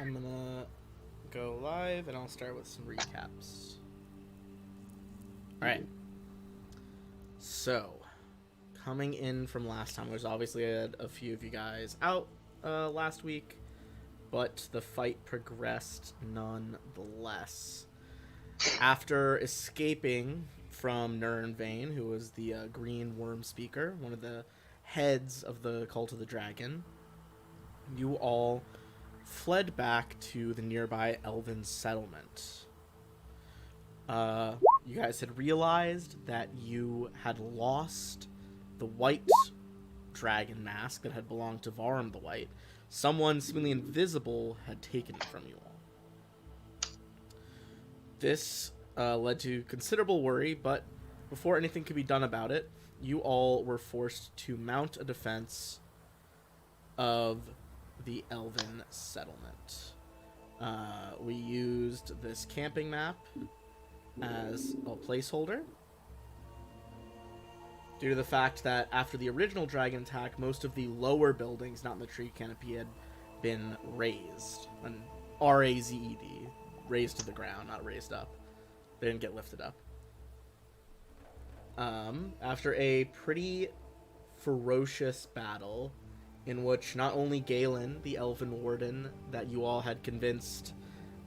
I'm gonna go live and I'll start with some recaps. Alright. So, coming in from last time, there's obviously a few of you guys out last week, but the fight progressed nonetheless. After escaping from Nirnvain, who was the green worm speaker, one of the heads of the Cult of the Dragon, you all fled back to the nearby elven settlement. You guys had realized that you had lost the white dragon mask that had belonged to Varm the White. Someone seemingly invisible had taken it from you all. This led to considerable worry, but before anything could be done about it, you all were forced to mount a defense of the elven settlement. We used this camping map as a placeholder due to the fact that after the original dragon attack, most of the lower buildings not in the tree canopy had been razed. And R-A-Z-E-D. Razed to the ground, not raised up. They didn't get lifted up. After a pretty ferocious battle in which not only Galen, the elven warden that you all had convinced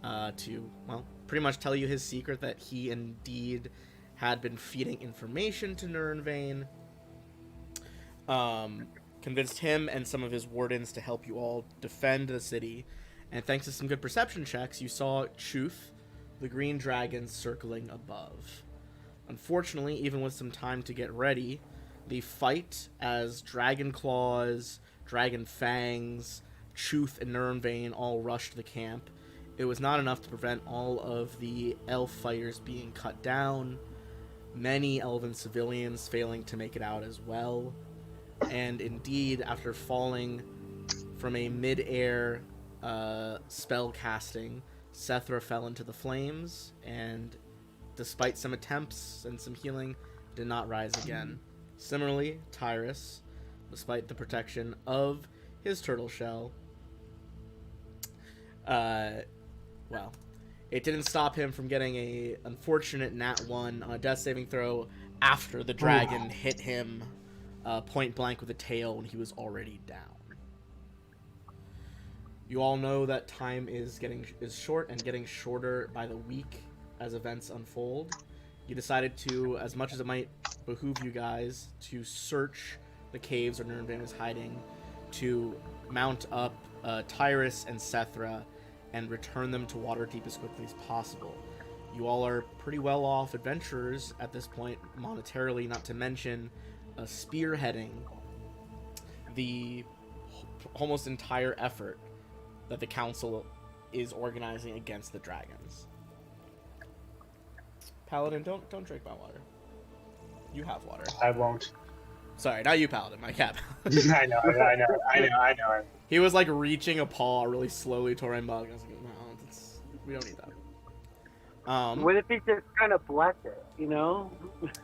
to, well, pretty much tell you his secret that he indeed had been feeding information to Nirnvain, convinced him and some of his wardens to help you all defend the city, and thanks to some good perception checks, you saw Chuth, the green dragon, circling above. Unfortunately, even with some time to get ready, the fight as dragon claws, dragon fangs, Chuth, and Nirnvain all rushed the camp. It was not enough to prevent all of the elf fighters being cut down, many elven civilians failing to make it out as well, and indeed, after falling from a mid-air spell casting, Sethra fell into the flames, and despite some attempts and some healing, did not rise again. Similarly, Tyrus, despite the protection of his turtle shell, well, it didn't stop him from getting a unfortunate nat 1 on a death saving throw after the dragon hit him point blank with a tail when he was already down. You all know that time is short and getting shorter by the week as events unfold. You decided to, as much as it might behoove you guys, to search the caves where Nirnvain was hiding, to mount up Tyrus and Sethra and return them to Waterdeep as quickly as possible. You all are pretty well off adventurers at this point, monetarily, not to mention spearheading the almost entire effort that the council is organizing against the dragons. Paladin, don't drink my water. You have water. I won't. Sorry, not you, Paladin. My cat. I know. He was like reaching a paw really slowly toward my mug. I was like, no, we don't need that. What if he just kind of blessed it, you know?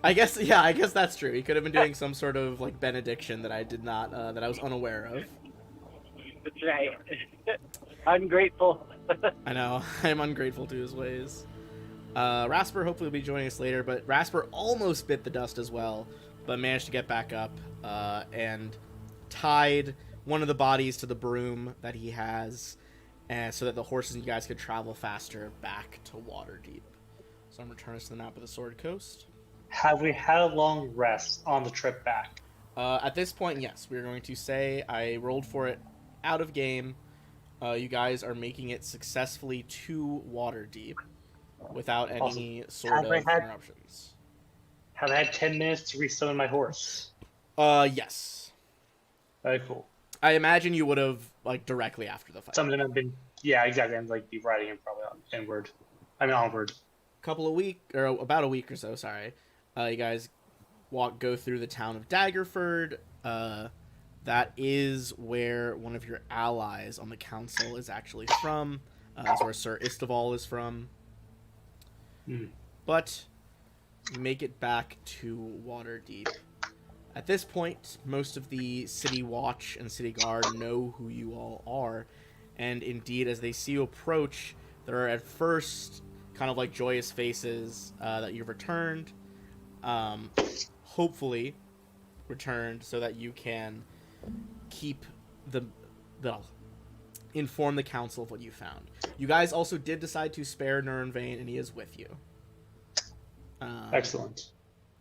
I guess that's true. He could have been doing some sort of like benediction that I did not, that I was unaware of. That's right. Ungrateful. I know. I'm ungrateful to his ways. Rasper hopefully will be joining us later, but Rasper almost bit the dust as well, but managed to get back up and tied one of the bodies to the broom that he has, so that the horses and you guys could travel faster back to Waterdeep. So I'm returning us to the map of the Sword Coast. Have we had a long rest on the trip back? At this point, yes. We're going to say I rolled for it out of game. You guys are making it successfully to Waterdeep without any sort of interruptions. Have I had 10 minutes to resummon my horse? Yes. Very cool. I imagine you would have, like, directly after the fight. Some of them have been, yeah, exactly. I'm like be riding him probably onward. About a week or so, sorry. You guys go through the town of Daggerford. That is where one of your allies on the council is actually from. That's where Sir Isteval is from. But you make it back to Waterdeep. At this point, most of the City Watch and City Guard know who you all are, And indeed, as they see you approach, there are at first kind of like joyous faces that you've returned. Hopefully returned so that you can keep the inform the council of what you found. You guys also did decide to spare Nurnvain, and he is with you. Excellent.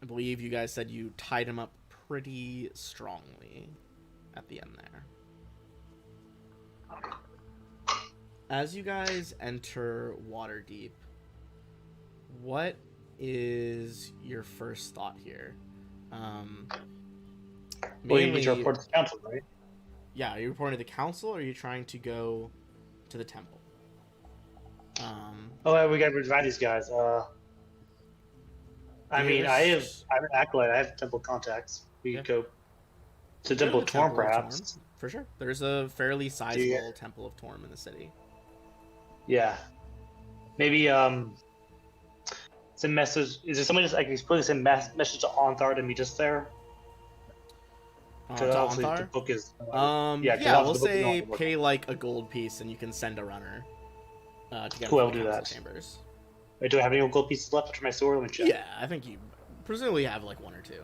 I believe you guys said you tied him up pretty strongly at the end there. As you guys enter Waterdeep, what is your first thought here? Well, you need to report to the council, right? Yeah, are you reporting to the council, or are you trying to go to the temple? We gotta revive these guys. I mean, I'm an acolyte. I have temple contacts. We could go to Temple of Torm, perhaps. For sure. There's a fairly sizable Temple of Torm in the city. Yeah. Maybe, send message. Is there somebody just, I can probably send message to Onthar to meet us there? To obviously Onthar? the book is. We'll say pay like a gold piece and you can send a runner to get cool, him I'll to do the that. Chambers. Wait, do I have any gold pieces left after my sword? Let me check. Yeah, I think you presumably have like one or two.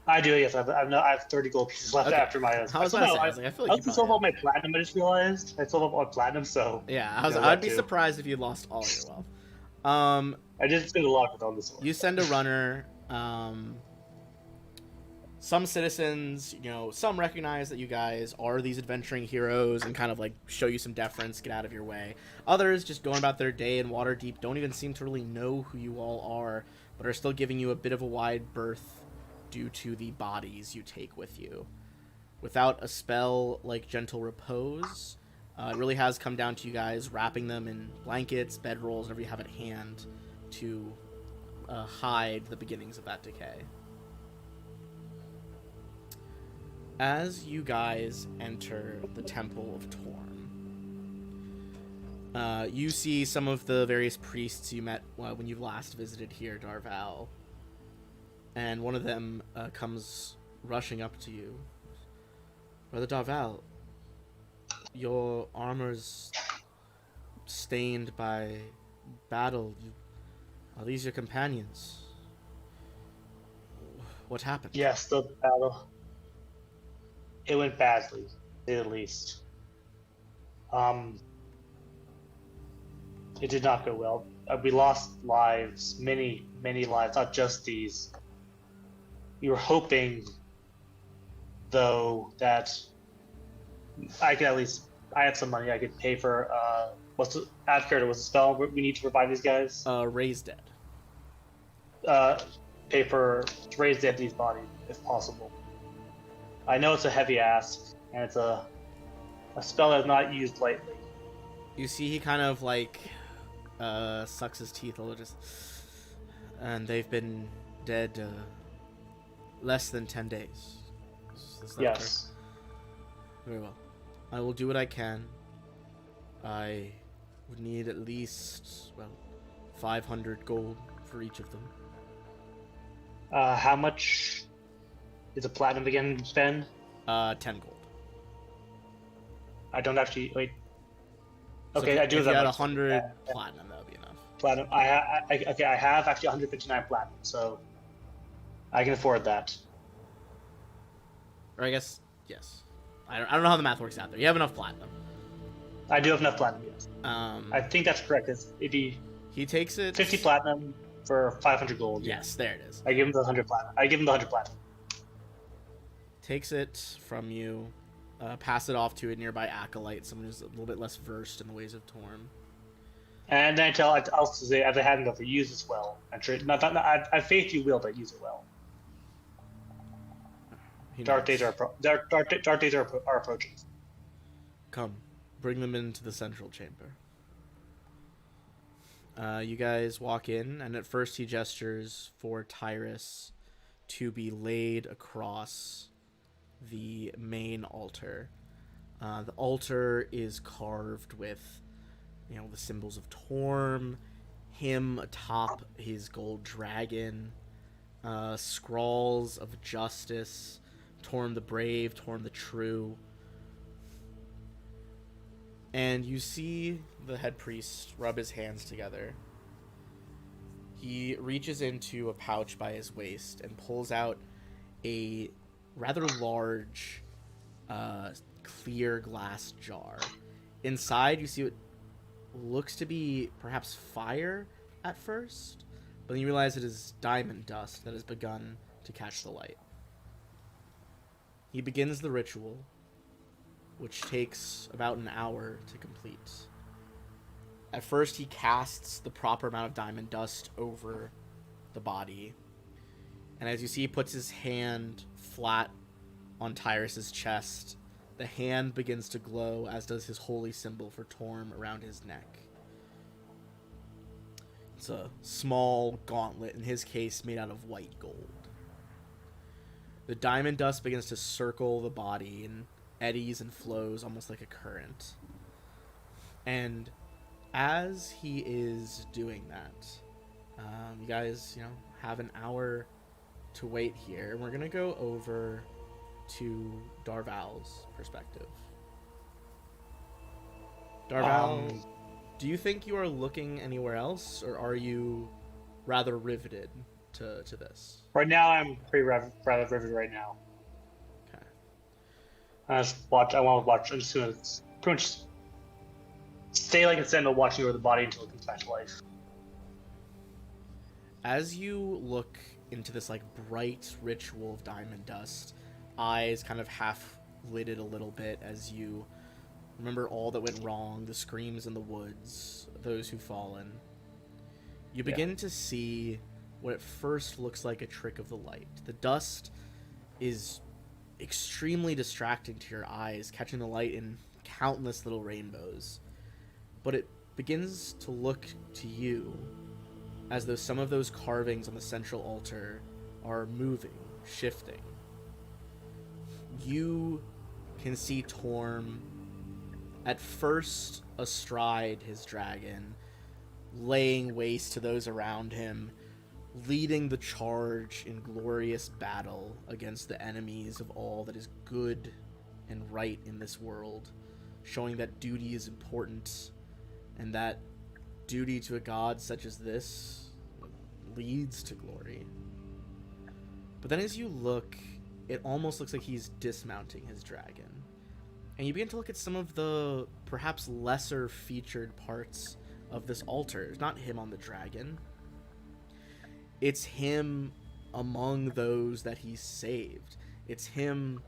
I do, yes. I have 30 gold pieces left after my. I feel like I sold all my platinum. I just realized I sold all platinum, so. Yeah, I'd be surprised if you lost all your wealth. I did spend a lot on this one. You send a runner. Some citizens, some recognize that you guys are these adventuring heroes and kind of like show you some deference, get out of your way. Others, just going about their day in Waterdeep, don't even seem to really know who you all are, but are still giving you a bit of a wide berth due to the bodies you take with you. Without a spell like Gentle Repose, it really has come down to you guys wrapping them in blankets, bedrolls, whatever you have at hand to hide the beginnings of that decay. As you guys enter the Temple of Torm, you see some of the various priests you met when you last visited here, Darval. And one of them comes rushing up to you. Brother Darval, your armor's stained by battle. Are these your companions? What happened? Yes, the battle. It went badly, to say the least. It did not go well. We lost lives, many, many lives, not just these. We were hoping, though, that I could at least, I had some money I could pay for, what's the spell we need to revive these guys? Raise dead. Pay for, to raise dead these bodies, if possible. I know it's a heavy ask, and it's a spell that's not used lightly. You see he kind of like sucks his teeth a little, and they've been dead less than 10 days. Is that yes. Fair? Very well. I will do what I can. I would need at least, 500 gold for each of them. How much is a platinum again, spend? 10 gold. I don't actually wait. So okay, I do have that. If you had much. 100 platinum, that would be enough. Platinum. I have actually 159 platinum, so I can afford that. Or I guess yes. I don't know how the math works out there. You have enough platinum. I do have enough platinum. Yes. I think that's correct. It'd be. He takes it. 50 platinum for 500 gold. Yes, there it is. I give him the 100 platinum. I give him the 100 platinum. Takes it from you, pass it off to a nearby acolyte, someone who's a little bit less versed in the ways of Torm. And then I also say, as I had enough to use this well. I faith you will, but use it well. Dark days are approaching. Come, bring them into the central chamber. You guys walk in, and at first he gestures for Tyrus to be laid across the main altar. The altar is carved with, the symbols of Torm, him atop his gold dragon, scrawls of justice, Torm the brave, Torm the true. And you see the head priest rub his hands together. He reaches into a pouch by his waist and pulls out a rather large, clear glass jar. Inside, you see what looks to be perhaps fire at first, but then you realize it is diamond dust that has begun to catch the light. He begins the ritual, which takes about an hour to complete. At first, he casts the proper amount of diamond dust over the body, and as you see, he puts his hand flat on Tyrus's chest. The hand begins to glow, as does his holy symbol for Torm around his neck. It's a small gauntlet, in his case, made out of white gold. The diamond dust begins to circle the body and eddies and flows almost like a current. And as he is doing that, you guys, have an hour to wait here. We're going to go over to Darval's perspective. Darval, do you think you are looking anywhere else, or are you rather riveted to this? Right now, I'm pretty rather riveted right now. Okay. I want to watch. I'm just going to pretty much stay like a sentinel watching over the body until it comes back to life. As you look into this bright ritual of diamond dust, eyes kind of half lidded a little bit as you remember all that went wrong, the screams in the woods, those who've fallen. You begin to see what at first looks like a trick of the light. The dust is extremely distracting to your eyes, catching the light in countless little rainbows. But it begins to look to you as though some of those carvings on the central altar are moving, shifting. You can see Torm, at first astride his dragon, laying waste to those around him, leading the charge in glorious battle against the enemies of all that is good and right in this world, showing that duty is important, and that duty to a god such as this leads to glory. But then as you look, it almost looks like he's dismounting his dragon. And you begin to look at some of the perhaps lesser featured parts of this altar. It's not him on the dragon. It's him among those that he's saved. It's him,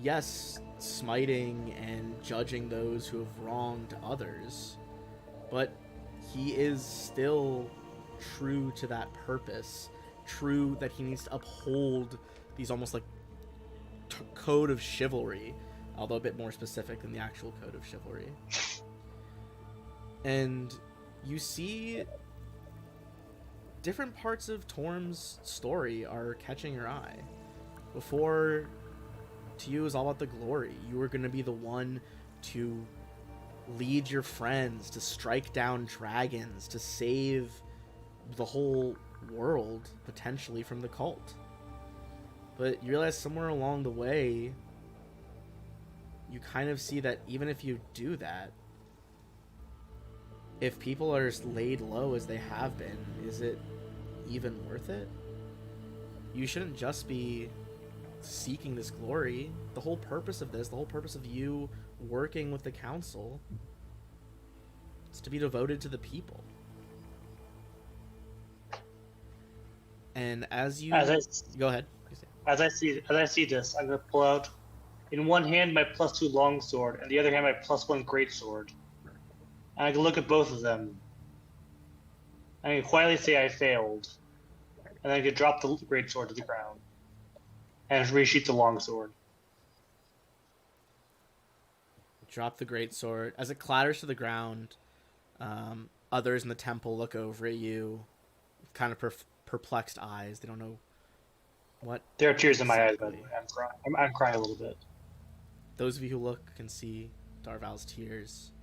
yes, smiting and judging those who have wronged others, but he is still true to that purpose, true that he needs to uphold these almost code of chivalry, although a bit more specific than the actual code of chivalry. And you see different parts of Torm's story are catching your eye. Before, to you, it was all about the glory. You were going to be the one to lead your friends, to strike down dragons, to save the whole world, potentially, from the cult. But you realize somewhere along the way, you kind of see that even if you do that, if people are just laid low as they have been, is it even worth it? You shouldn't just be seeking this glory. The whole purpose of this, the whole purpose of you working with the council, is to be devoted to the people. And as you go ahead. As I see this, I'm gonna pull out in one hand my +2 longsword, and the other hand my +1 greatsword. And I can look at both of them. And I can quietly say I failed. And then I can drop the greatsword to the ground. And resheath the longsword. Drop the greatsword. As it clatters to the ground, others in the temple look over at you with kind of perplexed eyes. They don't know what. There are tears in my eyes, by the way. I'm crying a little bit. Those of you who look can see Darval's tears.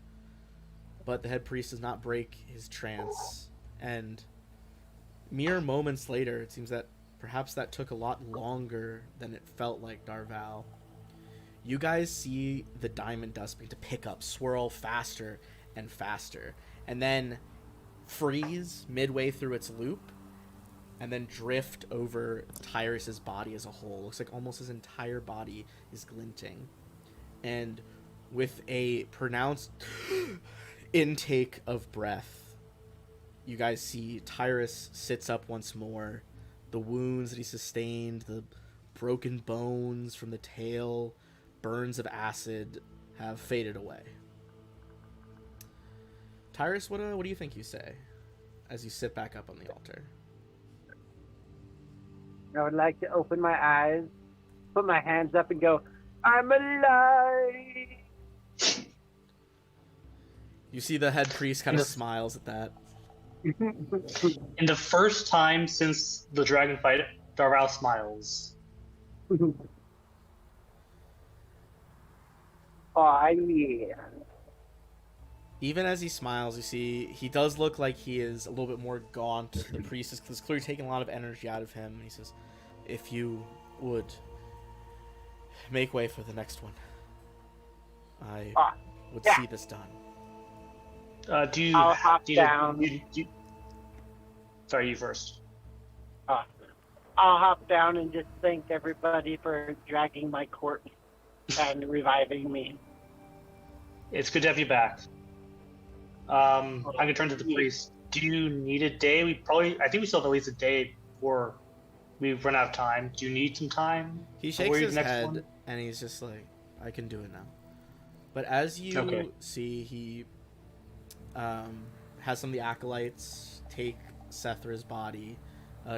But the head priest does not break his trance. And mere moments later, it seems that perhaps that took a lot longer than it felt like Darval. you guys see the diamond dust begin to pick up, swirl faster and faster, and then freeze midway through its loop, and then drift over Tyrus's body as a whole. Looks like almost his entire body is glinting. And with a pronounced intake of breath, you guys see Tyrus sits up once more. The wounds that he sustained, the broken bones from the tail, burns of acid have faded away. Tyrus, what do you think you say as you sit back up on the altar? I would like to open my eyes, put my hands up, and go, I'm alive! You see the head priest kind of smiles at that. In the first time since the dragon fight, Darval smiles. Oh, yeah. Even as he smiles, you see he does look like he is a little bit more gaunt. The priest is clearly taking a lot of energy out of him. He says, if you would make way for the next one, I would see this done. I'll hop down. Sorry, you first. I'll hop down and just thank everybody for dragging my corpse and reviving me. It's good to have you back. I'm gonna turn to the priest. Do you need a day? I think we still have at least a day before we run out of time. Do you need some time? He shakes his head and he's just like, I can do it now. But as you see, he has some of the acolytes take Sethra's body.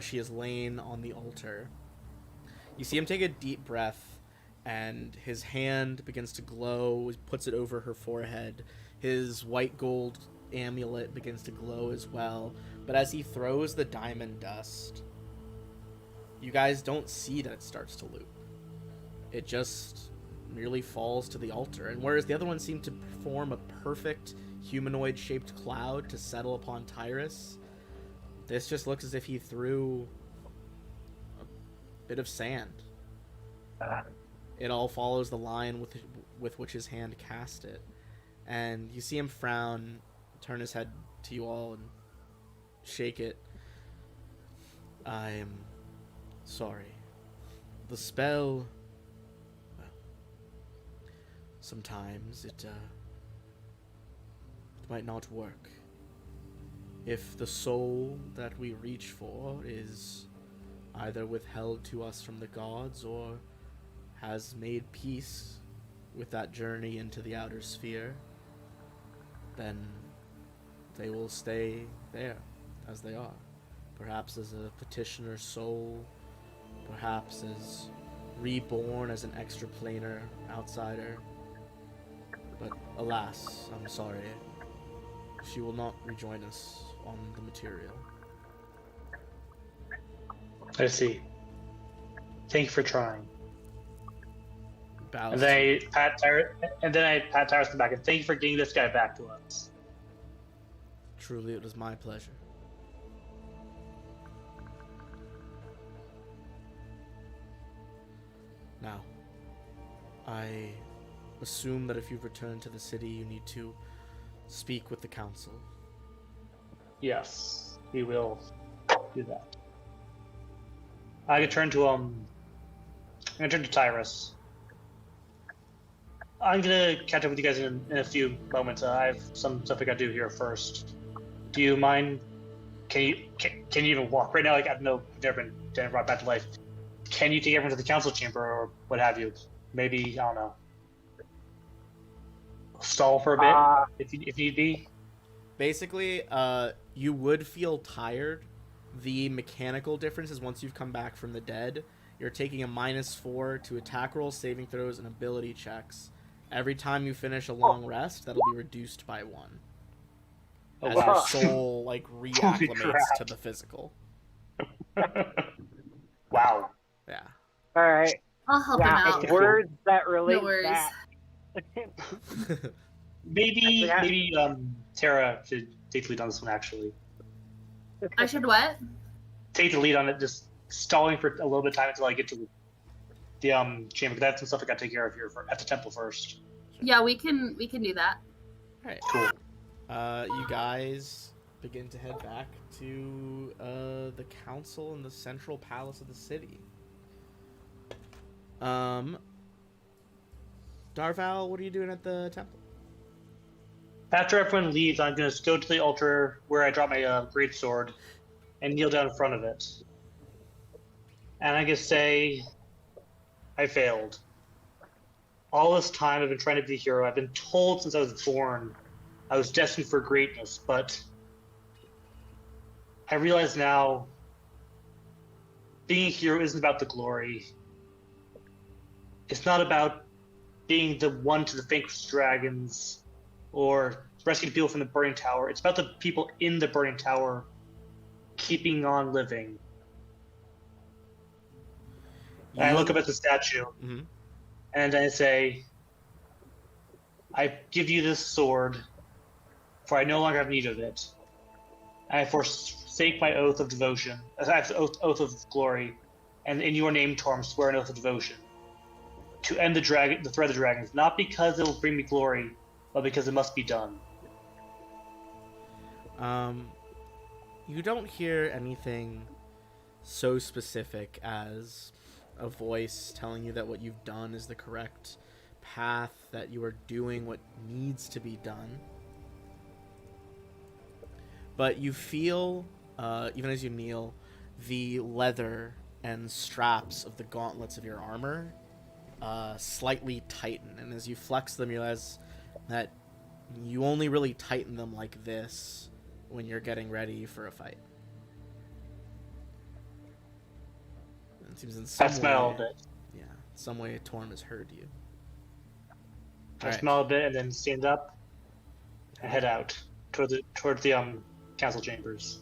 She is laying on the altar. You see him take a deep breath, and his hand begins to glow. He puts it over her forehead. His white gold amulet begins to glow as well. But as he throws the diamond dust, you guys don't see that it starts to loop. It just merely falls to the altar. And whereas the other one seemed to form a perfect humanoid-shaped cloud to settle upon Tyrus, this just looks as if he threw a bit of sand. It all follows the line with which his hand cast it. And you see him frown, turn his head to you all, and shake it. I am sorry. The spell... Well, sometimes it might not work. If the soul that we reach for is either withheld to us from the gods or has made peace with that journey into the outer sphere, then they will stay there as they are. Perhaps as a petitioner soul, perhaps as reborn as an extraplanar outsider. But alas, I'm sorry, she will not rejoin us on the material. I see. Thank you for trying. Bows And then I pat Tyrus on the back and thank you for getting this guy back to us. Truly, it was my pleasure. Now, I assume that if you've returned to the city, you need to speak with the council. Yes, we will do that. I can turn to Tyrus. I'm gonna catch up with you guys in a few moments. I have some stuff I gotta do here first. Do you mind? Can you even walk right now? Like, I don't know, I've never been brought back to life. Can you take everyone to the council chamber or what have you? Maybe, I don't know, stall for a bit if need be. Basically, you would feel tired. The mechanical difference is once you've come back from the dead, you're taking a -4 to attack rolls, saving throws, and ability checks. Every time you finish a long rest, that'll be reduced by 1. As your soul, like, reacclimates to the physical. Wow. Yeah. All right. I'll help him out. Words that relate No worries. that. Maybe Tara should take the lead on this one, actually. I should what? Take the lead on it, just stalling for a little bit of time until I get to the chamber. That's some stuff I got to take care of here at the temple first. Yeah, we can do that. All right. Cool. You guys begin to head back to the council in the central palace of the city. Darval, what are you doing at the temple? After everyone leaves, I'm going to go to the altar where I drop my great sword and kneel down in front of it. And I can say, I failed. All this time I've been trying to be a hero. I've been told since I was born I was destined for greatness, but I realize now being a hero isn't about the glory. It's not about being the one to vanquish dragons or rescuing people from the burning tower. It's about the people in the burning tower keeping on living. And I look up at the statue, and I say, I give you this sword, for I no longer have need of it. And I forsake my oath of devotion, oath of glory, and in your name, Torm, swear an oath of devotion. To end the threat of the dragons, not because it will bring me glory, but because it must be done. You don't hear anything so specific as a voice telling you that what you've done is the correct path, that you are doing what needs to be done. But you feel, even as you kneel, the leather and straps of the gauntlets of your armor slightly tighten. And as you flex them, you realize that you only really tighten them like this when you're getting ready for a fight. It seems in some I smile way, a bit. yeah, in some way Torm has heard you. I Alright. smile a bit and then stand up and head out towards the council chambers,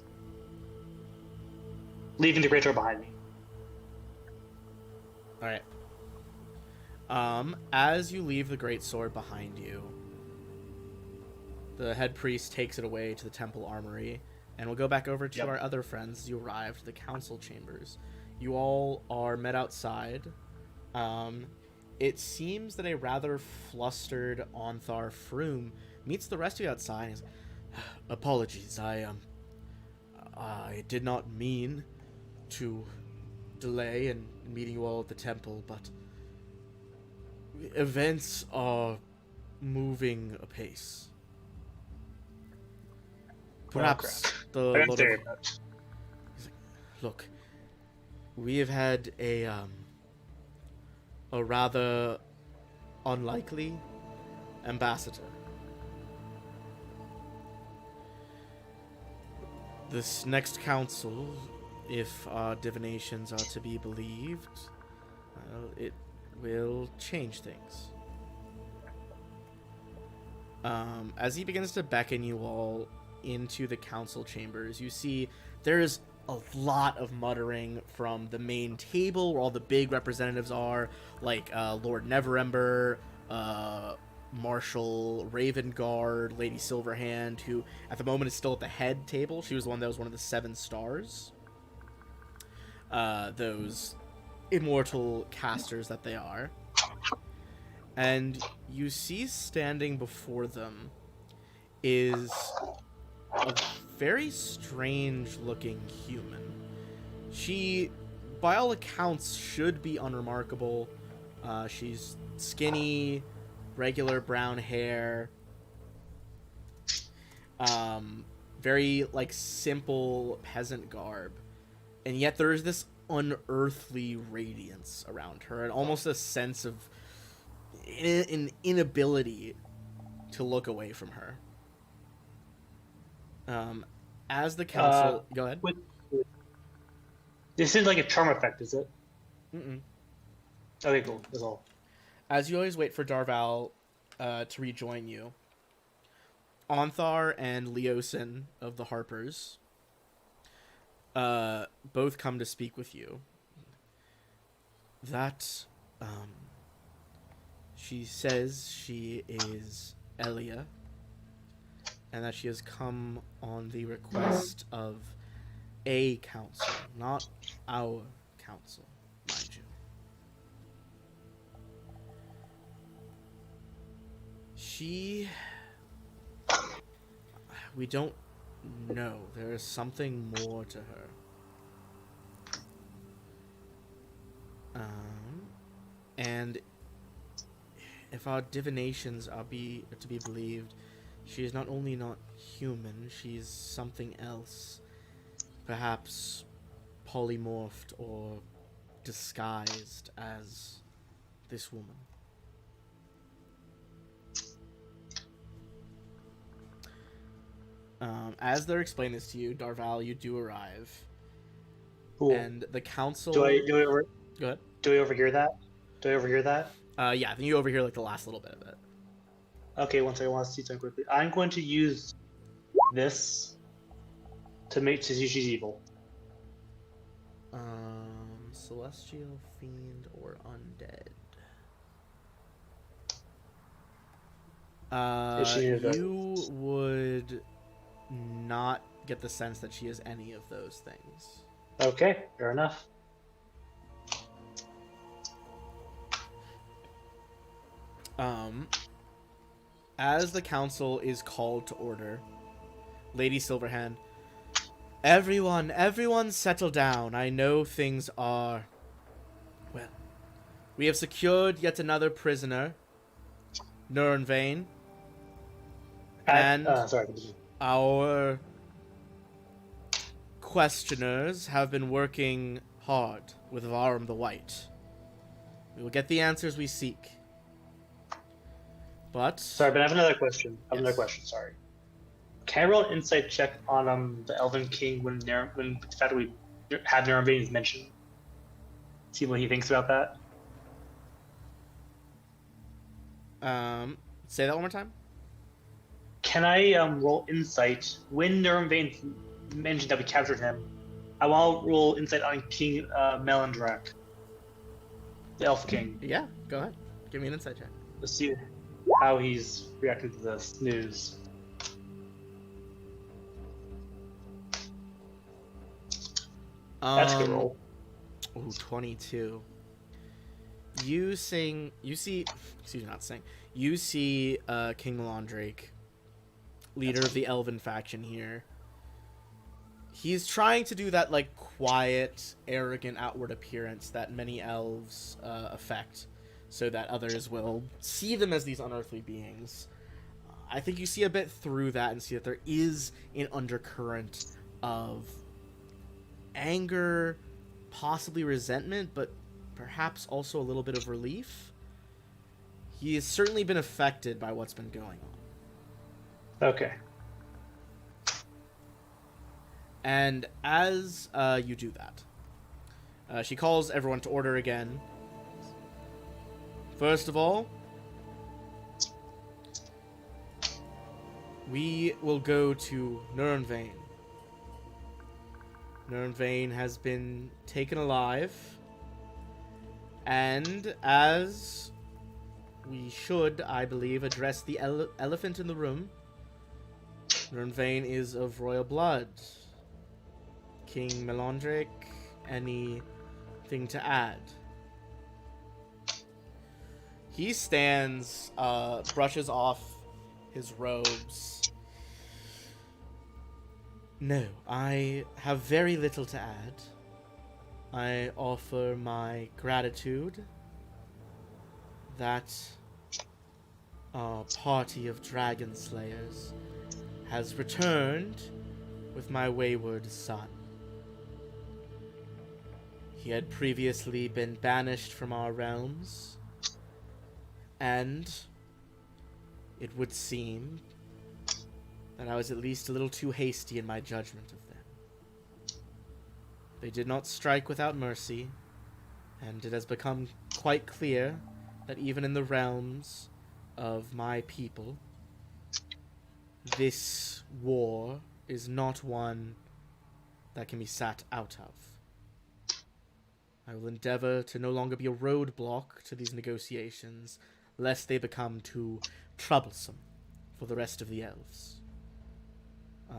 leaving the great door behind me. Alright. As you leave the great sword behind you, the head priest takes it away to the temple armory, and we'll go back over to our other friends as you arrive to the council chambers. You all are met outside. It seems that a rather flustered Onthar Froom meets the rest of you outside and says, apologies, I did not mean to delay in meeting you all at the temple, but events are moving apace. Perhaps the Lord of... Look, we have had a rather unlikely ambassador. This next council, if our divinations are to be believed, it will change things. As he begins to beckon you all into the council chambers, you see there's a lot of muttering from the main table where all the big representatives are, like Lord Neverember, Marshal Ravengard, Lady Silverhand, who at the moment is still at the head table. She was the one that was one of the 7 stars. Those immortal casters that they are. And you see standing before them is a very strange looking human. She, by all accounts, should be unremarkable. She's skinny, regular brown hair, very like simple peasant garb, and yet there is this unearthly radiance around her and almost a sense of an inability to look away from her. As the council... Go ahead. This isn't like a charm effect, is it? Mm-mm. Okay, cool. That's all. As you always wait for Darval to rejoin you, Onthar and Leosin of the Harpers both come to speak with you. That, she says she is Elia, and that she has come on the request of a council, not our council, mind you. We don't know. There is something more to her. And if our divinations are to be believed, she is not only not human, she's something else. Perhaps polymorphed or disguised as this woman. As they're explaining this to you, Darval, you do arrive. Cool. And the council... Go ahead. Do we overhear that? Yeah, I think you overhear like the last little bit of it. Okay, one second. I want to see something quickly. I'm going to use this to see she's evil. Celestial, fiend, or undead. You would not get the sense that she is any of those things. Okay, fair enough. As the council is called to order, Lady Silverhand, everyone settle down. I know things are... Well, we have secured yet another prisoner, Nurenvain, and our questioners have been working hard with Varum the White. We will get the answers we seek. But... Sorry, but I have another question. Yes. Sorry. Can I roll an insight check on the Elven King when the fact that we had Nurenvain is mentioned? See what he thinks about that? Say that one more time? Can I roll insight when Nurenvain mentioned that we captured him? I want to roll insight on King Melandrak, the Elf King. Yeah, go ahead. Give me an insight check. Let's see how he's reacting to this news. That's a good roll. Ooh, 22. You see King Melandrake, leader of the Elven faction here. He's trying to do that, like, quiet, arrogant outward appearance that many elves affect, so that others will see them as these unearthly beings. I think you see a bit through that and see that there is an undercurrent of anger, possibly resentment, but perhaps also a little bit of relief. He has certainly been affected by what's been going on. Okay. And as you do that, she calls everyone to order again. First of all, we will go to Nurenvain. Nurenvain has been taken alive, and as we should, I believe, address the elephant in the room, Nurenvain is of royal blood. King Melandrake, anything to add? He stands, brushes off his robes. No, I have very little to add. I offer my gratitude that our party of dragon slayers has returned with my wayward son. He had previously been banished from our realms, and it would seem that I was at least a little too hasty in my judgment of them. They did not strike without mercy, and it has become quite clear that even in the realms of my people, this war is not one that can be sat out of. I will endeavor to no longer be a roadblock to these negotiations, lest they become too troublesome for the rest of the elves.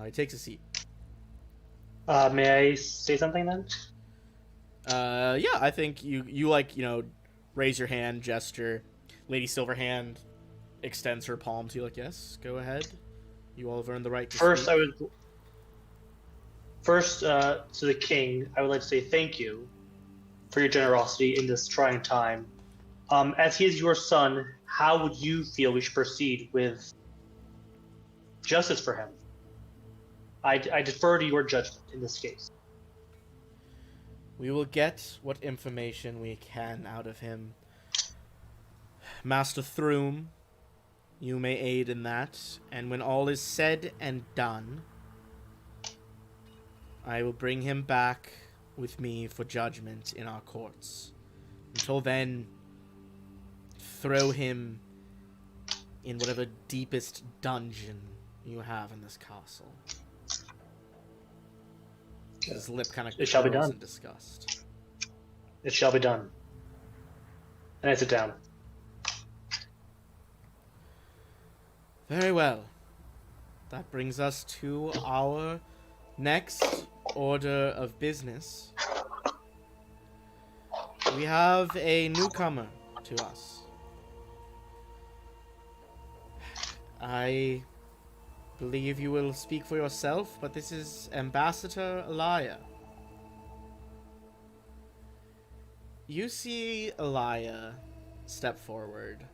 He takes a seat. May I say something then? Yeah, I think you like, raise your hand, gesture. Lady Silverhand extends her palm to you like, yes, go ahead. You all have earned the right to First, speak. to the king, I would like to say thank you for your generosity in this trying time. As he is your son, how would you feel we should proceed with justice for him? I defer to your judgment in this case. We will get what information we can out of him. Master Throom, you may aid in that, and when all is said and done, I will bring him back with me for judgment in our courts. Until then, throw him in whatever deepest dungeon you have in this castle. His lip kind of It shall be curls done. in disgust. It shall be done. And I sit down. Very well. That brings us to our next order of business. We have a newcomer to us. I believe you will speak for yourself, but this is Ambassador Elia. You see Elia step forward.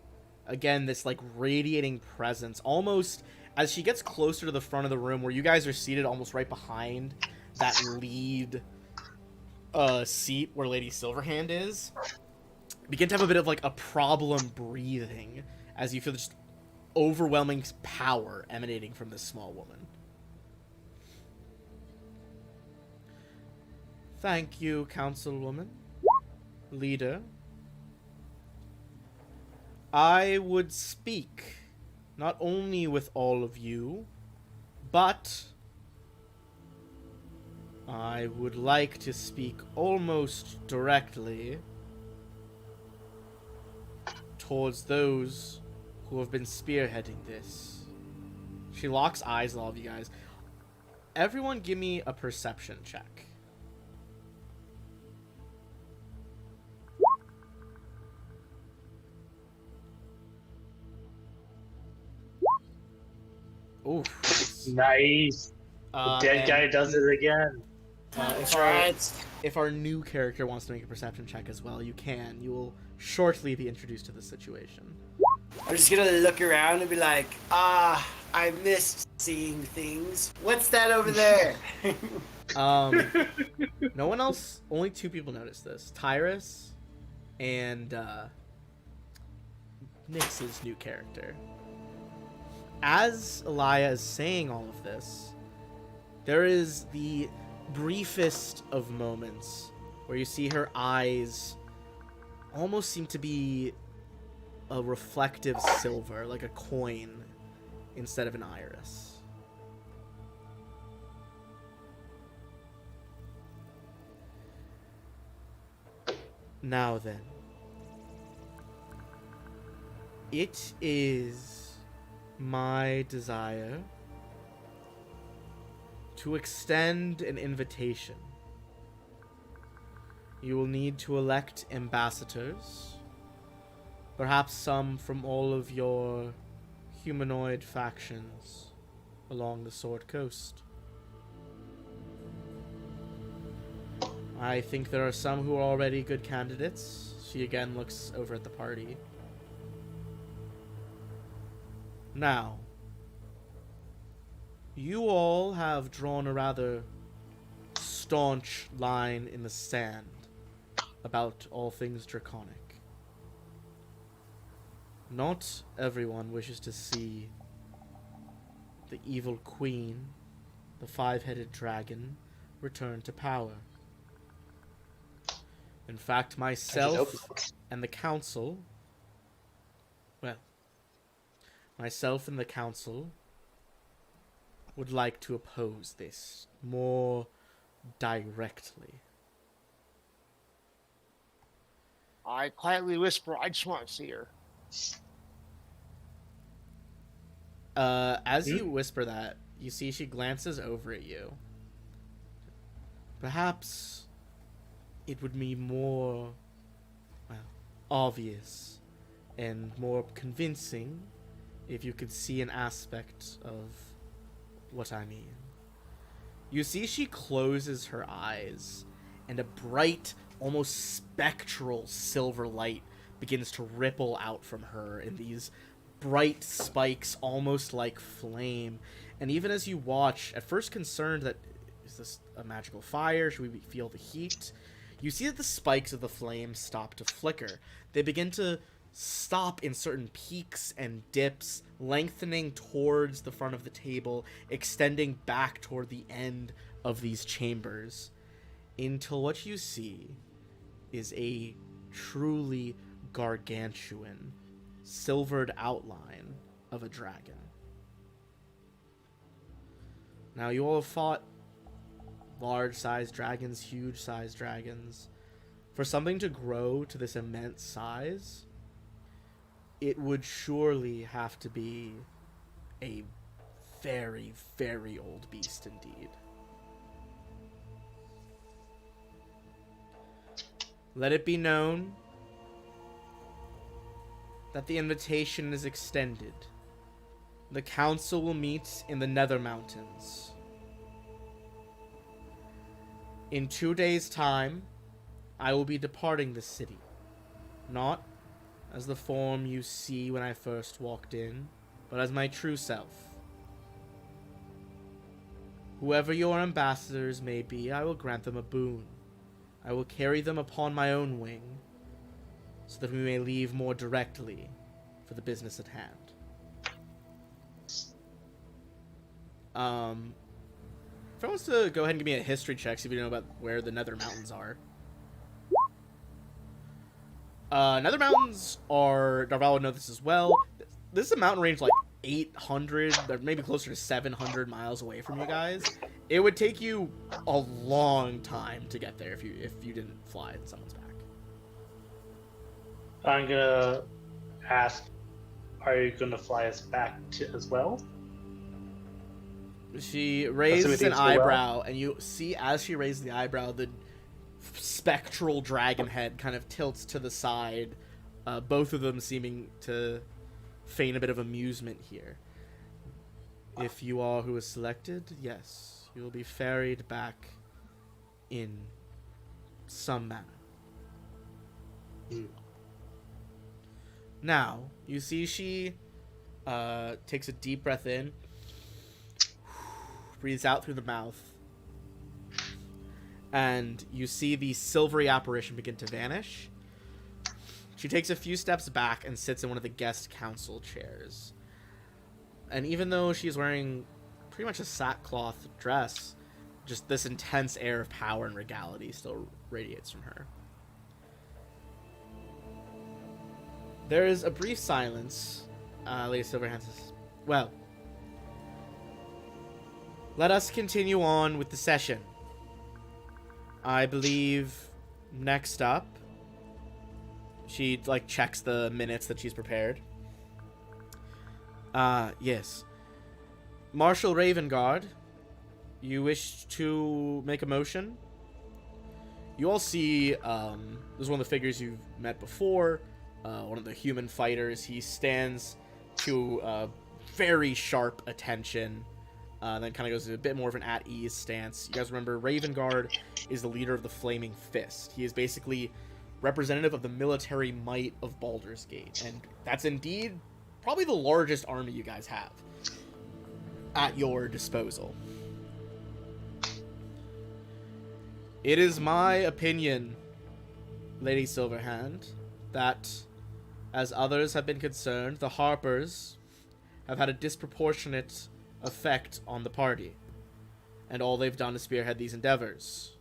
Again, this like radiating presence, almost as she gets closer to the front of the room where you guys are seated almost right behind that lead seat where Lady Silverhand is. Begin to have a bit of like a problem breathing as you feel just overwhelming power emanating from this small woman. Thank you, Councilwoman. Leader. I would speak not only with all of you, but I would like to speak almost directly towards those who have been spearheading this. She locks eyes with all of you guys. Everyone give me a perception check. Oof. Nice. The dead guy does it again. If our new character wants to make a perception check as well, you can. You will shortly be introduced to the situation. I'm just gonna look around and be like, I missed seeing things. What's that over there? No one else, only two people noticed this. Tyrus and Nyx's new character. As Elia is saying all of this, there is the briefest of moments where you see her eyes almost seem to be a reflective silver, like a coin, instead of an iris. Now then, it is my desire to extend an invitation. You will need to elect ambassadors, perhaps some from all of your humanoid factions along the Sword Coast. I think there are some who are already good candidates. She again looks over at the party. Now, you all have drawn a rather staunch line in the sand about all things draconic. Not everyone wishes to see the evil queen, the five-headed dragon, return to power. In fact, myself and the council, myself and the council would like to oppose this more directly. I quietly whisper, I just want to see her. As you whisper that, you see she glances over at you. Perhaps it would be more, obvious and more convincing if you could see an aspect of what I mean. You see she closes her eyes, and a bright, almost spectral silver light begins to ripple out from her in these bright spikes, almost like flame. And even as you watch, at first concerned that, is this a magical fire? Should we feel the heat? You see that the spikes of the flame stop to flicker. They begin to stop in certain peaks and dips, lengthening towards the front of the table, extending back toward the end of these chambers, until what you see is a truly gargantuan, silvered outline of a dragon. Now, you all have fought large-sized dragons, huge-sized dragons. For something to grow to this immense size, it would surely have to be a very, very old beast indeed. Let it be known that the invitation is extended. The council will meet in the Nether Mountains. In 2 days' time, I will be departing the city. Not as the form you see when I first walked in, but as my true self. Whoever your ambassadors may be, I will grant them a boon. I will carry them upon my own wing, so that we may leave more directly for the business at hand. If I wants to go ahead and give me a history check, see if you know about where the Nether Mountains are. Nether Mountains are, Darval would know this as well. This is a mountain range like 800, or maybe closer to 700 miles away from you guys. It would take you a long time to get there if you didn't fly in someone's back. I'm gonna ask, are you gonna fly us back as well? She raises an things go well. eyebrow, and you see as she raises the eyebrow, the spectral dragon head kind of tilts to the side, both of them seeming to feign a bit of amusement here. If you are who is selected, yes, you will be ferried back in some manner. Now, you see she takes a deep breath in, breathes out through the mouth, and you see the silvery apparition begin to vanish. She takes a few steps back and sits in one of the guest council chairs. And even though she's wearing pretty much a sackcloth dress, just this intense air of power and regality still radiates from her. There is a brief silence. Lady Silverhand says, well, let us continue on with the session. I believe next up, she checks the minutes that she's prepared. Yes. Marshal Ravengard, you wish to make a motion? You all see, this is one of the figures you've met before, one of the human fighters. He stands to very sharp attention, then kind of goes to a bit more of an at-ease stance. You guys remember, Ravengard is the leader of the Flaming Fist. He is basically representative of the military might of Baldur's Gate, and that's indeed probably the largest army you guys have at your disposal. It is my opinion, Lady Silverhand, that, as others have been concerned, the Harpers have had a disproportionate effect on the party, and all they've done is spearhead these endeavors.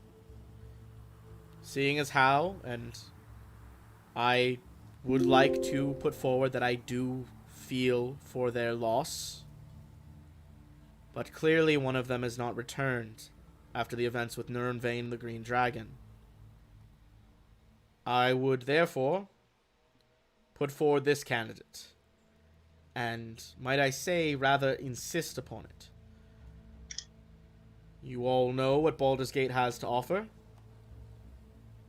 Seeing as how, and I would like to put forward that I do feel for their loss, but clearly one of them has not returned after the events with Nirnvain and the Green Dragon. I would therefore put forward this candidate, and might I say, rather insist upon it. You all know what Baldur's Gate has to offer,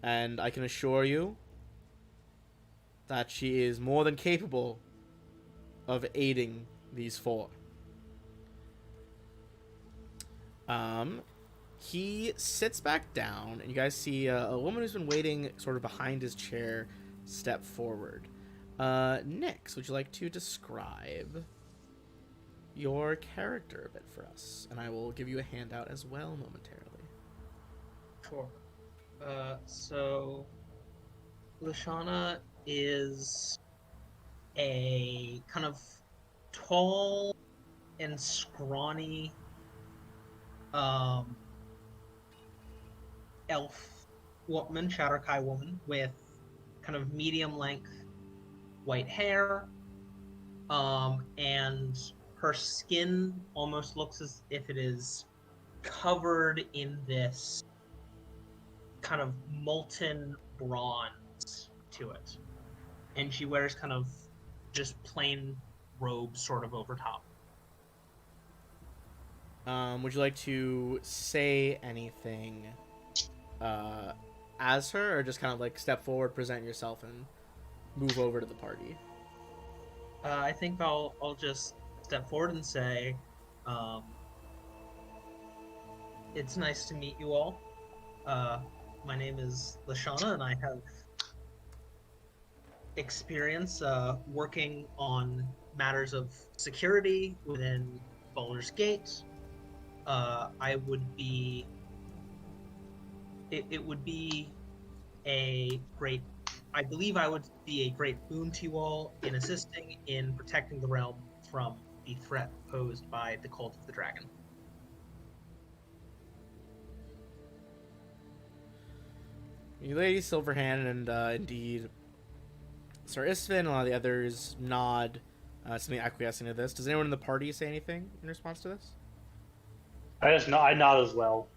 and I can assure you that she is more than capable of aiding these four. He sits back down, and you guys see a woman who's been waiting sort of behind his chair step forward. Nix, would you like to describe your character a bit for us? And I will give you a handout as well momentarily. Sure. So Lashana is a kind of tall and scrawny elf woman, Shadowkai woman, with kind of medium length white hair, and her skin almost looks as if it is covered in this kind of molten bronze to it. And she wears kind of just plain robes sort of over top. Would you like to say anything as her, or just kind of like step forward, present yourself, and move over to the party? I think I'll just step forward and say, it's nice to meet you all. My name is Lashana, and I have experience working on matters of security within Baldur's Gate. It would be a great, I believe I would be a great boon to you all in assisting in protecting the realm from the threat posed by the Cult of the Dragon. You Lady Silverhand and indeed Sir Istvan and a lot of the others nod, something acquiescing to this. Does anyone in the party say anything in response to this? I nod as well.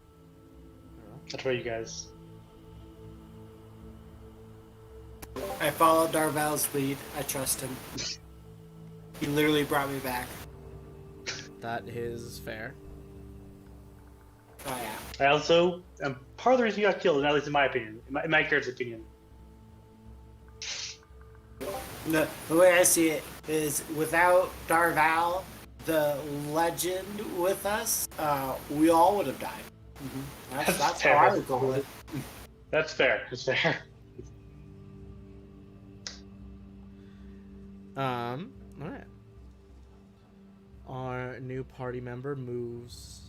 That's for you guys. I follow Darval's lead. I trust him. He literally brought me back. That is fair. Oh yeah. I also am part of the reason you got killed, at least in my opinion, in my character's opinion. The way I see it is, without Darval, the legend with us, we all would have died. Mm-hmm. That's how I would go with it. That's fair. That's fair. All right. Our new party member moves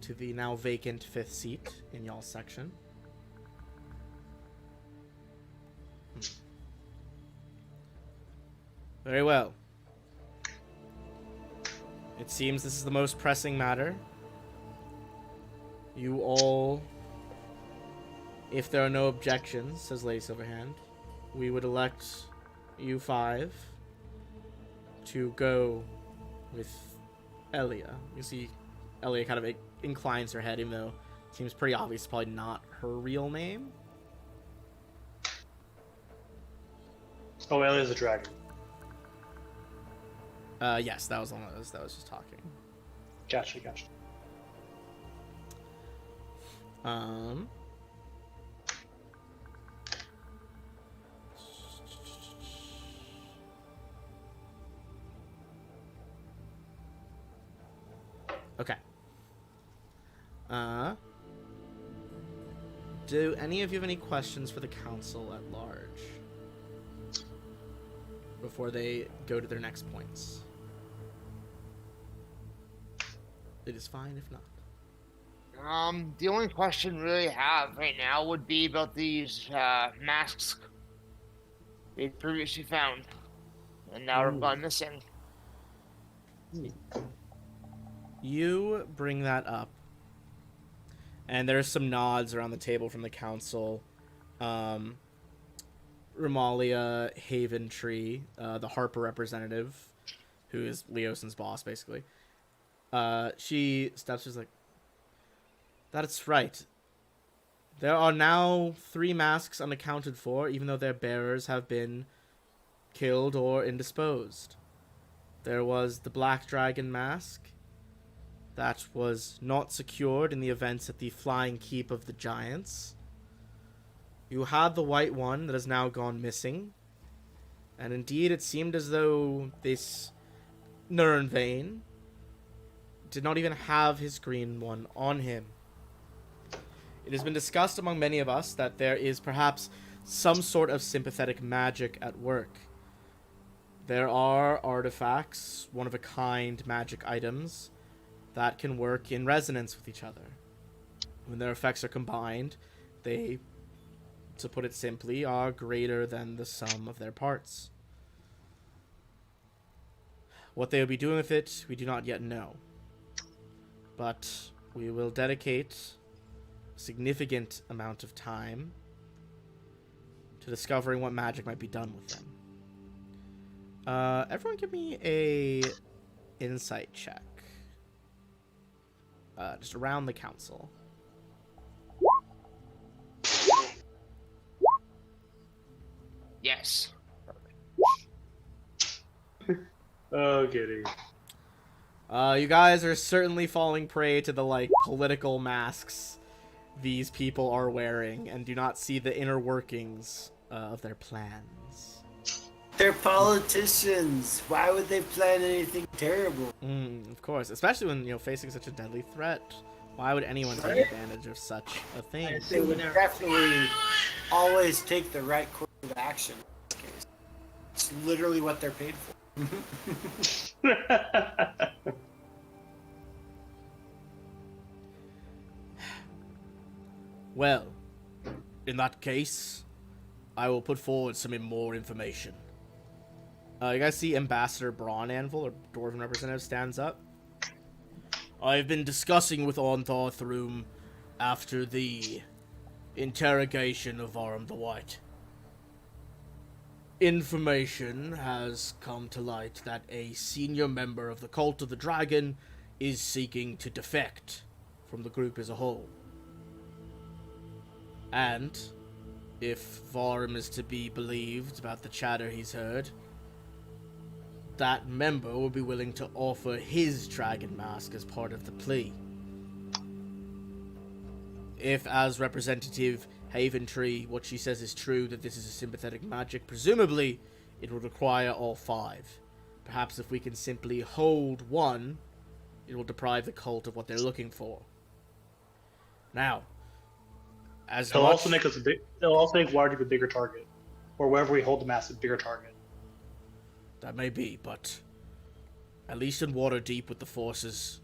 to the now vacant 5th seat in y'all's section. Very well. It seems this is the most pressing matter. You all, if there are no objections, says Lady Silverhand, we would elect you 5 to go with Elia. You see Elia kind of inclines her head, even though it seems pretty obvious it's probably not her real name. Oh, Elia's a dragon. Yes, that was one of those that was just talking. Gotcha. Okay. Do any of you have any questions for the council at large before they go to their next points? It is fine if not. The only question really have right now would be about these masks they previously found, and now have gone missing. You bring that up, and there's some nods around the table from the council. Ramalia Haventree, the Harper representative, who is Leosin's boss, basically. She steps, she's like, that's right. There are now 3 masks unaccounted for, even though their bearers have been killed or indisposed. There was the Black Dragon mask that was not secured in the events at the Flying Keep of the Giants. You had the white one that has now gone missing. And indeed, it seemed as though this Nurenvain did not even have his green one on him. It has been discussed among many of us that there is perhaps some sort of sympathetic magic at work. There are artifacts, one-of-a-kind magic items, that can work in resonance with each other. When their effects are combined, they, to put it simply, are greater than the sum of their parts. What they will be doing with it, we do not yet know. But we will dedicate a significant amount of time to discovering what magic might be done with them. Everyone give me a insight check. Just around the council. Yes. Oh, giddy. You guys are certainly falling prey to the, like, political masks these people are wearing and do not see the inner workings of their plans. They're politicians. Why would they plan anything terrible? Of course, especially when, you know, facing such a deadly threat. Why would anyone take advantage of such a thing? They would definitely always take the right course of action in this case. It's literally what they're paid for. Well, in that case, I will put forward some more information. You guys see Ambassador Braun Anvil, or Dwarven representative, stands up. I've been discussing with Ontharr Thrum after the interrogation of Varum the White. Information has come to light that a senior member of the Cult of the Dragon is seeking to defect from the group as a whole. And, if Varum is to be believed about the chatter he's heard, that member will be willing to offer his dragon mask as part of the plea. If, as Representative Haventree, what she says is true, that this is a sympathetic magic, presumably it will require all 5. Perhaps if we can simply hold one, it will deprive the cult of what they're looking for. Now, It'll also make Waterdeep a bigger target, or wherever we hold the mask, a bigger target. That may be, but at least in Waterdeep, with the forces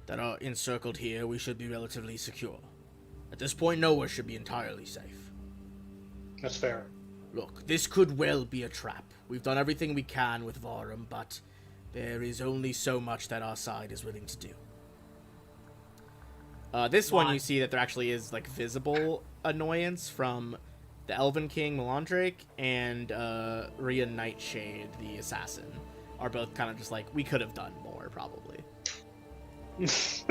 that are encircled here, we should be relatively secure. At this point, nowhere should be entirely safe. That's fair. Look, this could well be a trap. We've done everything we can with Varum, but there is only so much that our side is willing to do. This one, you see that there actually is, like, visible annoyance from the Elven King, Melandrake, and Rhea Nightshade, the assassin, are both kind of just like, we could have done more, probably. If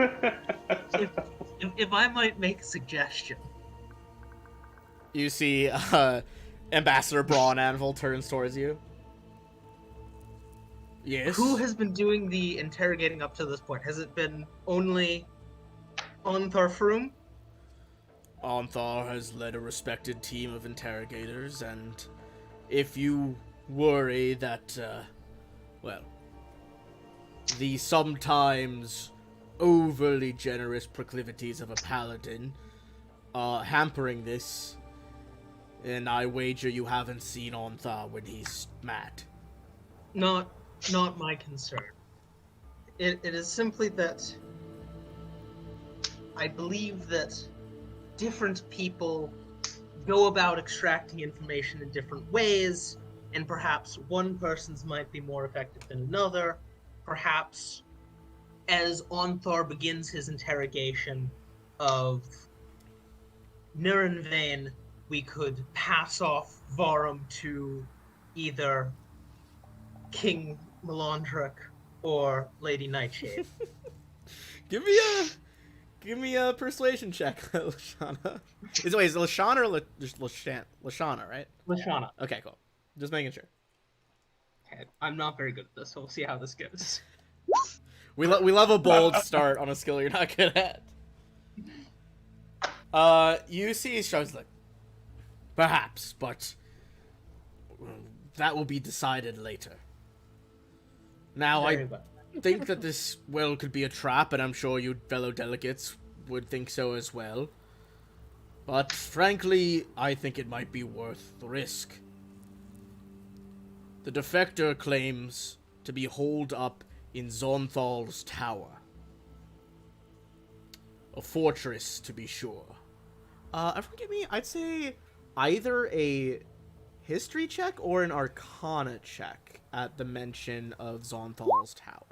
I might make a suggestion. You see Ambassador Braun Anvil turns towards you. Yes? Who has been doing the interrogating up to this point? Has it been only Ontharr Thrum? Ontharr has led a respected team of interrogators, and if you worry that, the sometimes overly generous proclivities of a paladin are hampering this, then I wager you haven't seen Ontharr when he's mad. Not my concern. It is simply that I believe that different people go about extracting information in different ways, and perhaps one person's might be more effective than another. Perhaps as Ontharr begins his interrogation of Nurenvain, we could pass off Varum to either King Melandrake or Lady Nightshade. Give me a persuasion check, Lashana. Is it Lashana or just Lashana, right? Lashana. Okay, cool. Just making sure. Okay, I'm not very good at this, so we'll see how this goes. We love a bold start on a skill you're not good at. You see Shaw's like, perhaps, but that will be decided later. Now, Very I well. think that this well could be a trap, and I'm sure you fellow delegates would think so as well. But frankly, I think it might be worth the risk. The defector claims to be holed up in Zonthal's tower. A fortress, to be sure. Forgive me, I'd say either a history check or an arcana check at the mention of Zonthal's tower.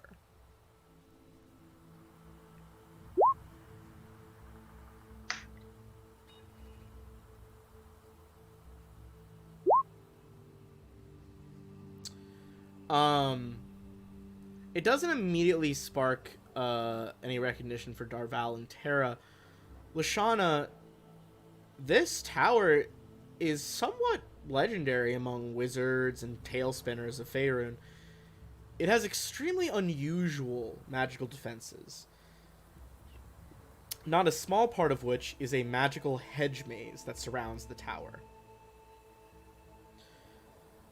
It doesn't immediately spark any recognition for Darval and Terra. Lashana, this tower is somewhat legendary among wizards and tail spinners of Faerun. It has extremely unusual magical defenses, not a small part of which is a magical hedge maze that surrounds the tower.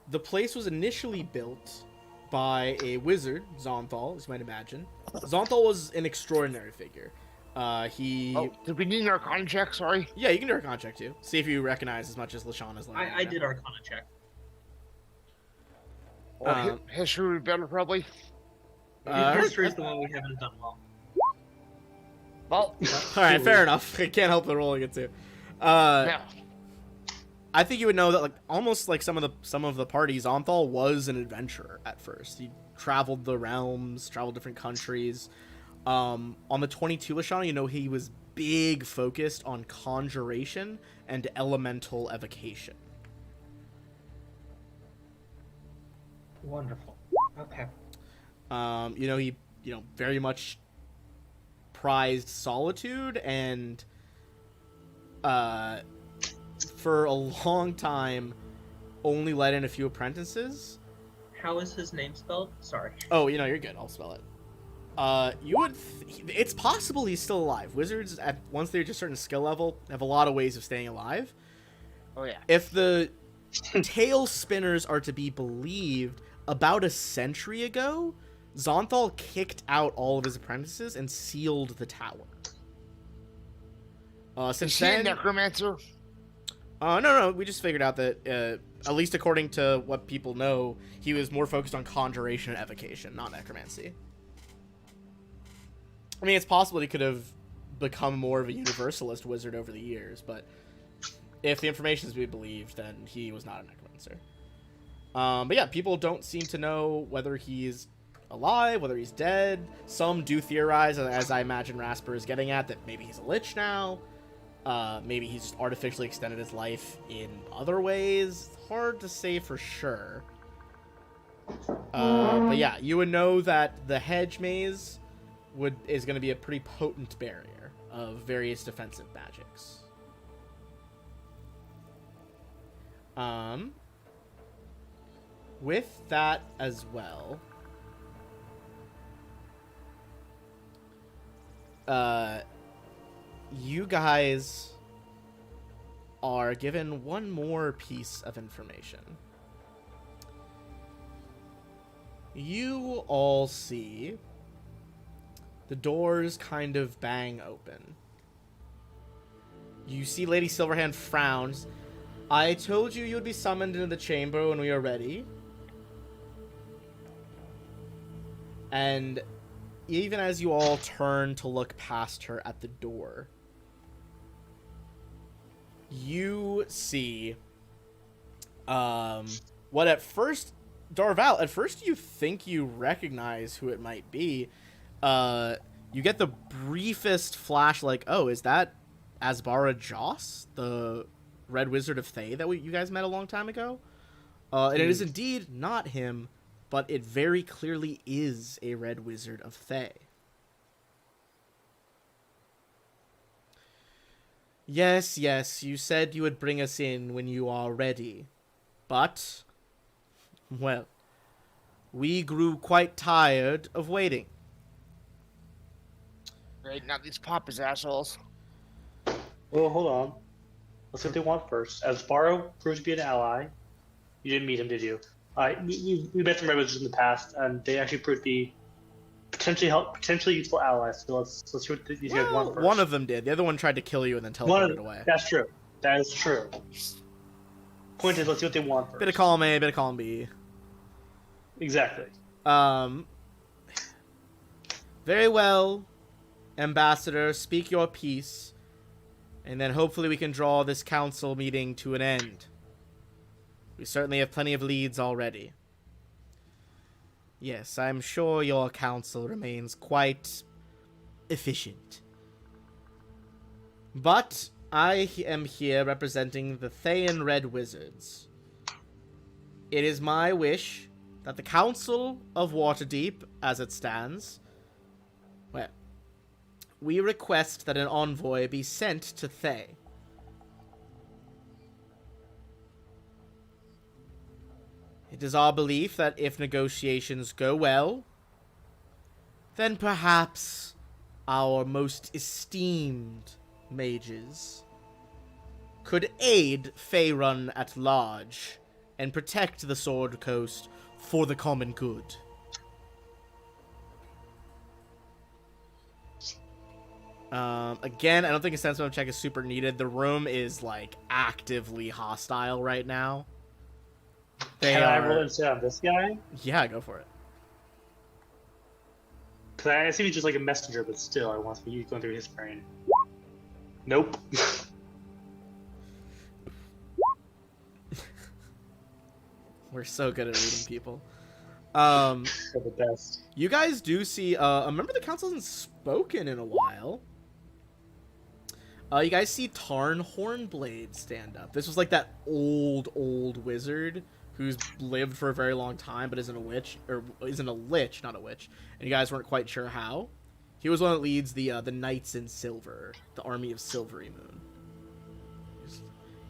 The place was initially built by a wizard, Zonthal, as you might imagine. Zonthal was an extraordinary figure. Did we need an Arcana check? Sorry. Yeah, you can do Arcana check too. See if you recognize as much as Lashana's learning. I did Arcana check. Or history would be better, probably. History is the one we haven't done well. Well, Alright, fair enough. I can't help but rolling it too. yeah. I think you would know that, like, almost like some of the parties, Onthal was an adventurer at first. He traveled the realms, traveled different countries. On the 22 Lashana, you know, he was big focused on conjuration and elemental evocation. Wonderful. Okay. You know, he, very much prized solitude and, for a long time, only let in a few apprentices. How is his name spelled? Sorry. Oh, you're good. I'll spell it. It's possible he's still alive. Wizards, once they reach a certain skill level, have a lot of ways of staying alive. Oh, yeah. If the tail spinners are to be believed, about a century ago, Zonthal kicked out all of his apprentices and sealed the tower. Since Is he a then, necromancer? no, we just figured out that, at least according to what people know, he was more focused on conjuration and evocation, not necromancy. I mean, it's possible he could have become more of a universalist wizard over the years, but if the information is to be believed, then he was not a necromancer. But yeah, people don't seem to know whether he's alive, whether he's dead. Some do theorize, as I imagine Rasper is getting at, that maybe he's a lich now. Maybe he's just artificially extended his life in other ways. Hard to say for sure. But yeah, you would know that the hedge maze is going to be a pretty potent barrier of various defensive magics. With that as well, you guys are given one more piece of information. You all see the doors kind of bang open. You see Lady Silverhand frowns. I told you would be summoned into the chamber when we are ready. And even as you all turn to look past her at the door, you see what at first, Darval, at first you think you recognize who it might be. You get the briefest flash, like, oh, is that Asbara Joss, the Red Wizard of Thay that you guys met a long time ago? And it is indeed not him, but it very clearly is a Red Wizard of Thay. Yes, you said you would bring us in when you are ready. But, well, we grew quite tired of waiting. Right, not these pompous assholes. Well, hold on. Let's see what they want first. As Barrow proves to be an ally, you didn't meet him, did you? We met some red wizards in the past, and they actually proved to be potentially useful allies. So let's see what these guys want first. One of them did. The other one tried to kill you and then teleported away. That's true. That is true. Point is, let's see what they want first. Bit of column A, bit of column B. Exactly. Very well, Ambassador. Speak your piece, and then hopefully we can draw this council meeting to an end. We certainly have plenty of leads already. Yes, I'm sure your council remains quite efficient. But I am here representing the Thayan Red Wizards. It is my wish that the Council of Waterdeep, as it stands, well, we request that an envoy be sent to Thay. It is our belief that if negotiations go well, then perhaps our most esteemed mages could aid Faerun at large and protect the Sword Coast for the common good. Again, I don't think a sense check is super needed. The room is, like, actively hostile right now. Can I roll instead on this guy? Yeah, go for it. Because I assume he's just like a messenger, but still, I want to be going through his brain. Nope. We're so good at reading people. They're the best. You guys do see, a member of the council hasn't spoken in a while. You guys see Tarn Hornblade stand up. This was like that old wizard who's lived for a very long time but isn't a witch, or isn't a lich, not a witch. And you guys weren't quite sure how. He was one that leads the Knights in Silver, the army of Silvery Moon.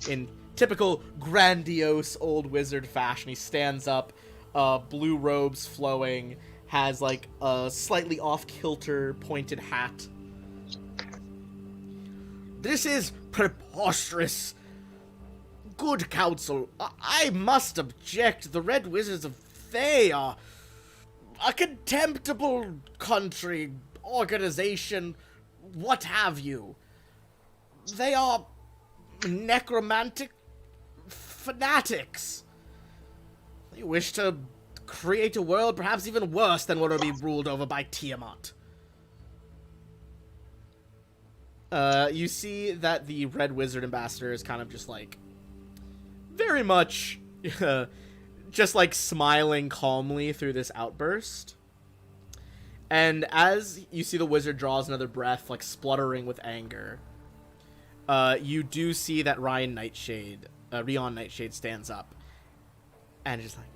In typical grandiose old wizard fashion, he stands up, blue robes flowing, has like a slightly off-kilter pointed hat. This is preposterous. Good counsel, I must object. The Red Wizards of Thay are a contemptible country, organization, what have you. They are necromantic fanatics. They wish to create a world perhaps even worse than what will be ruled over by Tiamat. You see that the Red Wizard Ambassador is kind of just like, very much, just like smiling calmly through this outburst. And as you see the wizard draws another breath, like spluttering with anger, you do see that Rion Nightshade stands up. And just like,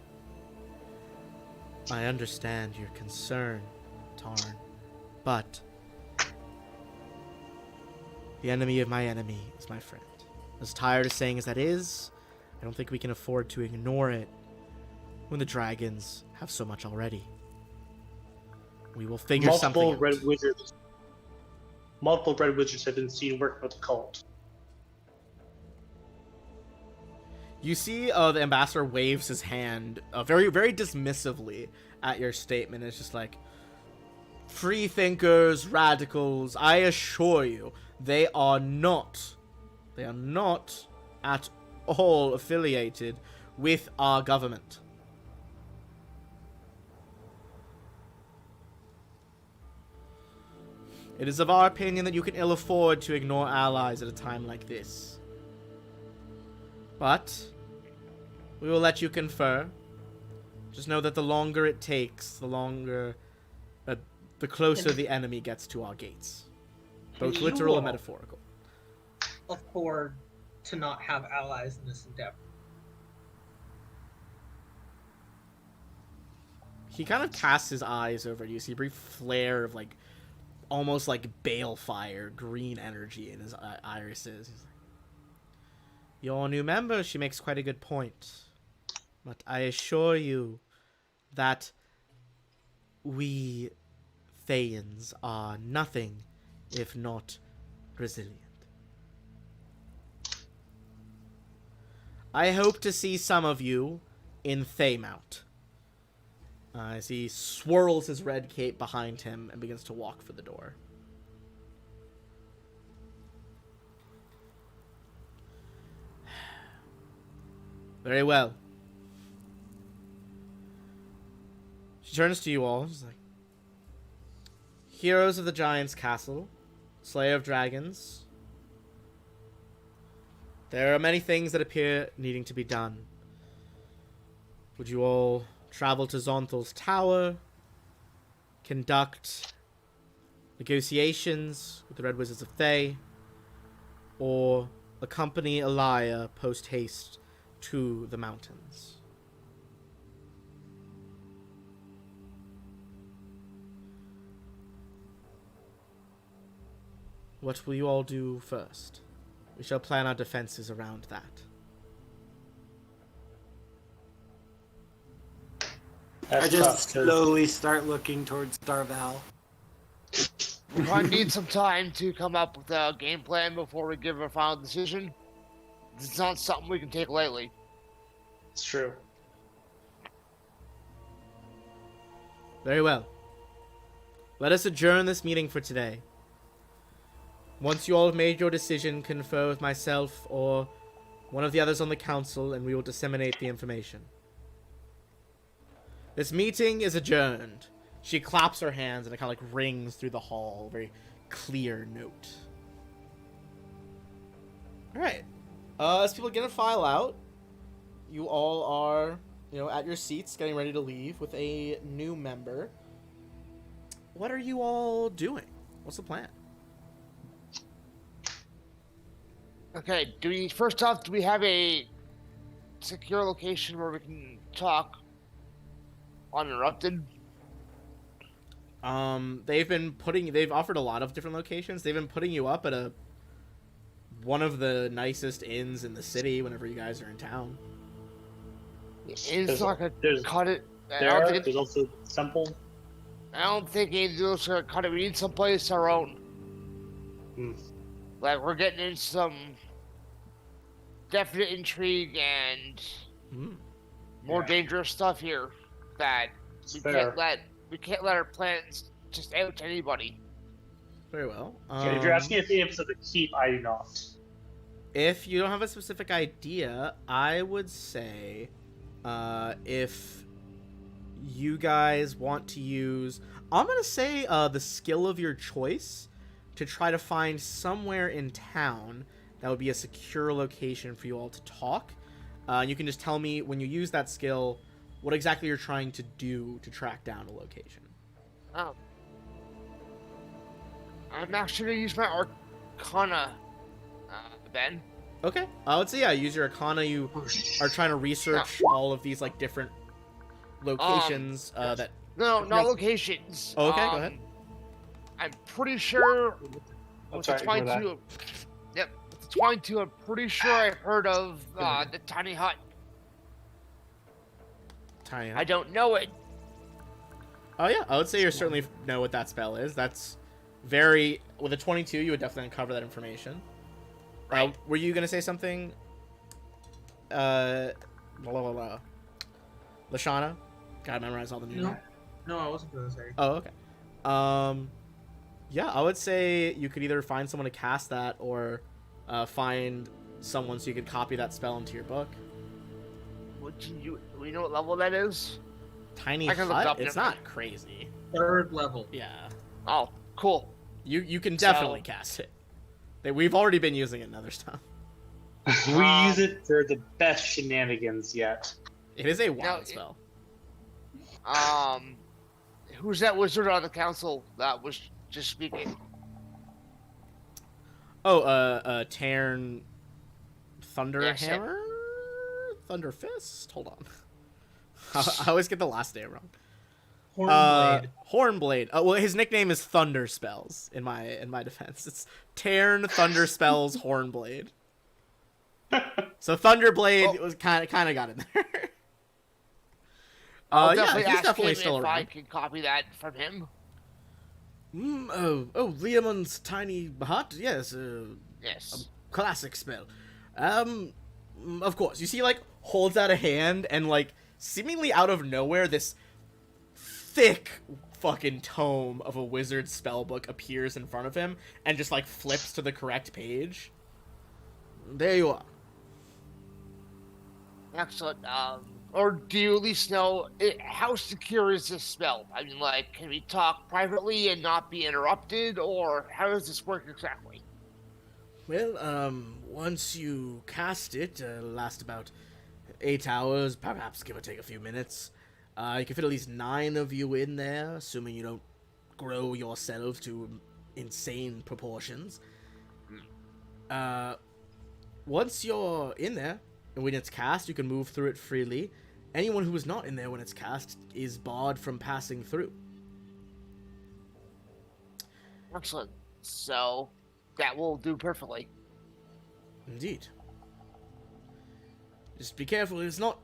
I understand your concern, Tarn, but the enemy of my enemy is my friend. As tired of saying as that is, I don't think we can afford to ignore it when the dragons have so much already. We will figure something out. Multiple Red Wizards have been seen working with the cult. You see the ambassador waves his hand very, very dismissively at your statement. It's just like, free thinkers, radicals, I assure you, they are not at all affiliated with our government. It is of our opinion that you can ill afford to ignore allies at a time like this. But we will let you confer. Just know that the longer it takes, the closer the enemy gets to our gates. Both literal and metaphorical. Afford to not have allies in this endeavor. He kind of casts his eyes over you. See a brief flare of like, almost like balefire, green energy in his irises. He's like, your new member, she makes quite a good point. But I assure you that we Thayans are nothing if not resilient. I hope to see some of you in Tiamat. As he swirls his red cape behind him and begins to walk for the door. Very well. She turns to you all. She's like, heroes of the Giant's Castle, Slayer of Dragons. There are many things that appear needing to be done. Would you all travel to Zonthal's tower, conduct negotiations with the Red Wizards of Thay, or accompany Elia post-haste to the mountains? What will you all do first? We shall plan our defenses around that. That's I just tough, 'cause slowly start looking towards Darval. We might need some time to come up with a game plan before we give a final decision. It's not something we can take lightly. it's true. Very well. Let us adjourn this meeting for today. Once you all have made your decision, confer with myself or one of the others on the council, and we will disseminate the information. This meeting is adjourned. She claps her hands and it kind of like rings through the hall. Very clear note. Alright. As people get a file out, you all are, at your seats getting ready to leave with a new member. What are you all doing? What's the plan? Okay, first off, do we have a secure location where we can talk uninterrupted? They've offered a lot of different locations. They've been putting you up at one of the nicest inns in the city whenever you guys are in town. It's not gonna there's- cut it. There's also Temple. I don't think any of those are gonna cut it. We need someplace our own. Hmm. Like, we're getting into some definite intrigue and more dangerous stuff here that we Fair. can't let our plans just out to anybody. Very well. If you're asking if it's at the keep, I do not. If you don't have a specific idea, I would say if you guys want to use, I'm going to say the skill of your choice to try to find somewhere in town that would be a secure location for you all to talk. You can just tell me when you use that skill what exactly you're trying to do to track down a location. Oh. I'm actually gonna use my Arcana, Ben. Okay. Let's see. Yeah, use your Arcana. You are trying to research all of these like different locations that. No, not Yes. locations. Oh, okay, go ahead. I'm pretty sure. I'm With sorry, the ignore that. 22. Yep, with the 22. I'm pretty sure I heard of the tiny hut. Tiny. I don't know it. Oh yeah, I would say you certainly know what that spell is. That's very with a 22. You would definitely uncover that information. Right. Were you gonna say something? Blah blah blah. Lashana, gotta memorize all the new. No, I wasn't gonna say. Oh okay. Yeah, I would say you could either find someone to cast that or find someone so you could copy that spell into your book. Do we know what level that is? Tiny I can look it hut. up It's now. not crazy. 3rd level. Yeah, Oh, cool. you can definitely cast it. We've already been using it in other stuff. We use it for the best shenanigans yet. It is a wild Now, spell. Who's that wizard on the council that was just speaking? Oh, Tarn Thunder Yes, yeah. Hammer? Thunder Fist? Hold on. I always get the last name wrong. Hornblade. Hornblade. Well, his nickname is Thunder Spells. In my defense, it's Tarn Thunder Spells Hornblade. So Thunderblade was kind of got in there. I'll Yeah, definitely he's ask definitely him still if I around. can copy that from him. Liamon's tiny hut. Yes, Yes. classic spell. Of course. You see, like, holds out a hand, and, like, seemingly out of nowhere, this thick fucking tome of a wizard's spellbook appears in front of him and just like flips to the correct page. There you are. Excellent. Or do you at least know how secure is this spell? I mean, like, can we talk privately and not be interrupted, or how does this work exactly? Well, once you cast it, it'll last about 8 hours, perhaps give or take a few minutes. You can fit at least 9 of you in there, assuming you don't grow yourselves to insane proportions. Once you're in there, and when it's cast, you can move through it freely. Anyone who is not in there when it's cast is barred from passing through. Excellent. So, that will do perfectly. Indeed. Just be careful, it's not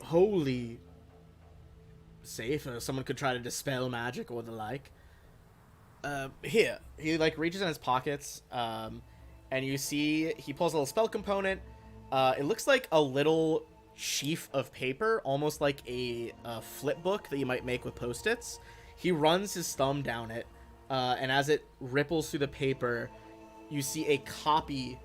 wholly safe. Someone could try to dispel magic or the like. Here. He, like, reaches in his pockets, and you see he pulls a little spell component. It looks like a little sheaf of paper, almost like a flip book that you might make with Post-its. He runs his thumb down it, and as it ripples through the paper, you see a copy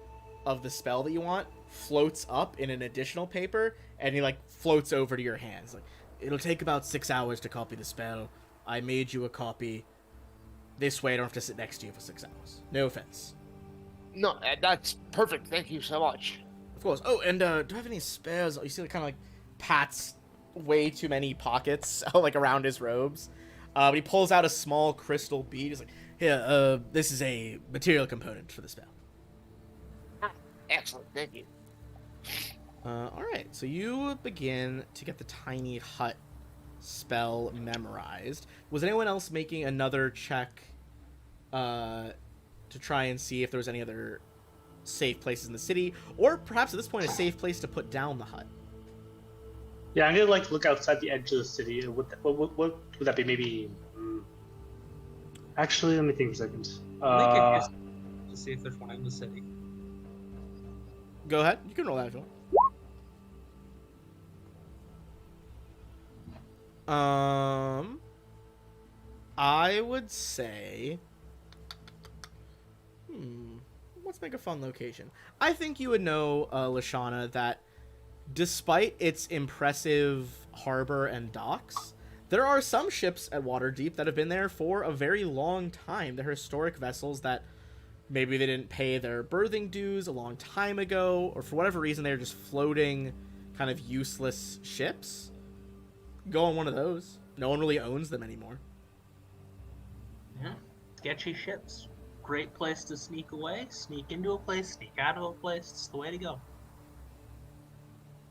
of the spell that you want floats up in an additional paper, and he, like, floats over to your hands. Like, it'll take about 6 hours to copy the spell. I made you a copy. This way I don't have to sit next to you for 6 hours. No offense. No, that's perfect. Thank you so much. Of course. Oh, and do I have any spares? You see, like, kind of like Pat's way too many pockets, like around his robes. But he pulls out a small crystal bead. He's like, "Here, this is a material component for the spell." Excellent. Thank you. All right. So you begin to get the tiny hut spell memorized. Was anyone else making another check to try and see if there was any other safe places in the city, or perhaps at this point a safe place to put down the hut? Yeah, I'm gonna like look outside the edge of the city. What would that be? Maybe. Actually, let me think for a second. To see if there's one in the city. Go ahead. You can roll that if you want. I would say. Let's make a fun location. I think you would know, Lashana, that despite its impressive harbor and docks, there are some ships at Waterdeep that have been there for a very long time. They're historic vessels that maybe they didn't pay their berthing dues a long time ago, or for whatever reason they're just floating kind of useless ships. Go on one of those. No one really owns them anymore. Yeah. Sketchy ships. Great place to sneak away, sneak into a place, sneak out of a place. It's the way to go.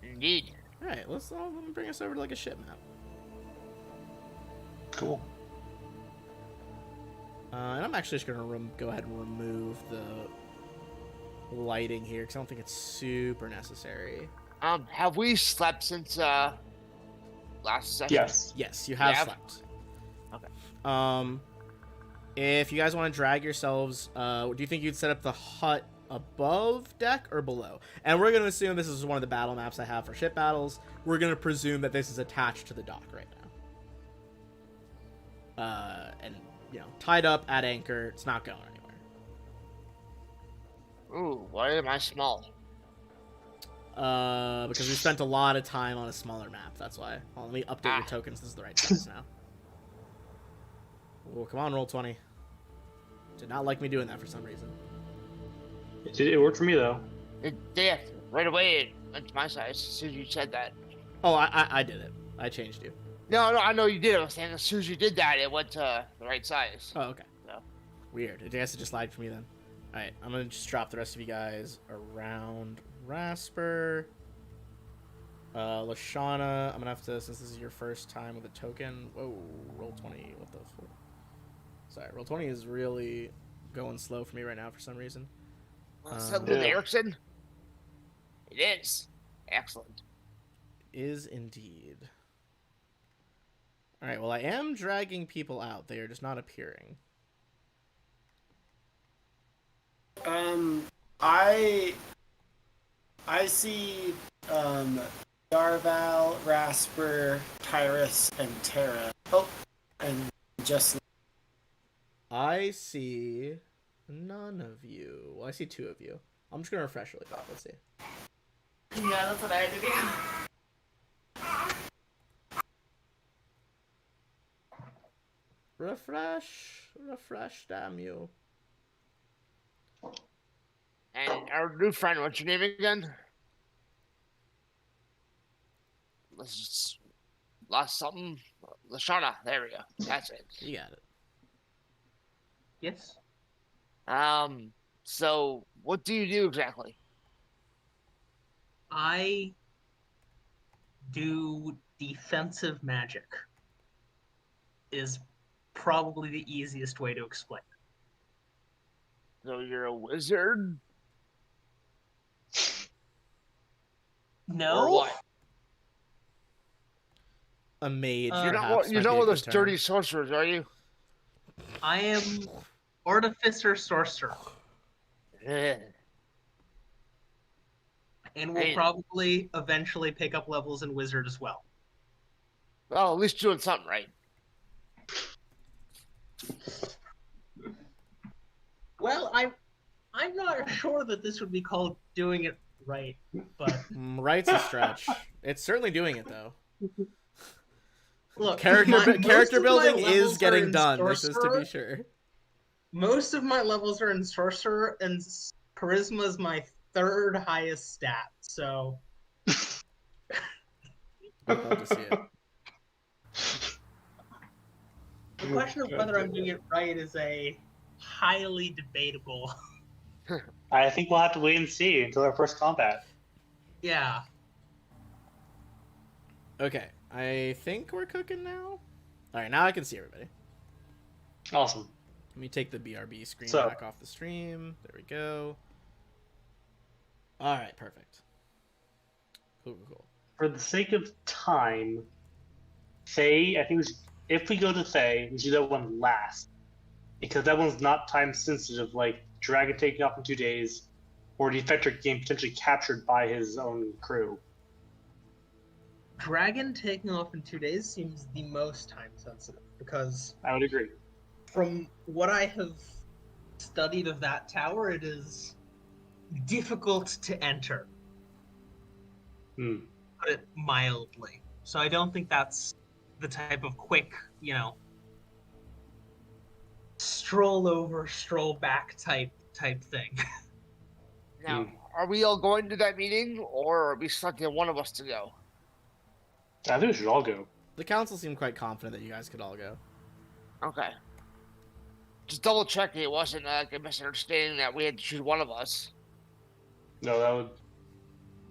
Indeed. All right, let me bring us over to like a ship map. Cool. And I'm actually just gonna go ahead and remove the lighting here because I don't think it's super necessary. Have we slept since last session? Yes. Yes, you have Yeah. slept. Okay. If you guys want to drag yourselves, do you think you'd set up the hut above deck or below? And we're going to assume this is one of the battle maps I have for ship battles. We're going to presume that this is attached to the dock right now. And, you know, tied up at anchor. It's not going anywhere. Ooh, why am I small? Because we spent a lot of time on a smaller map. That's why. Well, let me update your tokens. This is the right size now. Oh, come on, roll 20. Did not like me doing that for some reason. It worked for me though. Yeah, right away it went to my size as soon as you said that. Oh, I did it. I changed you. No, I know you did. I was saying as soon as you did that, it went to the right size. Oh, okay. So. Weird. I guess it just lagged for me then. Alright, I'm gonna just drop the rest of you guys around Rasper. Lashana, I'm gonna have to, since this is your first time with a token. Whoa, roll 20. What the fuck? Sorry, roll 20 is really going slow for me right now for some reason. Is that Lynn Erickson? It is. Excellent. Is indeed. Alright, well, I am dragging people out. They are just not appearing. I see Darval, Rasper, Tyrus, and Terra. Oh, and just I see none of you. Well, I see 2 of you. I'm just gonna refresh really quick. Let's see. Yeah, that's what I had to do. Refresh, damn you. And our new friend, what's your name again? Let's just lost something. Lashana, there we go. That's it. You got it. Yes. So what do you do exactly? I do defensive magic. Is probably the easiest way to explain it. So you're a wizard? No. Or what? A mage. You're not perhaps, you're might not be a one of good those term. dirty sorcerers, are you? I am artificer sorcerer, Ugh. and will Hey. probably eventually pick up levels in wizard as well. Well, at least doing something right. Well, I'm not sure that this would be called doing it right, but Right's a stretch. It's certainly doing it though. look, Character most of my building is levels are getting in done. This is to sorcerer. be sure. Most of my levels are in sorcerer, and charisma is my 3rd highest stat. So I'd love to see it. the question of whether I'm doing it right is a highly debatable. I think we'll have to wait and see until our first combat. Yeah. Okay, I think we're cooking now. All right, now I can see everybody. Awesome. Let me take the BRB screen So- back off the stream. There we go. All right, perfect. Cool. For the sake of time, Faye, I think if we go to Faye, we should do that one last. Because that one's not time sensitive, like Dragon taking off in 2 days, or Defector getting potentially captured by his own crew. Dragon taking off in 2 days seems the most time sensitive because I would agree. from what I have studied of that tower, it is difficult to enter, Hmm. put it mildly. So I don't think that's the type of quick, stroll over, stroll back type thing. Now, are we all going to that meeting, or are we selecting one of us to go? I think we should all go. The council seemed quite confident that you guys could all go. Okay. Just double checking it wasn't like a misunderstanding that we had to choose one of us. No,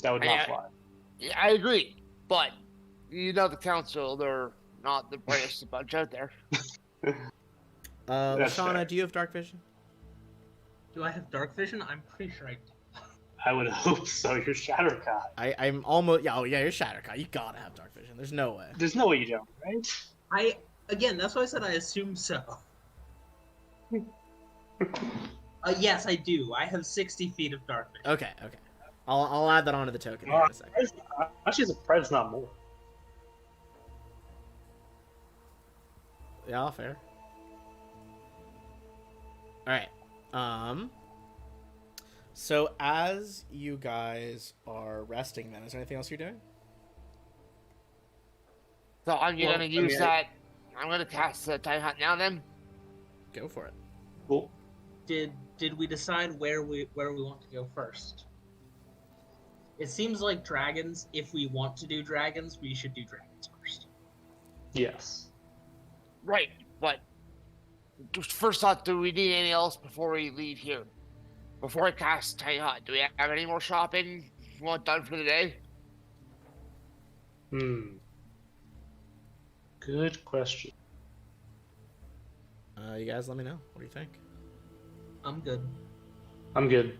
that would not Yeah. fly. Yeah, I agree, but you know the council, they're not the brightest bunch out there. That's Shauna, fair. do you have dark vision? Do I have dark vision? I'm pretty sure I do. I would hope so. You're Shattercot. I'm almost. Yeah, you're Shattercott. You gotta have dark vision. There's no way. There's no way you don't, right? Again, that's why I said I assume so. Yes, I do. I have 60 feet of dark vision. Okay. I'll add that onto the token here in a second. I'm actually surprised not more. Yeah, fair. Alright. So as you guys are resting then, is there anything else you're doing? So I'm Well, gonna use that. I'm gonna cast the Time Hunt now then. Go for it. Cool. Did we decide where we want to go first? It seems like dragons, if we want to do dragons, we should do dragons first. Yes. Right, but just first off, do we need anything else before we leave here? Before I cast Time Hunt, do we have any more shopping you want done for the day? Good question. You guys let me know. What do you think? I'm good. I'm good.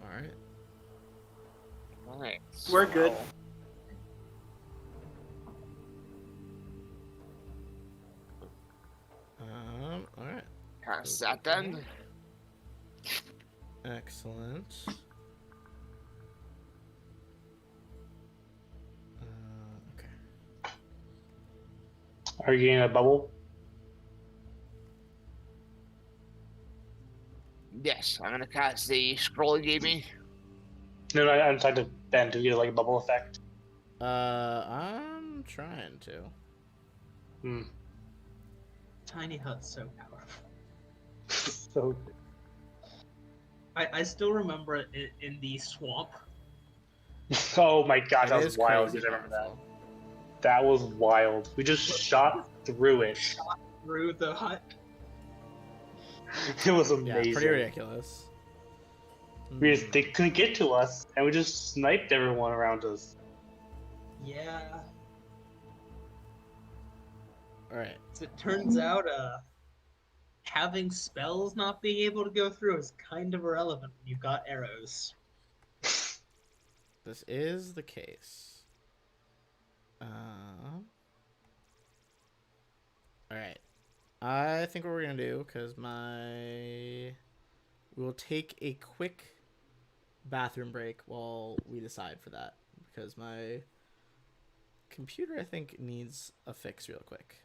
Alright. Alright. We're good. Alright. Cast that then. Excellent. Are you getting a bubble? Yes, I'm gonna cast the scroll you gave me. No, no, I'm trying to Ben to get like a bubble effect. I'm trying to. Hmm. Tiny hut's so powerful. So I still remember it in the swamp. oh my gosh, It that was is wild. crazy You remember that? powerful. That was wild. We just shot through it. Through the hut. It was Yeah, amazing. pretty ridiculous. They couldn't get to us, and we just sniped everyone around us. Yeah. All right. So it turns out, having spells not being able to go through is kind of irrelevant when you've got arrows. This is the case. All right. I think what we're gonna do, because we'll take a quick bathroom break while we decide for that, because my computer, I think, needs a fix real quick.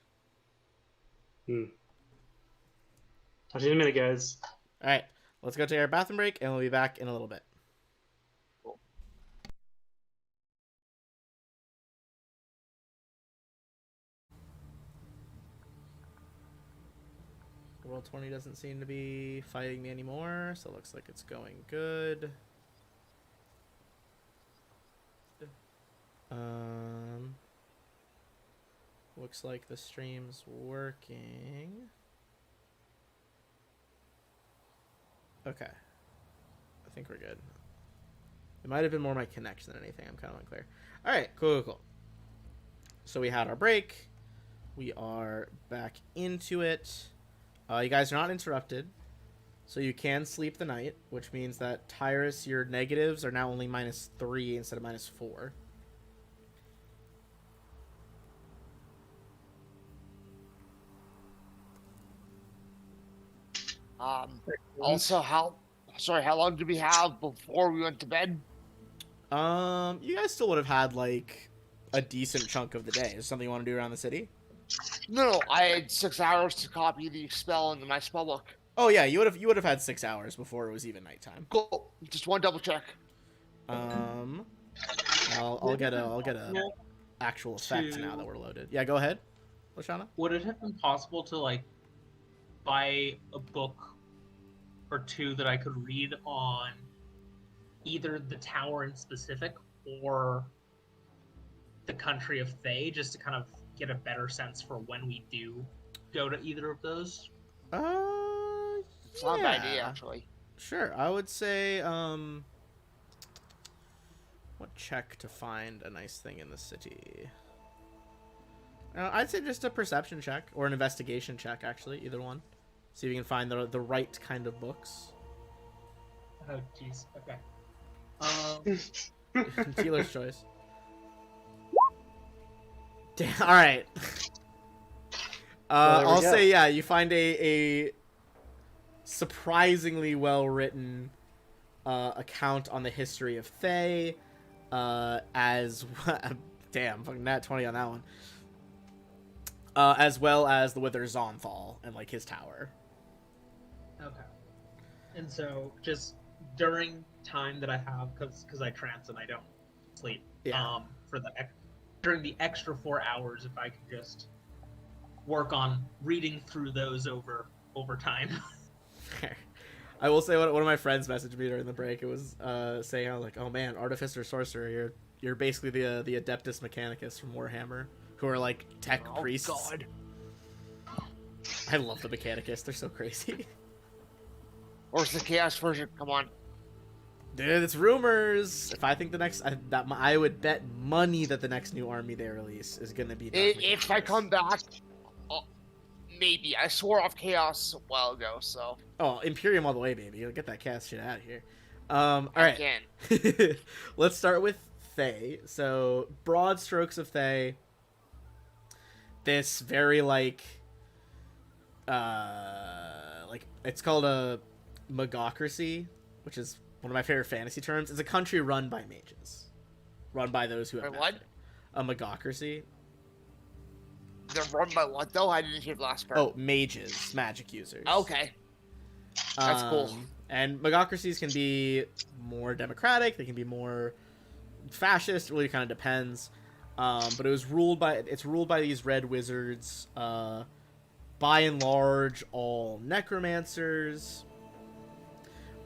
Talk to you in a minute, guys. All right, let's go take our bathroom break, and we'll be back in a little bit. World 20 doesn't seem to be fighting me anymore, so it looks like it's going good. Looks like the stream's working. Okay. I think we're good. It might have been more my connection than anything. I'm kind of unclear. All right, cool. So we had our break. We are back into it. You guys are not interrupted, so you can sleep the night, which means that Tyrus, your negatives are now only -3 instead of -4. Also, how long did we have before we went to bed? You guys still would have had like a decent chunk of the day. Is there something you want to do around the city? No, I had 6 hours to copy the spell into my spell book. Oh yeah, you would have had 6 hours before it was even nighttime. Cool. Just one double check. I'll get a actual effect now that we're loaded. Yeah, go ahead, Lashana. Would it have been possible to like buy a book or two that I could read on either the tower in specific or the country of Thay, just to kind of get a better sense for when we do go to either of those? It's not a bad idea, actually. Sure, I would say, what check to find a nice thing in the city? I'd say just a perception check or an investigation check, actually, either one. See if you can find the right kind of books. Oh, jeez. Okay. Dealer's choice. Damn. All right. I'll say, yeah, you find a surprisingly well written account on the history of Thay, as damn, fucking nat 20 on that one. As well as the Wither Zonthal and like his tower. Okay. And so, just during time that I have, because I trance and I don't sleep, Yeah. during the extra 4 hours, if I could just work on reading through those over time. I will say one of my friends messaged me during the break. It was saying, I was like, oh man, Artificer Sorcerer, you're basically the Adeptus Mechanicus from Warhammer, who are like tech priests. God. I love the Mechanicus. They're so crazy. Where's the chaos version? Come on. Dude, it's rumors. If I think I would bet money that the next new army they release is gonna be. If I come back, maybe. I swore off chaos a while ago, so. Oh, Imperium all the way, baby. You'll get that chaos shit out of here. All right. Again. Let's start with Thay. So, broad strokes of Thay. This very like it's called a magocracy, which is one of my favorite fantasy terms. It's a country run by mages, run by those who have What? magic. A magocracy. They're run by what though? I didn't hear the last part. Oh, mages, magic users. Okay. That's cool. And magocracies can be more democratic. They can be more fascist. It really kind of depends. But it's ruled by these red wizards. By and large, all necromancers.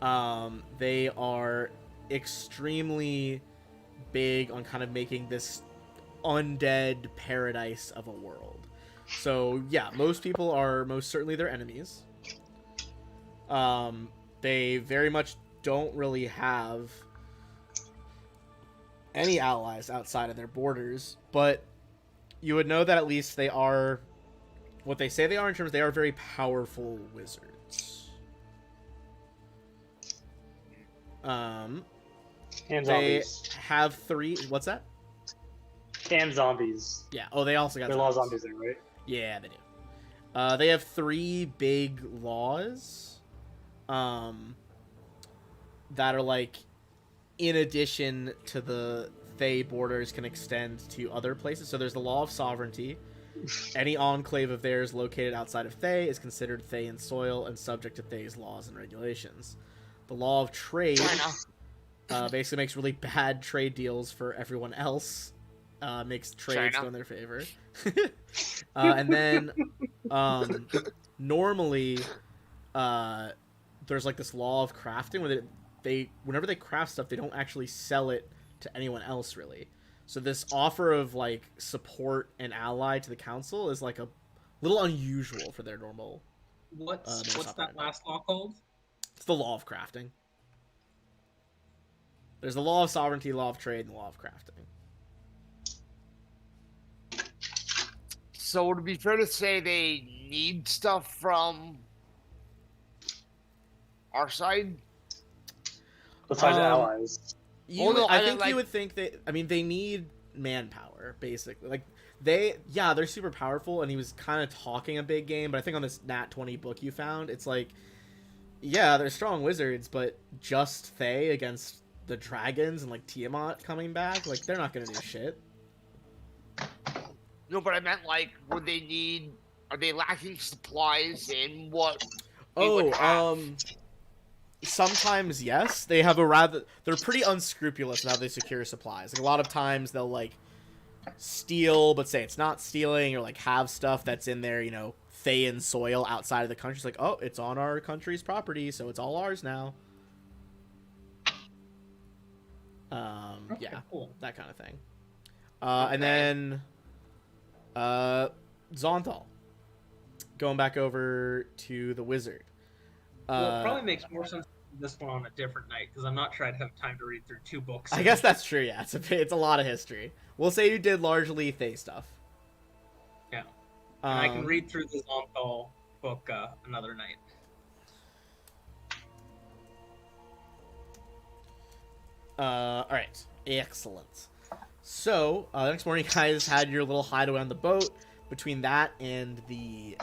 They are extremely big on kind of making this undead paradise of a world. So yeah, most people are most certainly their enemies. They very much don't really have any allies outside of their borders, but you would know that at least they are what they say they are in terms they are very powerful wizards. And They zombies. have 3. What's that? And zombies. Yeah. Oh, they also got There are a lot of zombies there, right? Yeah, they do. They have 3 big laws, that are like, in addition to the Thay borders, can extend to other places. So there's the law of sovereignty. Any enclave of theirs located outside of Thay is considered Thay in soil and subject to Thay's laws and regulations. The law of trade basically makes really bad trade deals for everyone else. Makes trades go in their favor. And then normally there's like this law of crafting where they whenever they craft stuff, they don't actually sell it to anyone else really. So this offer of like support and ally to the council is like a little unusual for their normal. What's that last law called? It's the law of crafting. There's the law of sovereignty, law of trade, and the law of crafting. So would it be fair to say they need stuff from our side? Besides allies. I think you would think they need manpower, basically. Like, they're super powerful, and he was kind of talking a big game, but I think on this Nat 20 book you found, it's like, yeah, they're strong wizards, but just Thay against the dragons and, like, Tiamat coming back, like, they're not gonna do shit. No, but I meant, like, are they lacking supplies in what they would have? Sometimes yes. They're pretty unscrupulous in how they secure supplies. Like, a lot of times they'll like steal but say it's not stealing, or like have stuff that's in their, Thayan soil outside of the country. It's like, oh, it's on our country's property, so it's all ours now. Okay, Yeah, cool. that kind of thing. And then Zonthal, going back over to the wizard. Well, it probably makes more sense to do this one on a different night, because I'm not sure I'd have time to read through 2 books. I guess that's true, yeah. It's a lot of history. We'll say you did largely Thay stuff. Yeah. And I can read through the Zonthal book another night. Alright. Excellent. So, the next morning you guys had your little hideaway on the boat. Between that and the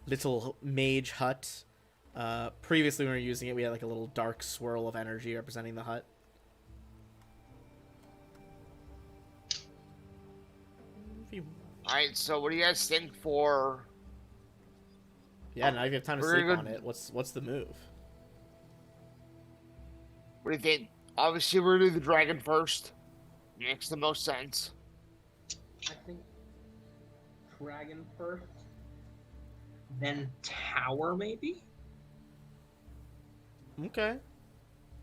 little mage hut. Previously when we were using it, we had like a little dark swirl of energy representing the hut. Alright, so what do you guys think for... Yeah, now you have time to sleep on it. What's the move? What do you think? Obviously, we're gonna do the dragon first. Makes the most sense. I think dragon first, then tower maybe? Okay.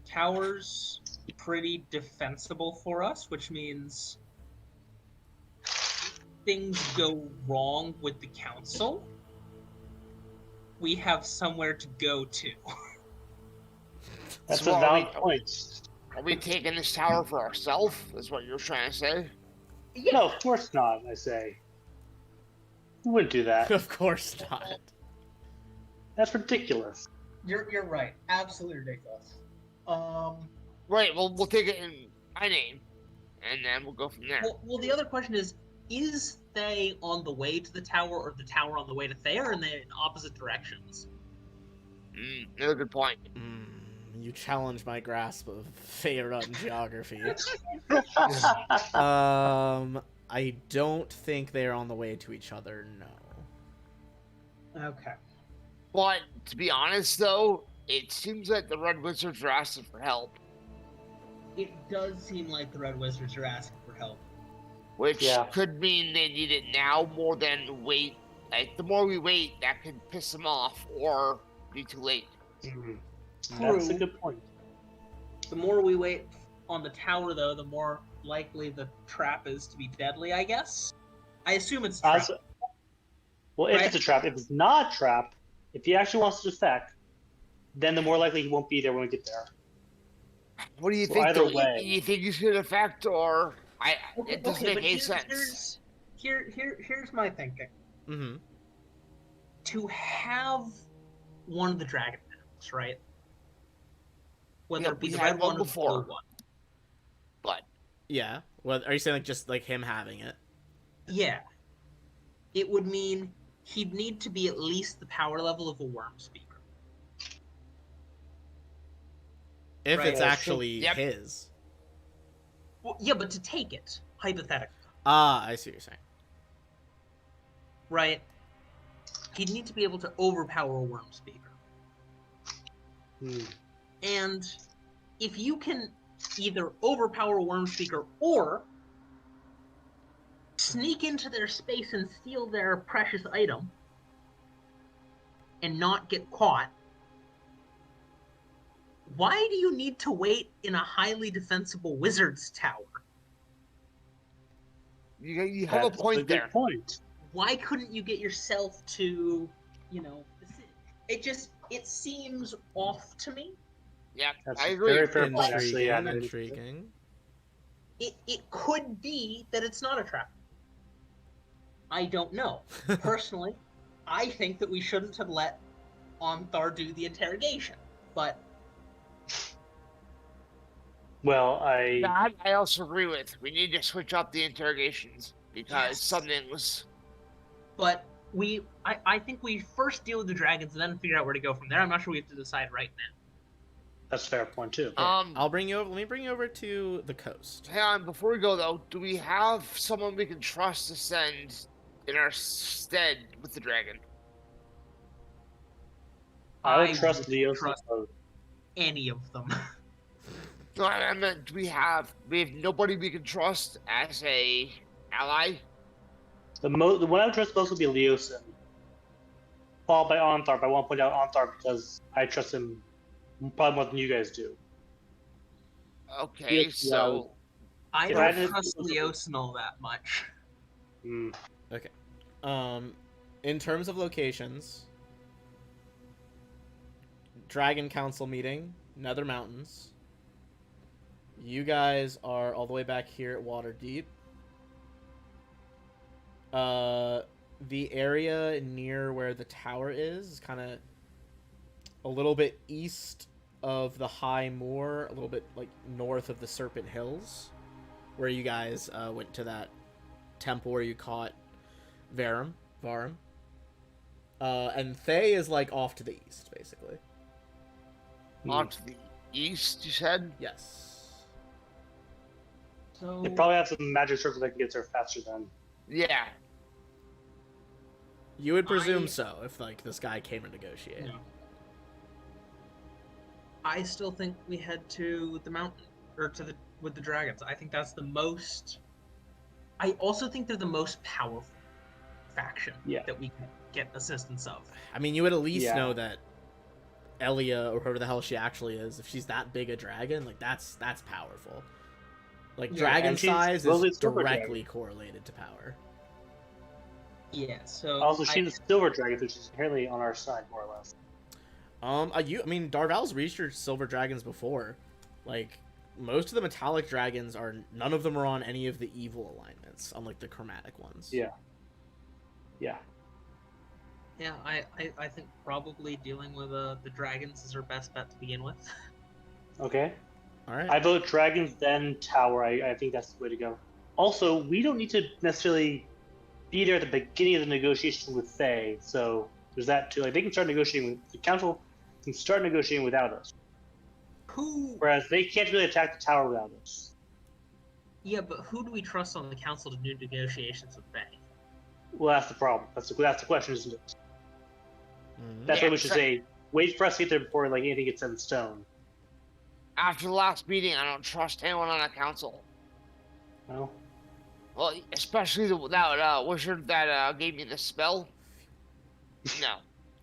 Tower's pretty defensible for us, which means things go wrong with the council, we have somewhere to go to. That's So a are valid we- point. Are we taking this tower for ourselves? Is what you're trying to say? No, of course not, I say. Who would do that? Of course not. That's ridiculous. You're right. Absolutely ridiculous. Right, well, we'll take it in my name, and then we'll go from there. Well, the other question is Thay on the way to the tower, or the tower on the way to Thay, or in opposite directions? Another good point. You challenge my grasp of Faerun geography. I don't think they're on the way to each other, no. Okay. But to be honest, though, it seems like the Red Wizards are asking for help, It does seem like the Red Wizards are asking for help. which Yeah. could mean they need it now more than wait. Like, the more we wait, that could piss them off or be too late. That's a True. good point. The more we wait on the tower, though, the more likely the trap is to be deadly, I guess. I assume it's trap. Well, if Right. it's a trap, if it's not a trap, if he actually wants to defect, then the more likely he won't be there when we get there. What do you So think? either Though? way- You think he's gonna affect, or it doesn't make but any sense. Here's my thinking. Mm-hmm. To have one of the dragon maps, right? Whether Yeah, it be we the had red one one or the before. blue one. But Yeah. Well, are you saying like just like him having it? Yeah. It would mean he'd need to be at least the power level of a worm speaker. If Right. it's actually Yep. his. Well, yeah, but to take it, hypothetically, Ah, I see what you're saying. right? He'd need to be able to overpower a worm speaker. Hmm. And if you can either overpower a worm speaker or sneak into their space and steal their precious item and not get caught, why do you need to wait in a highly defensible wizard's tower? you have a That's point good there. point. Why couldn't you get yourself to, it seems off to me. Yeah, That's I a agree. very fair point, actually. Yeah, Intriguing. It could be that it's not a trap. I don't know. Personally, I think that we shouldn't have let Onthar do the interrogation. But Well, I That I also agree with. We need to switch up the interrogations because Yes. something was. I think we first deal with the dragons and then figure out where to go from there. I'm not sure we have to decide right now. that's a fair point too. I'll bring you over. Let me bring you over to the coast. Hang on, before we go though, do we have someone we can trust to send in our stead with the dragon? I would trust would Leo. trust any of them. No, I meant, do we have nobody we can trust as a ally? The one I would trust most would be Leosin, followed by Ontharp. I won't point out Ontharp because I trust him probably more than you guys do. Okay, Yeah, so I If I don't did- trust Leosin all that much. Hmm. In terms of locations, Dragon Council meeting, Nether Mountains. You guys are all the way back here at Waterdeep. The area near where the tower is kind of a little bit east of the High Moor, a little bit like north of the Serpent Hills, where you guys went to that temple where you caught Varum. And Thay is like off to the east, basically. off to the east, you said? Yes. So They probably have some magic circles that can get there faster than. Yeah. You would presume I- so if like this guy came to negotiate. No. I still think we head to the mountain or with the dragons. I think that's the most. I also think they're the most powerful faction that we can get assistance of. I mean, you would at least Yeah. know that Elia or whoever the hell she actually is, if she's that big a dragon, like that's powerful. Like Yeah, dragon and she's size really is super directly correlated to power. Yeah. So Also, she's a silver dragon, which is inherently on our side, more or less. I mean, Darval's reached her silver dragons before. Like most of the metallic dragons are, none of them are on any of the evil alignments, unlike the chromatic ones. Yeah. Yeah. Yeah, I think probably dealing with the dragons is our best bet to begin with. Okay. All right. I vote dragons, then tower. I think that's the way to go. Also, we don't need to necessarily be there at the beginning of the negotiation with Thay, so there's that too. Like they can start negotiating with the council, can start negotiating without us. Who? Whereas they can't really attack the tower without us. Yeah, but who do we trust on the council to do negotiations with Bay? Well, that's the problem. That's the question, isn't it? Mhm. That's Yeah, what we should so- say. Wait for us to get there before like anything gets set in stone. After the last meeting, I don't trust anyone on that council. No. Well, especially that wizard that gave me the spell. No.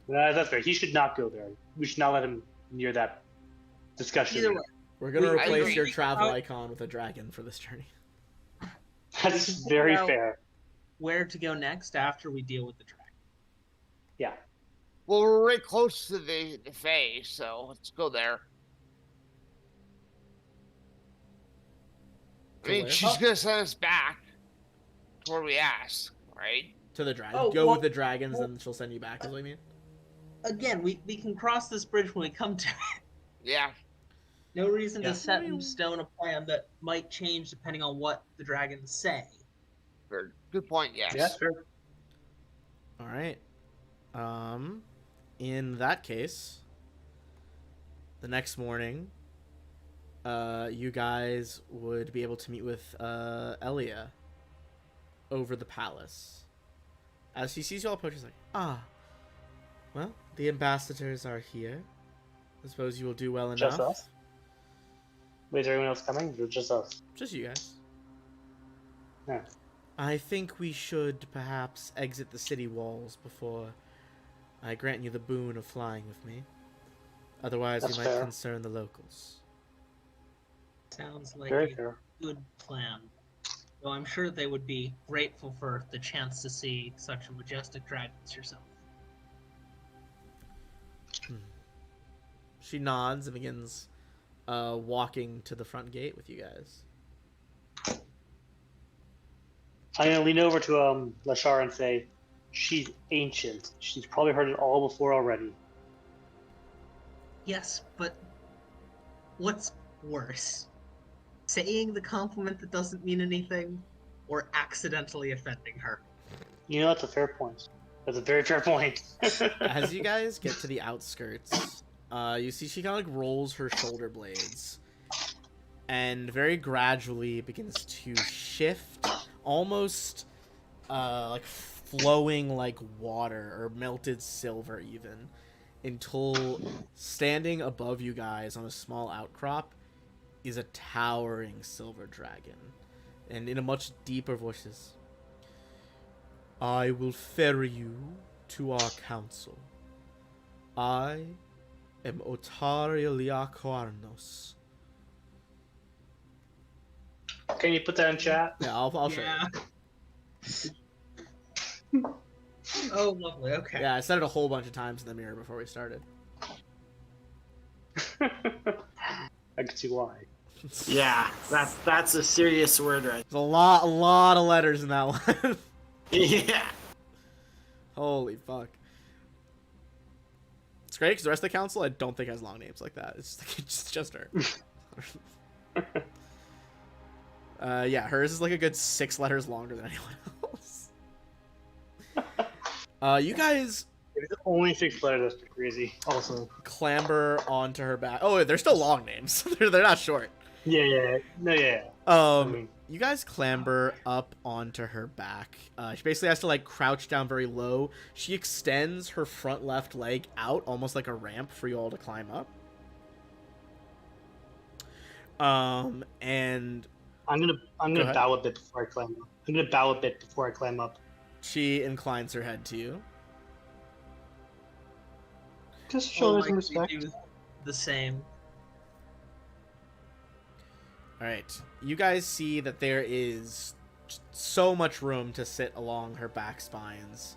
That's fair. He should not go there. We should not let him near that discussion. Either way, We're gonna We- I replace agree. your travel How- icon with a dragon for this journey. That's We can very figure out- fair. where to go next after we deal with the dragon? Yeah. Well, we're right close to the Fae, so let's go there. I mean, where? she's gonna send us back to where we asked, right? To the dragon. Oh, Go well- with the dragons, well- and she'll send you back. Is what I mean. Again, we can cross this bridge when we come to it. Yeah. No reason Yeah. to set in stone a plan that might change depending on what the dragons say. Good point. Yes. Yeah, sure. All right. In that case, the next morning, you guys would be able to meet with Elia over the palace. As she sees you all approach, she's like, "Ah, well, the ambassadors are here. I suppose you will do well enough." Just us? Wait, is everyone else coming? Or just us? Just you guys. Yeah. I think we should perhaps exit the city walls before I grant you the boon of flying with me. Otherwise, That's we might fair. concern the locals. Sounds like Very a fair. good plan. Though I'm sure they would be grateful for the chance to see such a majestic dragon as yourself. She nods and begins walking to the front gate with you guys. I'm gonna lean over to Lashar and say, "She's ancient. She's probably heard it all before already." Yes, but what's worse? Saying the compliment that doesn't mean anything, or accidentally offending her? You know, that's a fair point. That's a very fair point. As you guys get to the outskirts, you see she kind of like rolls her shoulder blades and very gradually begins to shift, almost like flowing like water or melted silver even, until standing above you guys on a small outcrop is a towering silver dragon. And in a much deeper voice says, "I will ferry you to our council. I am Otaria Liaquarnos." Can you put that in chat? Yeah, I'll show Yeah. you. Oh, lovely. Okay. Yeah, I said it a whole bunch of times in the mirror before we started. I can see why. Yeah, that's a serious word, right? There's a lot of letters in that one. Yeah. Holy fuck. It's great because the rest of the council I don't think has long names like that. It's just her. Yeah, hers is like a good 6 letters longer than anyone else. You guys It's only 6 letters. That's crazy. Also. clamber onto her back. Oh, they're still long names. they're not short. Yeah. No, yeah. I mean, You guys clamber up onto her back. She basically has to like crouch down very low. She extends her front left leg out, almost like a ramp for you all to climb up. And I'm Go gonna ahead. bow a bit before I climb up. I'm gonna bow a bit before I climb up. she inclines her head to you. Just I'll show her some likely respect. do the same. All right, you guys see that there is just so much room to sit along her back spines,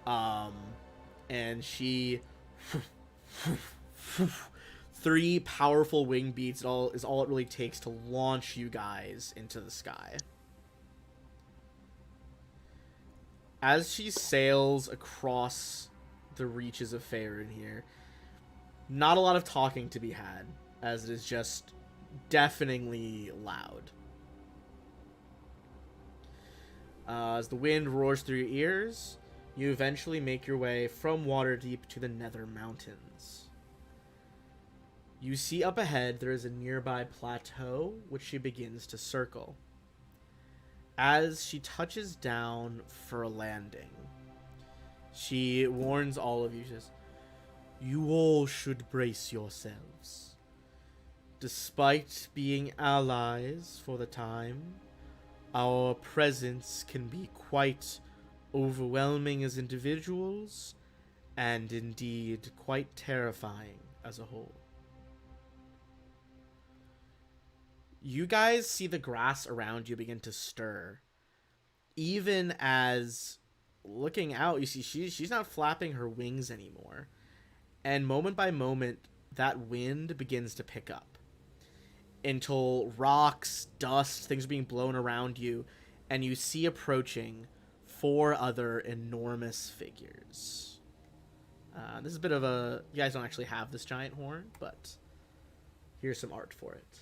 and she 3 powerful wing beats is all it really takes to launch you guys into the sky. As she sails across the reaches of Faerun here, not a lot of talking to be had, as it is just deafeningly loud. As the wind roars through your ears, you eventually make your way from Waterdeep to the Nether Mountains. You see up ahead there is a nearby plateau which she begins to circle. As she touches down for a landing, she warns all of you. She says, "You all should brace yourselves. Despite being allies for the time, our presence can be quite overwhelming as individuals, and indeed quite terrifying as a whole." You guys see the grass around you begin to stir. Even as, looking out, you see she's not flapping her wings anymore. And moment by moment, that wind begins to pick up. Until rocks, dust, things are being blown around you, and you see approaching 4 other enormous figures. This is a bit of a... You guys don't actually have this giant horn, but here's some art for it.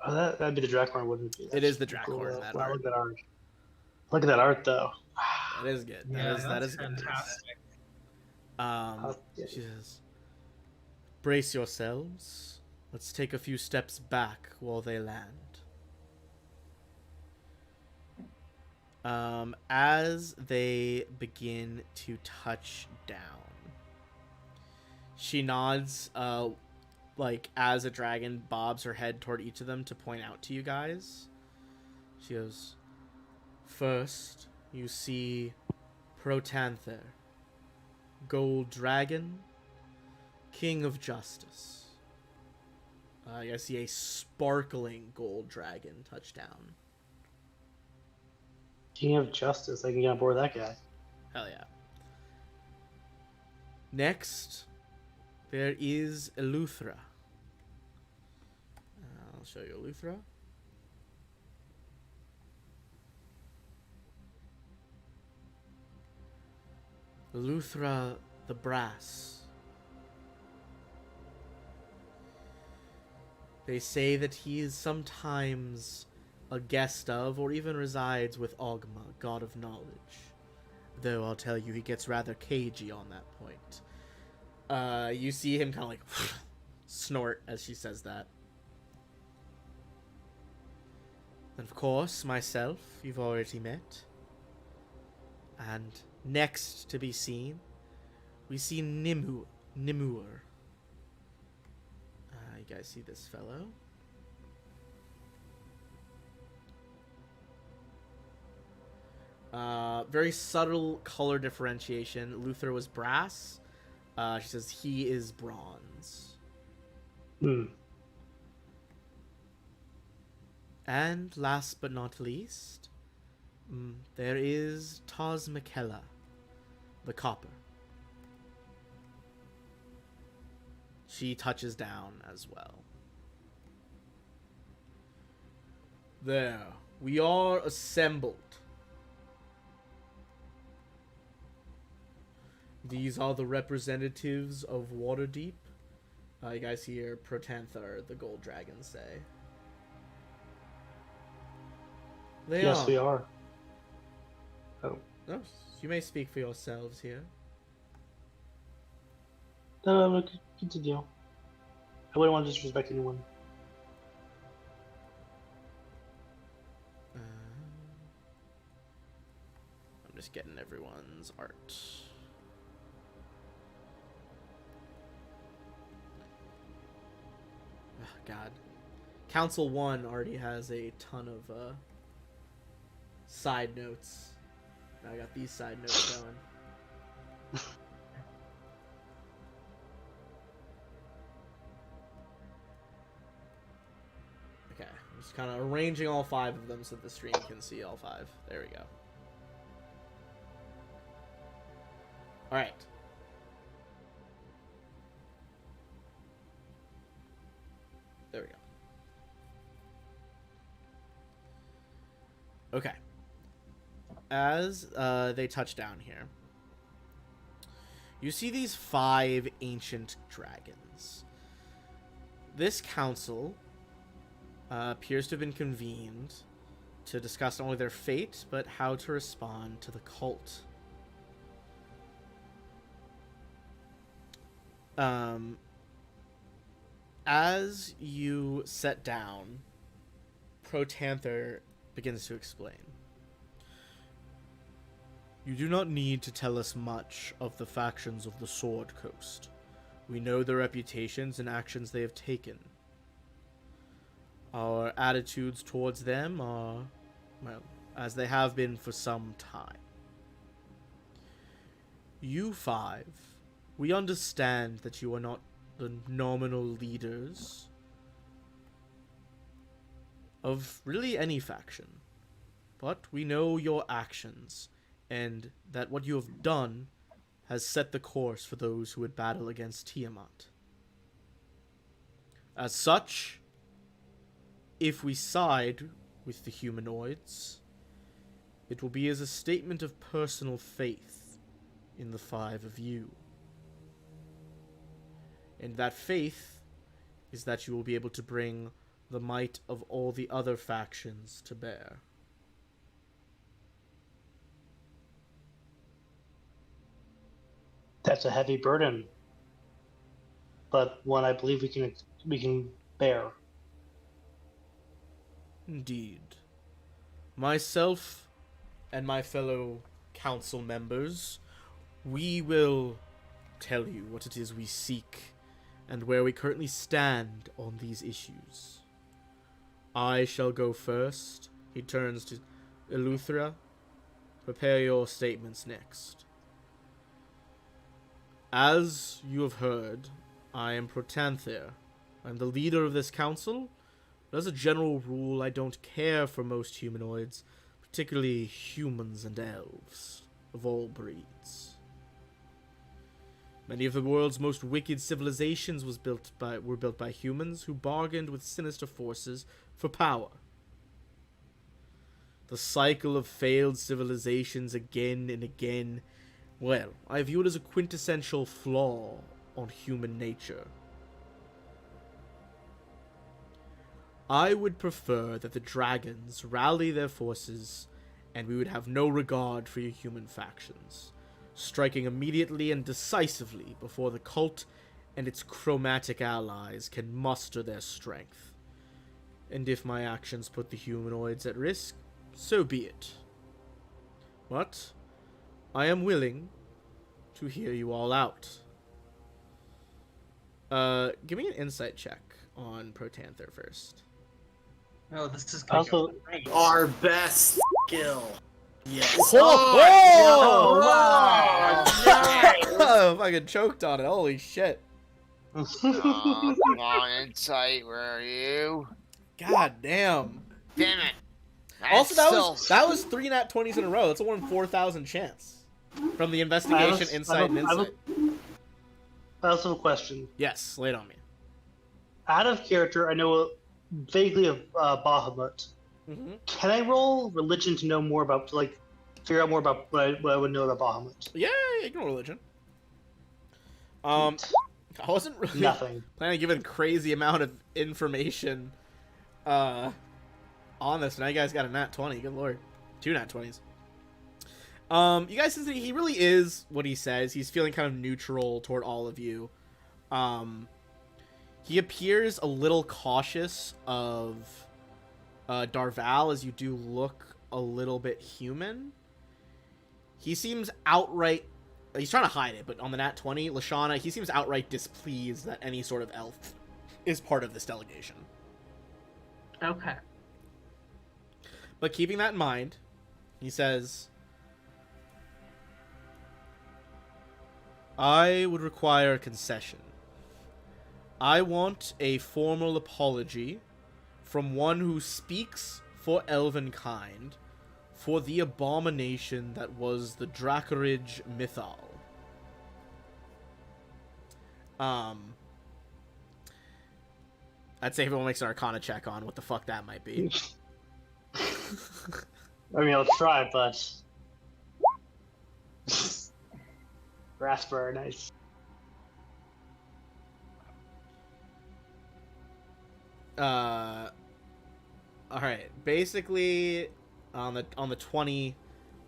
Oh, that'd be the Drakhorn, wouldn't it? It is the Drakhorn, that wow, art. look at that art. Look at that art, though. That is good. Yeah, that that's is good. fantastic. She says, "Brace yourselves. Let's take a few steps back while they land." As they begin to touch down, she nods, like as a dragon bobs her head toward each of them to point out to you guys. She goes, "First, you see Protanther, Gold Dragon, King of Justice." You guys see a sparkling gold dragon touch down. King of Justice. I can get on board with that guy. Hell yeah. Next, there is Eleuthera. I'll show you Eleuthera. Eleuthera the Brass. They say that he is sometimes a guest of, or even resides with Ogma, god of knowledge. Though I'll tell you, he gets rather cagey on that point. You see him kind of like snort as she says that. And of course, myself, you've already met. And next to be seen, we see Nimur. You guys see this fellow? Very subtle color differentiation. Luther was brass. She says he is bronze. And last but not least, there is Taz McKella, the copper. She touches down as well. There, we are assembled. These are the representatives of Waterdeep. You guys hear Protanther, the Gold Dragon, say. Yes, we are. Oh. No, you may speak for yourselves here. No, continue. I wouldn't want to disrespect anyone. I'm just getting everyone's art. Oh, God. Council 1 already has a ton of side notes. Now I got these side notes going. Okay, I'm just kind of arranging all 5 of them so that the stream can see all 5. There we go. Alright. There we go. Okay. As they touch down here, you see these 5 ancient dragons. This council appears to have been convened to discuss not only their fate, but how to respond to the cult. As you set down, Protanther begins to explain. You do not need to tell us much of the factions of the Sword Coast. We know their reputations and actions they have taken. Our attitudes towards them are, well, as they have been for some time. You five, we understand that you are not the nominal leaders of really any faction, but we know your actions, and that what you have done has set the course for those who would battle against Tiamat. As such, if we side with the humanoids, it will be as a statement of personal faith in the five of you. And that faith is that you will be able to bring the might of all the other factions to bear. That's a heavy burden, but one I believe we can bear. Indeed. Myself and my fellow council members, we will tell you what it is we seek and where we currently stand on these issues. I shall go first. He turns to Eleuthera. Prepare your statements next. As you have heard, I am Protanther. I'm the leader of this council. But as a general rule, I don't care for most humanoids, particularly humans and elves of all breeds. Many of the world's most wicked civilizations were built by humans who bargained with sinister forces for power. The cycle of failed civilizations again and again, well, I view it as a quintessential flaw on human nature. I would prefer that the dragons rally their forces and we would have no regard for your human factions, striking immediately and decisively before the cult and its chromatic allies can muster their strength. And if my actions put the humanoids at risk, so be it. But I am willing to hear you all out. Give me an insight check on Protanther first. Oh, this is going to Also, go great. Our best skill. Yes. Oh! nice. Oh, fucking choked on it. Holy shit. Come on, Insight, where are you? God damn. Damn it. Also, That's that was 3 nat 20s in a row. That's a 1 in 4,000 chance. From the investigation, insight, and insight. I also have a question. Yes, lay it on me. Out of character, I know vaguely of Bahamut. Mm-hmm. Can I roll religion to know more about, to like, figure out more about what I would know about Bahamut? Yeah, you can roll religion. I wasn't really Nothing. planning on giving a crazy amount of information on this. Now you guys got a nat 20. Good lord. 2 nat 20s. You guys sense that he really is what he says. He's feeling kind of neutral toward all of you. He appears a little cautious of Darval, as you do look a little bit human. He seems outright... He's trying to hide it, but on the nat 20, Lashana, he seems outright displeased that any sort of elf is part of this delegation. Okay. But keeping that in mind, he says, I would require a concession. I want a formal apology from one who speaks for Elvenkind for the abomination that was the Dracoridge Mythal. I'd say everyone makes an Arcana check on what the fuck that might be. I mean, I'll try, but... Rasper, nice. Alright, basically, on the 20,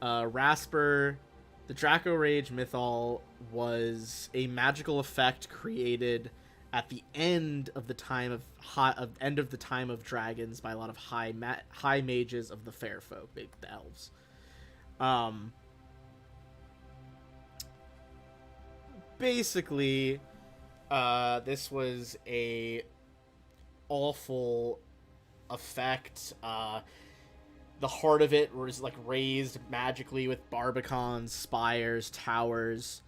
Rasper, the Draco Rage Mythal was a magical effect created at the end of the time of dragons by a lot of high mages of the fair folk, the elves. Basically, this was a awful effect. The heart of it was like raised magically with barbicans, spires, towers.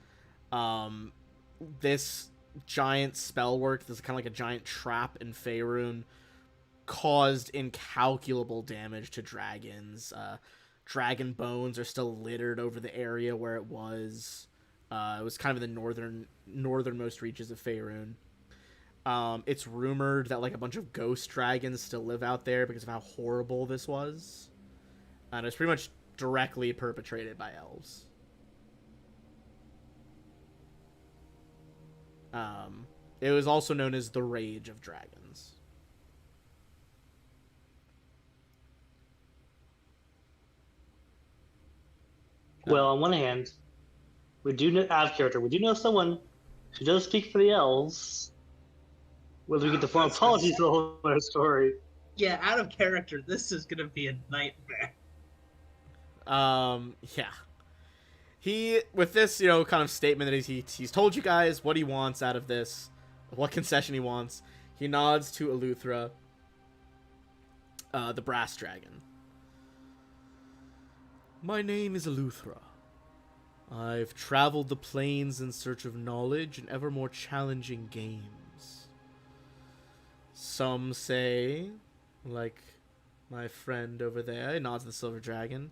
This giant spell work, this is kind of like a giant trap in Faerun, caused incalculable damage to dragons. Dragon bones are still littered over the area where it was. It was kind of in the northernmost reaches of Faerun. It's rumored that like a bunch of ghost dragons still live out there because of how horrible this was. And it's pretty much directly perpetrated by elves. It was also known as the Rage of Dragons. Well, on one hand, we do know out of character. We do know someone who does speak for the elves. Whether we get the form apologies for the whole other story. Yeah, out of character, this is gonna be a nightmare. Yeah. He, with this, kind of statement that he's told you guys what he wants out of this, what concession he wants, he nods to Eleuthera, the brass dragon. My name is Eleuthera. I've traveled the plains in search of knowledge and ever more challenging games. Some say, like my friend over there, he nods to the silver dragon,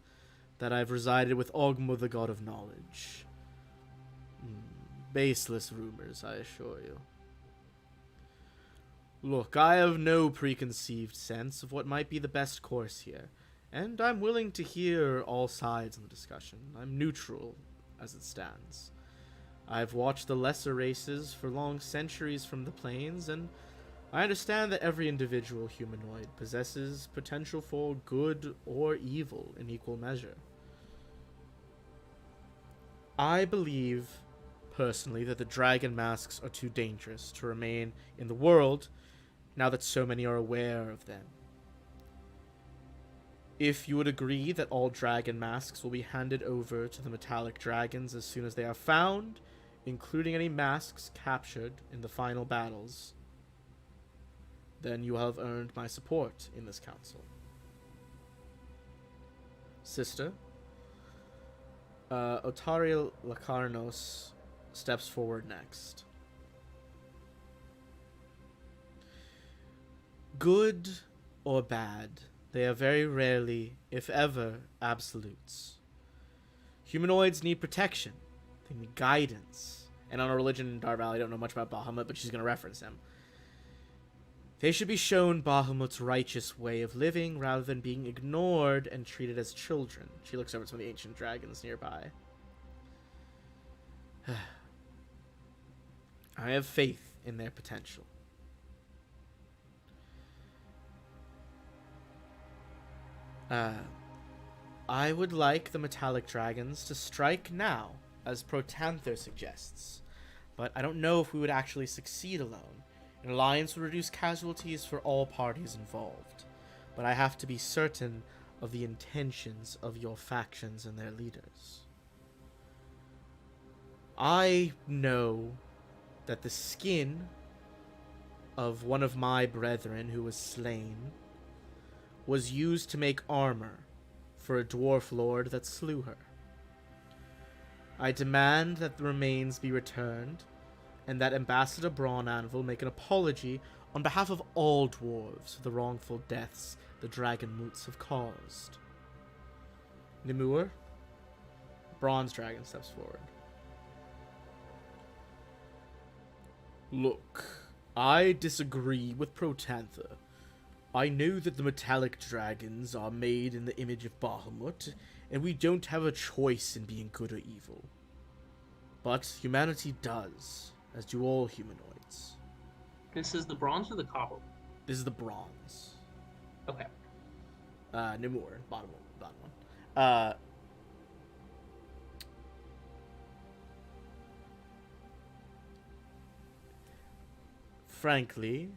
that I've resided with Ogma, the god of knowledge. Baseless rumors, I assure you. Look, I have no preconceived sense of what might be the best course here, and I'm willing to hear all sides in the discussion. I'm neutral, as it stands. I've watched the lesser races for long centuries from the plains, and I understand that every individual humanoid possesses potential for good or evil in equal measure. I believe, personally, that the dragon masks are too dangerous to remain in the world now that so many are aware of them. If you would agree that all dragon masks will be handed over to the metallic dragons as soon as they are found, including any masks captured in the final battles, then you have earned my support in this council. Sister, Otariel Lacarnos steps forward next. Good or bad, they are very rarely, if ever, absolutes. Humanoids need protection. They need guidance. And on a religion in Darval, I don't know much about Bahamut, but she's going to reference him. They should be shown Bahamut's righteous way of living rather than being ignored and treated as children. She looks over at some of the ancient dragons nearby. I have faith in their potential. I would like the metallic dragons to strike now, as Protanther suggests, but I don't know if we would actually succeed alone. An alliance would reduce casualties for all parties involved, but I have to be certain of the intentions of your factions and their leaders. I know that the skin of one of my brethren who was slain was used to make armor for a dwarf lord that slew her. I demand that the remains be returned, and that Ambassador Brawnanvil make an apology on behalf of all dwarves for the wrongful deaths the dragon moots have caused. Nimur, Bronze Dragon steps forward. Look, I disagree with Protanther. I know that the metallic dragons are made in the image of Bahamut, and we don't have a choice in being good or evil. But humanity does, as do all humanoids. This is the bronze or the copper? This is the bronze. Okay. Nimur, bottom one. Frankly,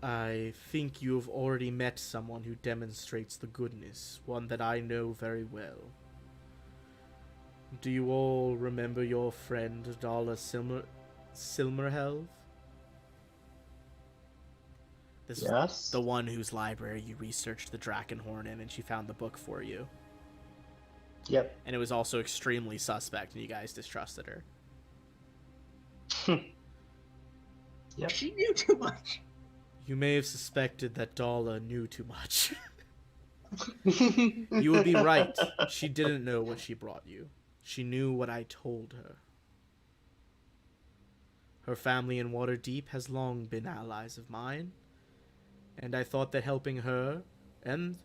I think you have already met someone who demonstrates the goodness, one that I know very well. Do you all remember your friend Dala Silmerhelv? This Yes. is the one whose library you researched the Drakenhorn in, and she found the book for you. Yep. And it was also extremely suspect, and you guys distrusted her. Yep. She knew too much. You may have suspected that Dala knew too much. You would be right. She didn't know what she brought you. She knew what I told her. Her family in Waterdeep has long been allies of mine, and I thought that helping her, and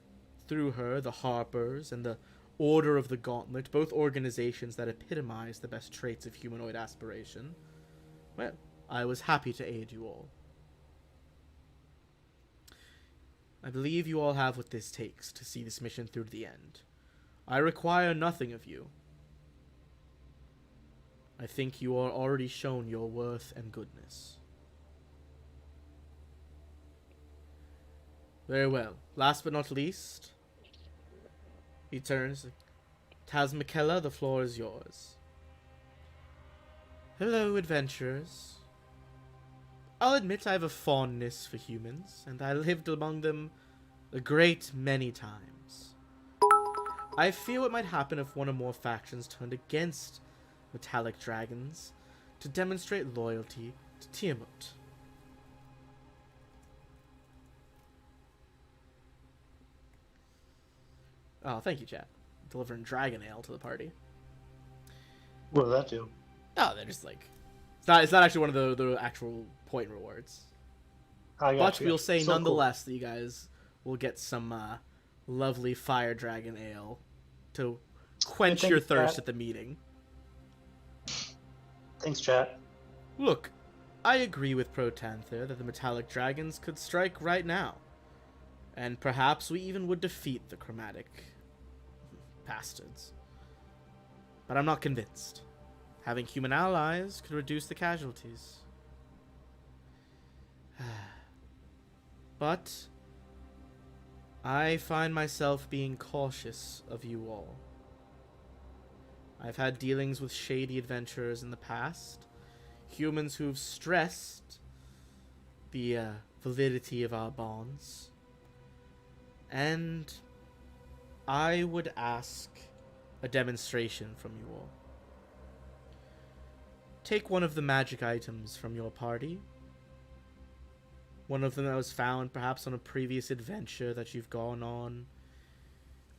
through her, the Harpers and the Order of the Gauntlet, both organizations that epitomize the best traits of humanoid aspiration, well, I was happy to aid you all. I believe you all have what this takes to see this mission through to the end. I require nothing of you. I think you are already shown your worth and goodness. Very well. Last but not least, he turns. Tasmakella, the floor is yours. Hello, adventurers. I'll admit I have a fondness for humans, and I lived among them a great many times. I fear what might happen if one or more factions turned against metallic dragons to demonstrate loyalty to Tiamat. Oh, thank you, chat. Delivering dragon ale to the party. What did that do? Oh, they're just like... It's not actually one of the actual point rewards. But we'll say So nonetheless that you guys will get some lovely fire dragon ale to quench Thank your you, thirst chat. at the meeting. Thanks, chat. Look, I agree with Protanther that the metallic dragons could strike right now. And perhaps we even would defeat the chromatic bastards. But I'm not convinced. Having human allies could reduce the casualties. But I find myself being cautious of you all. I've had dealings with shady adventurers in the past, humans who've stressed the validity of our bonds, and I would ask a demonstration from you all. Take one of the magic items from your party. One of them that was found perhaps on a previous adventure that you've gone on,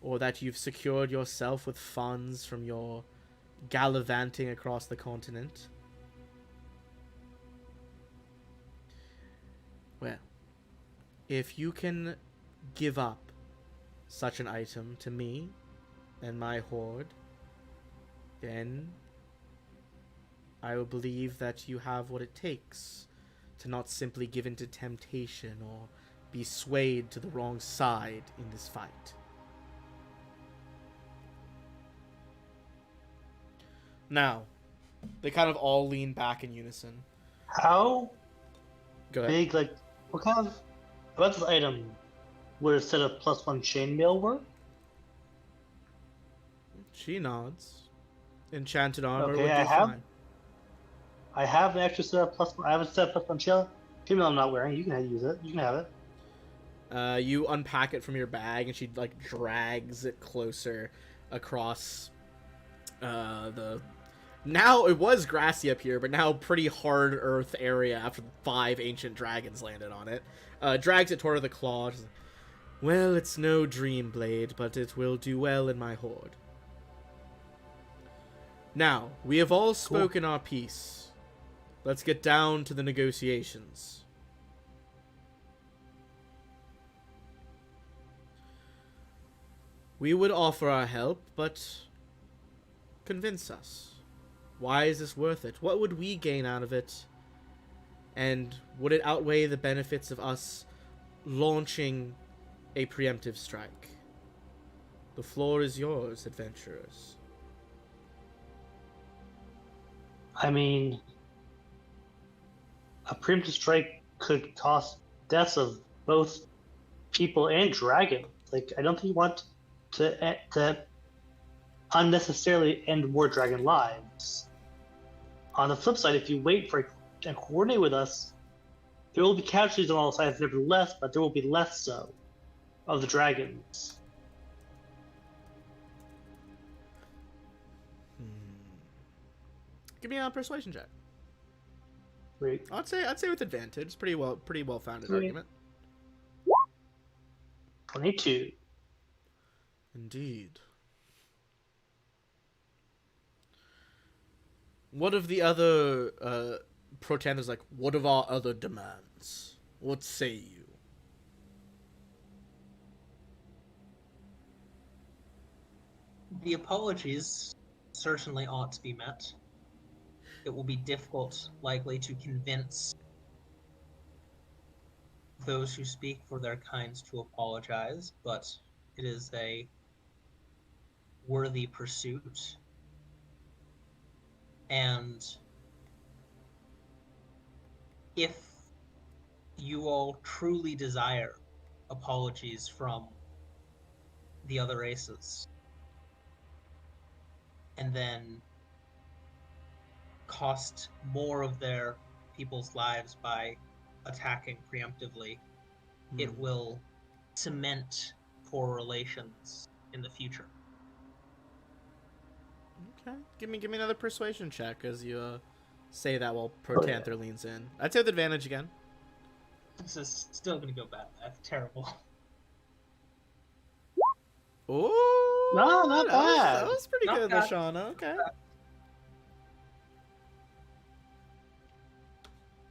or that you've secured yourself with funds from your gallivanting across the continent. Well, if you can give up such an item to me and my horde, then I will believe that you have what it takes to not simply give in to temptation or be swayed to the wrong side in this fight. Now, they kind of all lean back in unison. How Go ahead. big, like, what kind of, about this item, would a set of +1 chainmail work? She nods. Enchanted armor Okay, would be I have- fine. I have an extra set of +1, I have a set of +1 chainmail I'm not wearing. You can use it. You can have it. You unpack it from your bag, and she like drags it closer across the. Now it was grassy up here, but now pretty hard earth area after 5 ancient dragons landed on it. Drags it toward the claw. She's like, well, it's no dream blade, but it will do well in my horde. Now, we have all spoken our piece. Let's get down to the negotiations. We would offer our help, but convince us. Why is this worth it? What would we gain out of it? And would it outweigh the benefits of us launching a preemptive strike? The floor is yours, adventurers. I mean, a preemptive strike could cost deaths of both people and dragon. Like, I don't think you want to unnecessarily end more dragon lives. On the flip side, if you wait for and coordinate with us, there will be casualties on all sides, nevertheless, but there will be less so of the dragons. Give me a persuasion check. Wait. I'd say with advantage. Pretty well founded Yeah. argument. 22. Indeed. What of the other Protanthers like? What of our other demands? What say you? The apologies certainly ought to be met. It will be difficult, likely, to convince those who speak for their kinds to apologize, but it is a worthy pursuit. And if you all truly desire apologies from the other races, and then cost more of their people's lives by attacking preemptively, it will cement poor relations in the future. Okay. Give me another persuasion check as you say that while Protanther leans in. I'd say with advantage again. This is still going to go bad. That's terrible. Oh, No, not bad. That was pretty Not good, bad. Lashana. Okay.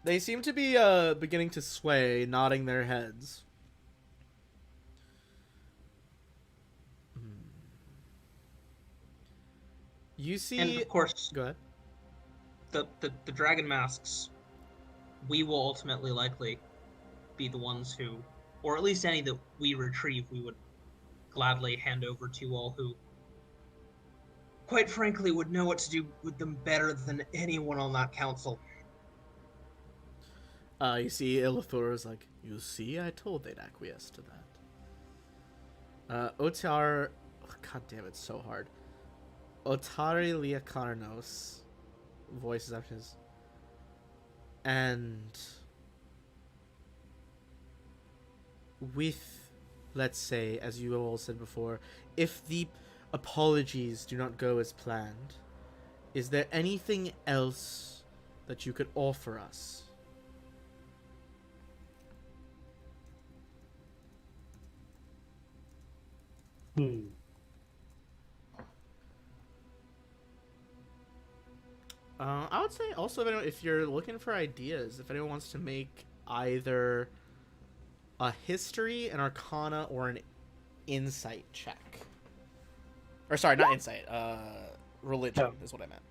They seem to be beginning to sway, nodding their heads. You see... And of course, Go ahead. the dragon masks, we will ultimately likely be the ones who, or at least any that we retrieve, we would gladly hand over to all who, quite frankly, would know what to do with them better than anyone on that council. You see Ilithor is like, you see, I told they'd acquiesce to that. Otar... Oh, God damn, it's so hard. Otari Liakarnos voices after his... And... with, let's say, as you all said before, if the apologies do not go as planned, is there anything else that you could offer us? I would say also if you're looking for ideas, if anyone wants to make either a history, an arcana, or an insight check. Or sorry, not insight, religion is what I meant.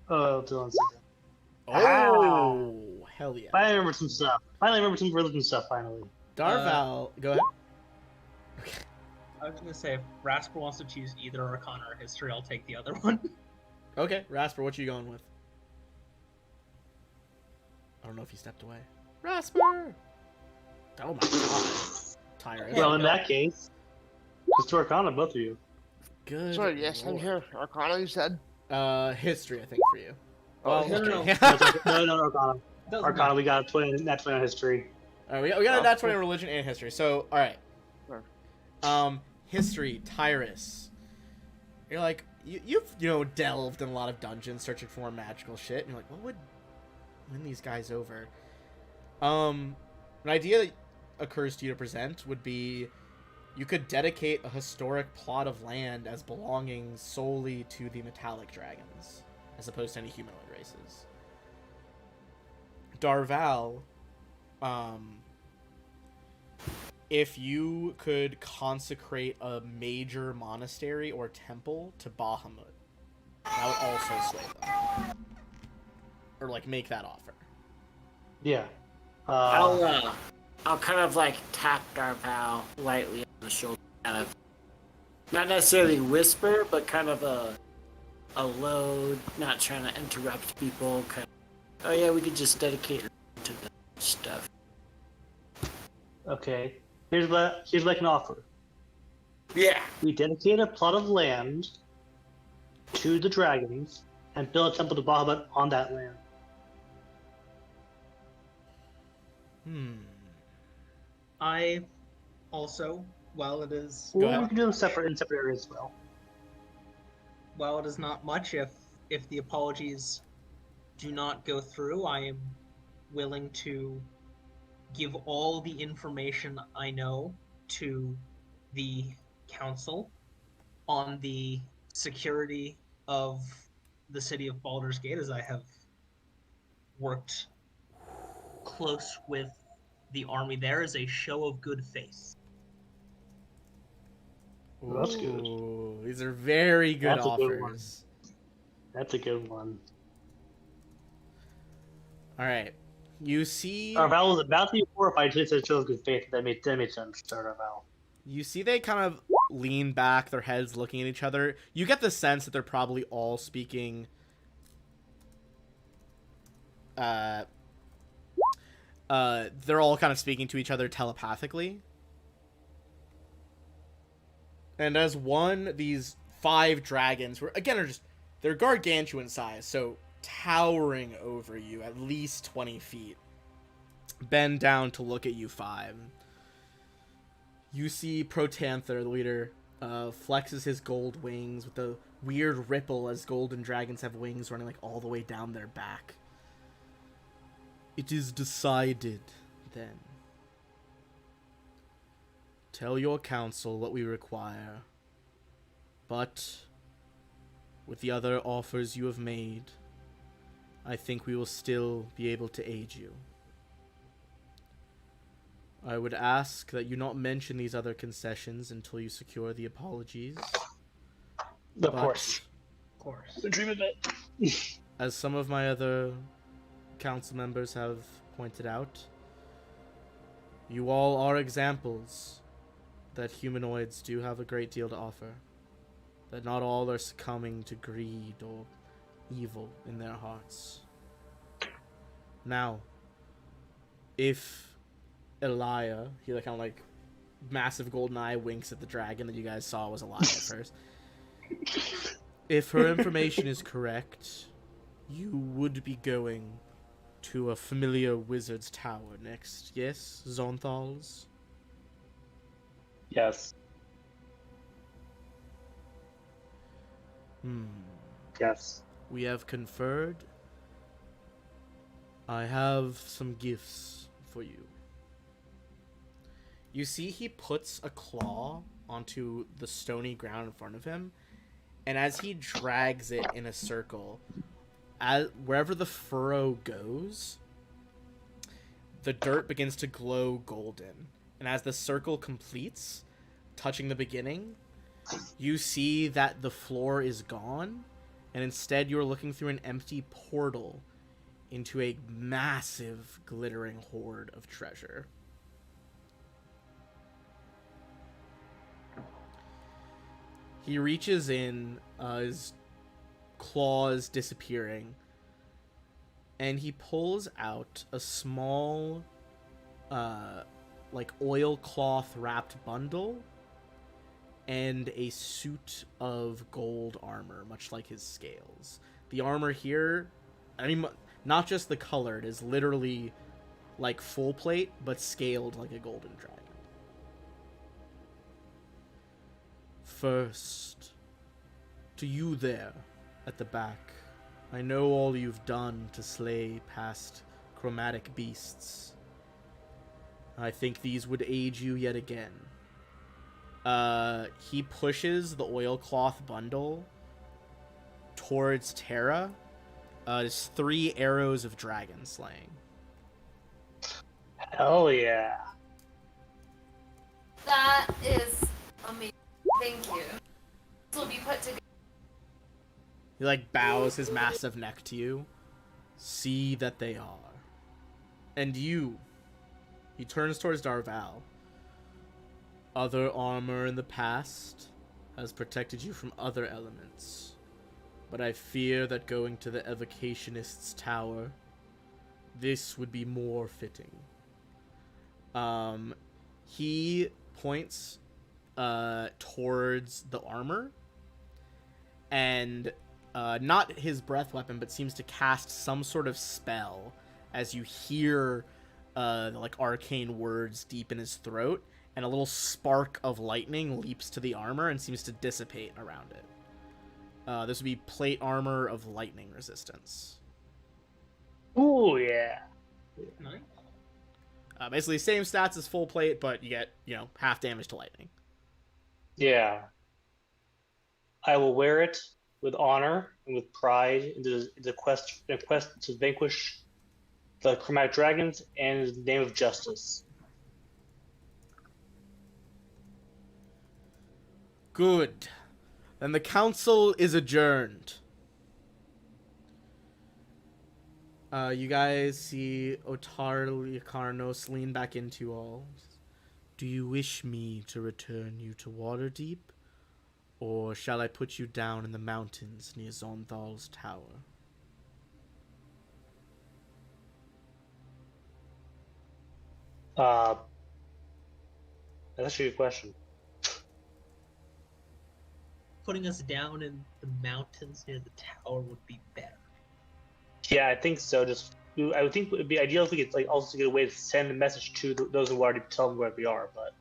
Oh, Dylan said Oh, hell yeah. Finally remembered some stuff. Finally remembered some religion stuff, finally. Darval, go ahead. I was going to say, if Rasper wants to choose either Arcana or History, I'll take the other one. Okay, Rasper, what you going with? I don't know if he stepped away. Rasper! Oh my god. Tyrant. Well, in that case, just to Arcana, both of you. Good. Sorry, yes, I'm lord. here. Arcana, you said? History, I think, for you. Oh, no, no, okay. No, Arcana. Doesn't Arcana, matter. we got a 20 on history. Alright, we got a nat 20 in religion and history. So, alright. Sure. History, Tyrus. You're like, you've delved in a lot of dungeons searching for more magical shit, and you're like, what would win these guys over? An idea that occurs to you to present would be you could dedicate a historic plot of land as belonging solely to the metallic dragons, as opposed to any humanoid races. Darval, if you could consecrate a major monastery or temple to Bahamut, that would also sway them. Or, like, make that offer. Yeah. I'll kind of like tap Darval lightly on the shoulder, kind of not necessarily whisper, but kind of a low, not trying to interrupt people. Kind of, oh yeah, we could just dedicate to the stuff. Okay. Here's what I can offer. Yeah. We dedicate a plot of land to the dragons and build a temple to Bahamut on that land. I also, while it is Go Or ahead. we can do them in separate areas as well. while it is not much, if the apologies do not go through, I am willing to give all the information I know to the council on the security of the city of Baldur's Gate, as I have worked close with the army there as a show of good faith. Well, that's good. Ooh, these are very good That's a good one. offers. That's a good one. All right. You see Our vow was about to be horrified until it said show of good faith. That made sense. Start our vow. they kind of lean back, their heads looking at each other. You get the sense that they're probably all speaking they're all kind of speaking to each other telepathically. And as these 5 dragons, who again are they're gargantuan size, so towering over you at least 20 feet, bend down to look at you 5. You see Protanther, the leader, flexes his gold wings with a weird ripple as golden dragons have wings running like all the way down their back. It is decided, then. Tell your council what we require. But, with the other offers you have made, I think we will still be able to aid you. I would ask that you not mention these other concessions until you secure the apologies. Of course. Of course. The dream of it. As some of my other council members have pointed out, you all are examples that humanoids do have a great deal to offer. That not all are succumbing to greed or evil in their hearts. Now, if Elia, he kind of like massive golden eye winks at the dragon that you guys saw was Elia at first. If her information is correct, you would be going to a familiar wizard's tower next, yes, Zonthal's? Yes. Yes. We have conferred. I have some gifts for you. You see he puts a claw onto the stony ground in front of him, and as he drags it in a circle, wherever the furrow goes, the dirt begins to glow golden. And as the circle completes, touching the beginning, you see that the floor is gone, and instead you're looking through an empty portal into a massive, glittering hoard of treasure. He reaches in, his claws disappearing, and he pulls out a small, like oilcloth wrapped bundle and a suit of gold armor, much like his scales. The armor here, I mean, not just the color, it is literally like full plate, but scaled like a golden dragon. First, to you there at the back, I know all you've done to slay past chromatic beasts. I think these would aid you yet again. He pushes the oilcloth bundle towards Terra. It's 3 arrows of dragon slaying. Hell yeah. That is amazing. Thank you. This will be put together. He like bows his massive neck to you. See that they are. And you. He turns towards Darval. Other armor in the past has protected you from other elements. But I fear that going to the Evocationist's tower this would be more fitting. He points towards the armor, and not his breath weapon, but seems to cast some sort of spell as you hear like arcane words deep in his throat, and a little spark of lightning leaps to the armor and seems to dissipate around it. This would be plate armor of lightning resistance. Ooh, yeah. Nice. Basically, same stats as full plate, but you get, half damage to lightning. Yeah. I will wear it with honor and with pride in the quest to vanquish the chromatic dragons and in the name of justice. Good. Then the council is adjourned. You guys see Otar Liakarnos lean back into you all. Do you wish me to return you to Waterdeep? Or shall I put you down in the mountains near Zonthal's tower? That's actually a good question. Putting us down in the mountains near the tower would be better. Yeah, I think so. I would think it would be ideal if we could also get a way to send a message to those who already tell them where we are. But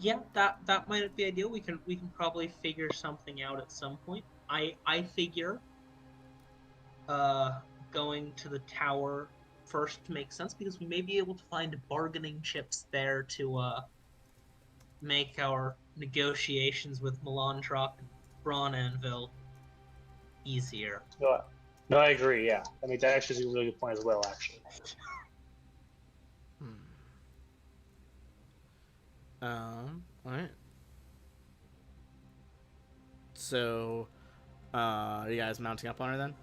Yeah, that might be ideal. We can probably figure something out at some point. I figure going to the tower first makes sense because we may be able to find bargaining chips there to make our negotiations with Melandrock and Braun Anvil easier. no, I agree. Yeah, I mean that actually is a really good point as well. Actually, Alright. So, are you guys mounting up on her then?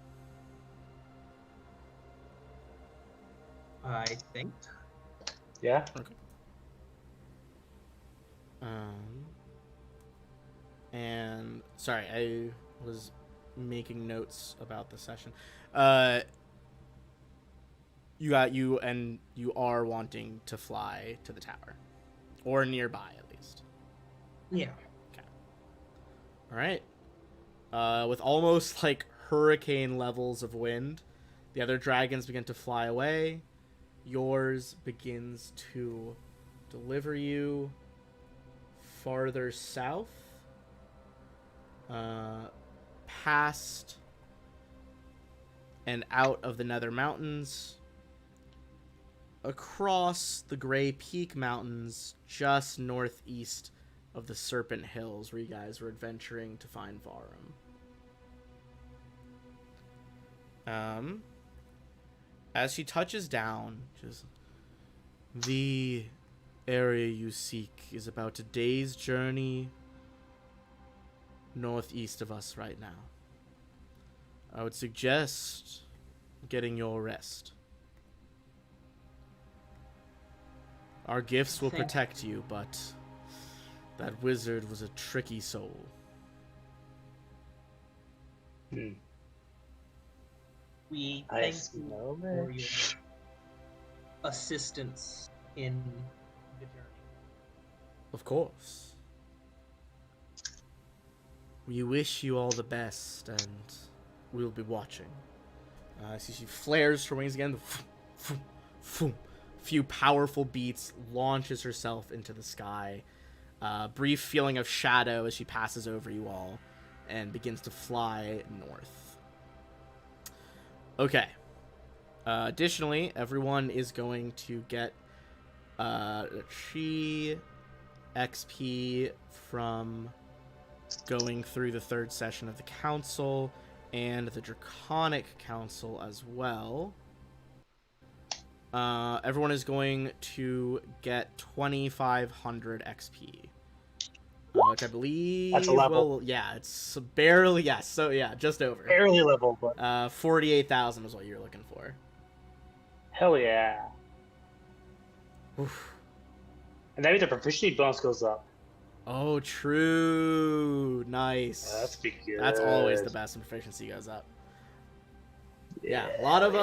I think. yeah. Okay. And sorry, I was making notes about the session. You are wanting to fly to the tower, or nearby at least. Yeah. All right. With almost like hurricane levels of wind, the other dragons begin to fly away. Yours begins to deliver you farther south, past and out of the Nether Mountains, across the Grey Peak Mountains, just northeast of the Serpent Hills, where you guys were adventuring to find Varum. As she touches down, the area you seek is about a day's journey northeast of us right now. I would suggest getting your rest. Our gifts will protect you, but that wizard was a tricky soul. We I thank you smell for it. your assistance in the journey. Of course. We wish you all the best, and we'll be watching. See, she flares her wings again. Few powerful beats, launches herself into the sky. Brief feeling of shadow as she passes over you all, and begins to fly north. Okay. Additionally, everyone is going to get chi XP from going through the third session of the council and the Draconic Council as well. Everyone is going to get 2,500 XP. Which I believe... That's a level. Well, yeah, it's barely... Yes, so yeah, just over. Barely level, but 48,000 was what you're looking for. hell yeah. Oof. And that means the proficiency bonus goes up. Oh, true. Nice. That's be good. That's always the best when proficiency goes up. Yeah, a lot of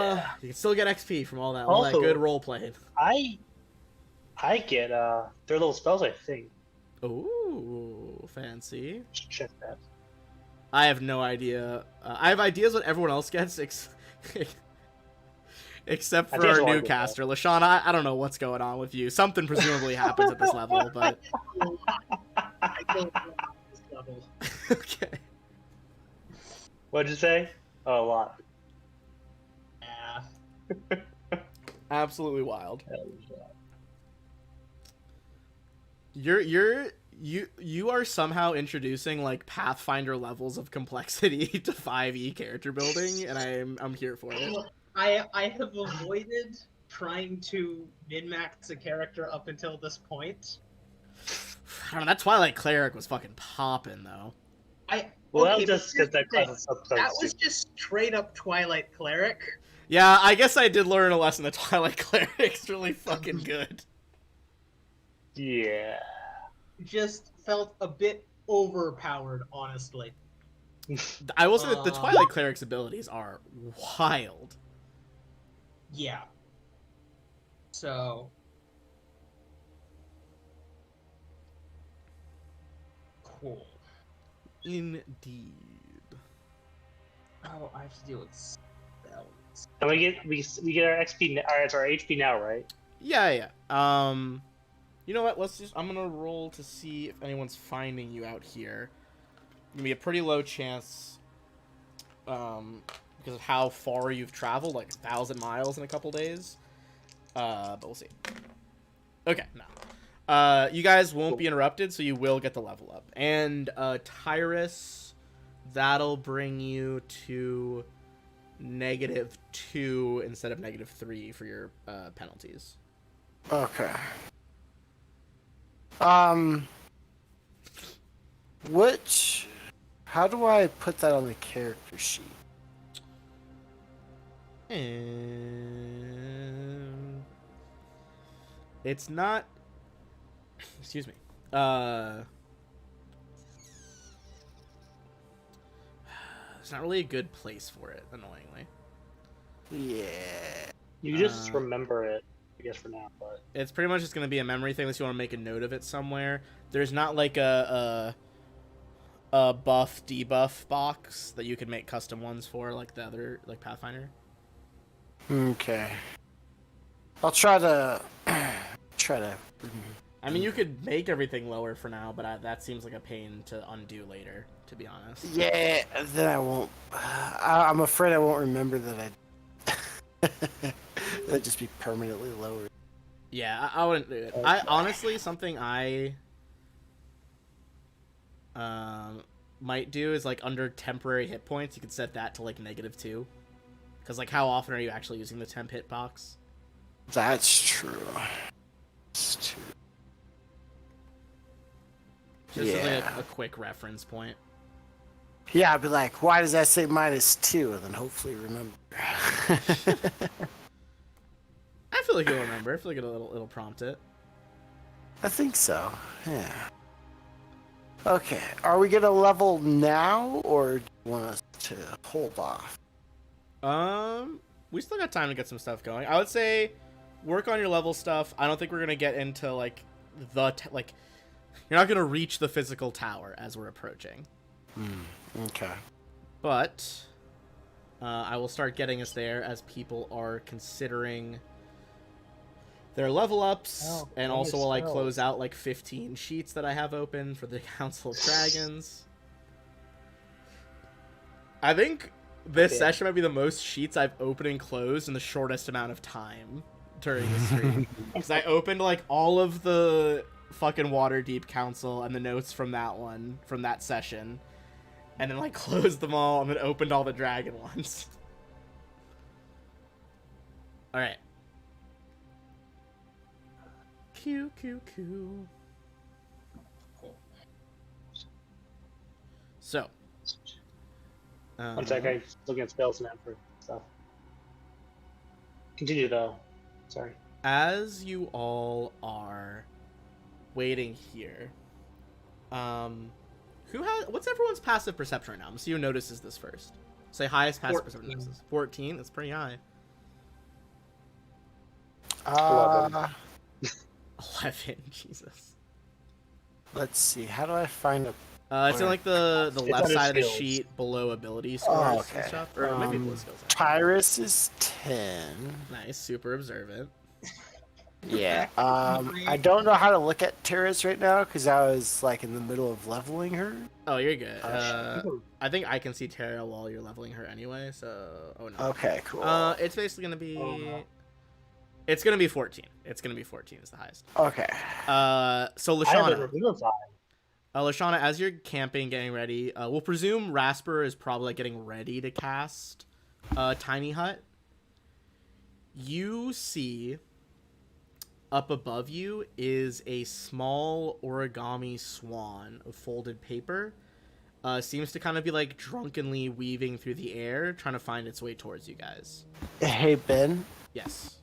you can still get XP from all that Also- good role playing. I get their little spells. I think. Ooh, fancy. Just check that. I have no idea. I have ideas what everyone else gets, except I for think it's our all I new get, caster, LaShawn. I don't know what's going on with you. Something presumably happens at this level, but I don't know this level. okay. What'd you say? Oh, a lot. Yeah. Absolutely wild. Hell yeah. You are somehow introducing like Pathfinder levels of complexity to 5e character building, and I'm here for it. I have avoided trying to min-max a character up until this point. I don't know, that Twilight Cleric was fucking popping though. Well, Okay, that was just but because that here's class is the thing. That was subclass. just straight up Twilight Cleric. Yeah, I guess I did learn a lesson that Twilight Cleric's really fucking good. Yeah. Just felt a bit overpowered, honestly. I will say that the Twilight Cleric's abilities are wild. Yeah. So. Cool. Indeed. Oh, I have to deal with spells. And we get our XP. It's our HP now, right? Yeah. You know what? I'm gonna roll to see if anyone's finding you out here. Gonna be a pretty low chance, because of how far you've traveled, like 1,000 miles in a couple days. But we'll see. Okay, no. You guys won't be interrupted, so you will get the level up. And Tyrus, that'll bring you to -2 instead of -3 for your penalties. Okay. How do I put that on the character sheet? And it's not. Excuse me. It's not really a good place for it, annoyingly. Yeah. You just remember it, I guess, for now. But It's pretty much just going to be a memory thing unless you want to make a note of it somewhere. There's not like a buff debuff box that you can make custom ones for, like the other, like Pathfinder. Okay. I'll try to. I mean, you could make everything lower for now, but that seems like a pain to undo later, to be honest. Yeah, then I won't. I'm afraid I won't remember that that'd just be permanently lowered. Yeah, I wouldn't do it. I honestly, something I might do is like under temporary hit points, you could set that to like -2. Because like, how often are you actually using the temp hit box? That's true. That's true. Just as like a quick reference point. Yeah, I'd be like, why does that say -2? And then hopefully remember. I feel like you'll remember. I feel like it'll prompt it. I think so. Yeah. Okay. Are we gonna level now, or do you want us to hold off? We still got time to get some stuff going. I would say work on your level stuff. I don't think we're gonna get into like you're not gonna reach the physical tower as we're approaching. Okay. But I will start getting us there as people are considering their level ups, and also while I close out like 15 sheets that I have open for the Council of Dragons. I think this session might be the most sheets I've opened and closed in the shortest amount of time during the stream. Because I opened like all of the fucking Waterdeep Council and the notes from that session, and then like closed them all and then opened all the dragon ones. Alright. Q. So. one sec, I'm looking at spells now for stuff. Continue though. Sorry. As you all are waiting here, what's everyone's passive perception right now? I'm see who notices this first. Say highest passive 14. perception misses. 14. That's pretty high. 11. 11. Jesus. Let's see. How do I find a? It's in like the It's left under side of the skills. sheet below ability scores okay. and stuff. Or maybe below skills. Actually. Tyrus is 10. Nice. Super observant. Yeah. I don't know how to look at Tyrus right now because I was like in the middle of leveling her. Oh, you're good. I think I can see Tara while you're leveling her anyway. So, oh no. Okay, cool. It's basically gonna be. It's gonna be 14. It's gonna be 14 is the highest. Okay. So I have it Lashana, revivified. Lashana, as you're camping, getting ready, we'll presume Rasper is probably like getting ready to cast Tiny Hut. You see, up above you is a small origami swan of folded paper. Seems to kind of be like drunkenly weaving through the air, trying to find its way towards you guys. Hey Ben. Yes.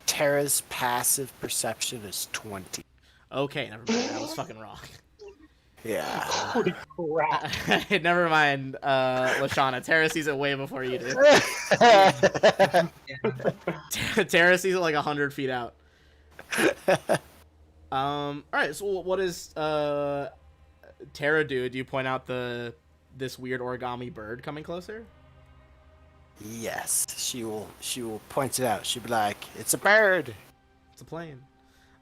Tara's passive perception is 20. Okay, never mind. I was fucking wrong. Yeah. Holy crap. Never mind, Lashana. Tara sees it way before you do. Tara sees it like 100 feet out. All right. So what does Tara do? Do you point out this weird origami bird coming closer? Yes, she will point it out. She'll be like, "It's a bird." It's a plane.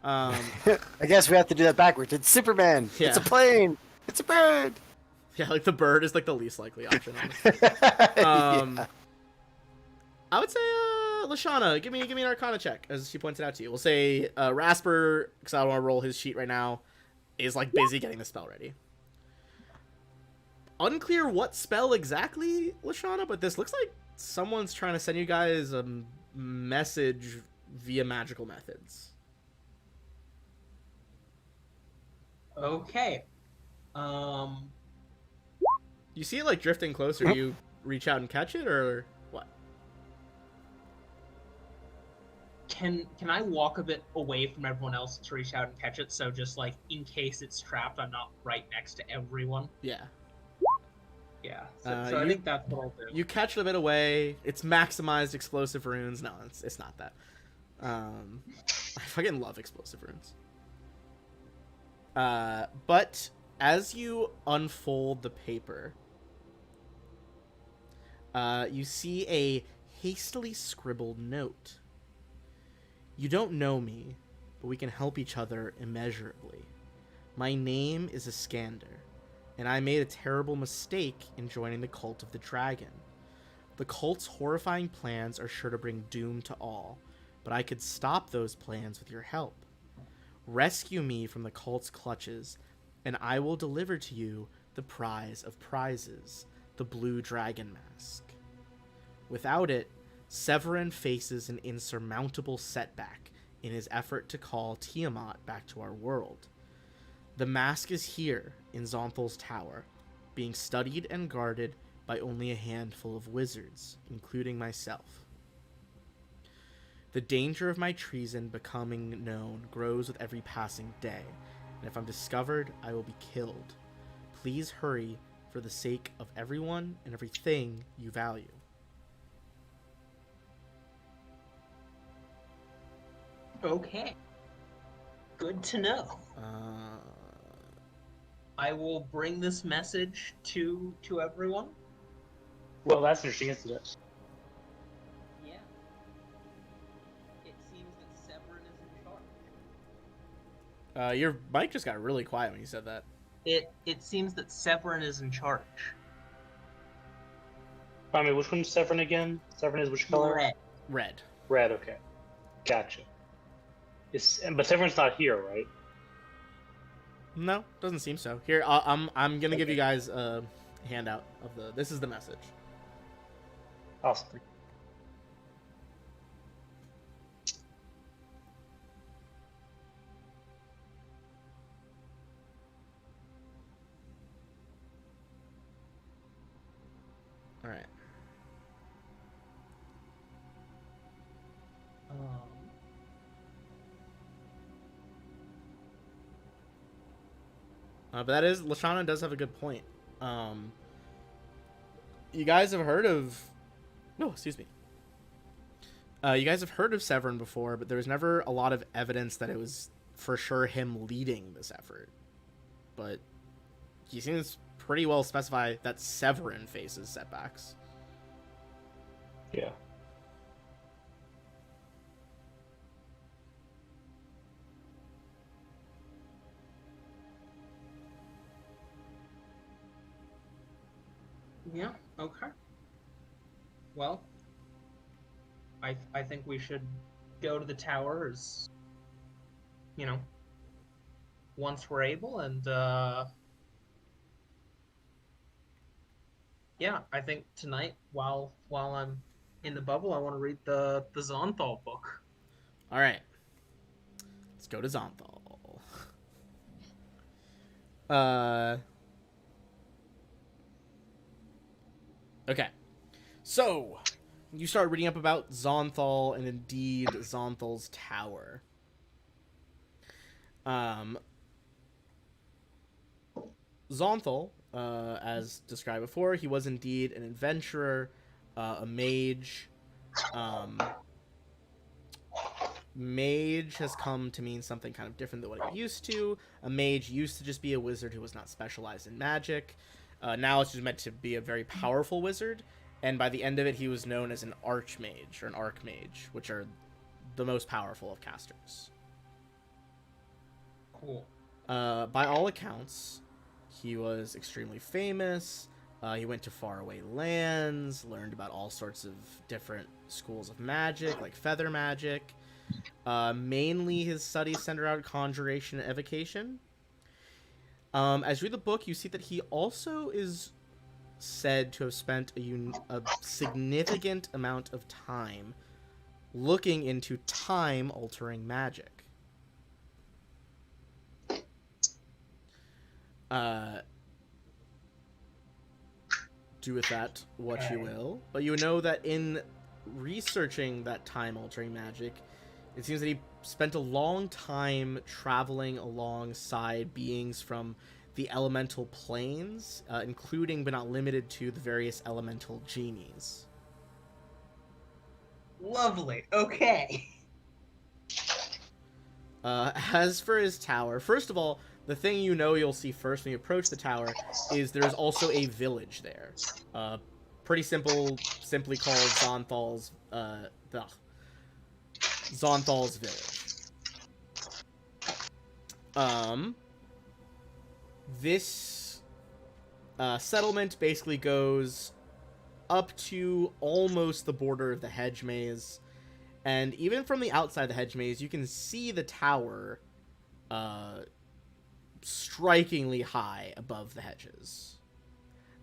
I guess we have to do that backwards. It's Superman. Yeah. It's a plane. It's a bird. Yeah, like the bird is like the least likely option. Yeah. I would say, Lashana, give me an Arcana check as she points it out to you. We'll say Rasper, because I don't want to roll his sheet right now, is like busy getting the spell ready. Unclear what spell exactly, Lashana, but this looks like someone's trying to send you guys a message via magical methods. Okay. You see it like drifting closer. You reach out and catch it, or what? Can I walk a bit away from everyone else to reach out and catch it? So just like in case it's trapped, I'm not right next to everyone. Yeah. Yeah. So I think that's what I'll do. You catch it a bit away. It's maximized explosive runes. No, it's not that. I fucking love explosive runes. But as you unfold the paper, you see a hastily scribbled note. You don't know me, but we can help each other immeasurably. My name is Iskander, and I made a terrible mistake in joining the cult of the dragon. The cult's horrifying plans are sure to bring doom to all, but I could stop those plans with your help. Rescue me from the cult's clutches, and I will deliver to you the prize of prizes, the blue dragon mask. Without it, Severin faces an insurmountable setback in his effort to call Tiamat back to our world. The mask is here in Zonthal's tower, being studied and guarded by only a handful of wizards, including myself. The danger of my treason becoming known grows with every passing day, and if I'm discovered, I will be killed. Please hurry for the sake of everyone and everything you value. Okay. Good to know. I will bring this message to everyone. Well, that's interesting, isn't it? Yeah. It seems that Severin is in charge. Your mic just got really quiet when you said that. It seems that Severin is in charge. I mean, which one's Severin again? Severin is which color? Red. Red. Red, okay. Gotcha. But Severin's not here, right? No, doesn't seem so. Here, I'm gonna give you guys a handout of the. This is the message. Awesome. All right. But that is, Lashana does have a good point. you guys have heard of... No, excuse me. You guys have heard of Severin before, but there was never a lot of evidence that it was for sure him leading this effort. But he seems pretty well specify that Severin faces setbacks. Yeah. Yeah. Okay. Well, I think we should go to the towers, once we're able, and yeah, I think tonight while I'm in the bubble, I want to read the Zonthal book. All right. Let's go to Zonthal. Okay. So, you start reading up about Zonthal and indeed Zonthal's tower. Zonthal, as described before, he was indeed an adventurer, a mage. Mage has come to mean something kind of different than what it used to. A mage used to just be a wizard who was not specialized in magic. Now it's just meant to be a very powerful wizard, and by the end of it, he was known as an archmage or an archmage, which are the most powerful of casters. Cool. By all accounts, he was extremely famous. He went to faraway lands, learned about all sorts of different schools of magic, like feather magic. Mainly his studies centered around conjuration and evocation. As you read the book, you see that he also is said to have spent a significant amount of time looking into time-altering magic. Do with that what you will, but you know that in researching that time-altering magic, it seems that he spent a long time traveling alongside beings from the elemental planes, including but not limited to the various elemental genies. Lovely. Okay. As for his tower, first of all, the thing you'll see first when you approach the tower is there's also a village there. Pretty simply called Zonthal's village. This settlement basically goes up to almost the border of the hedge maze, and even from the outside of the hedge maze, you can see the tower strikingly high above the hedges.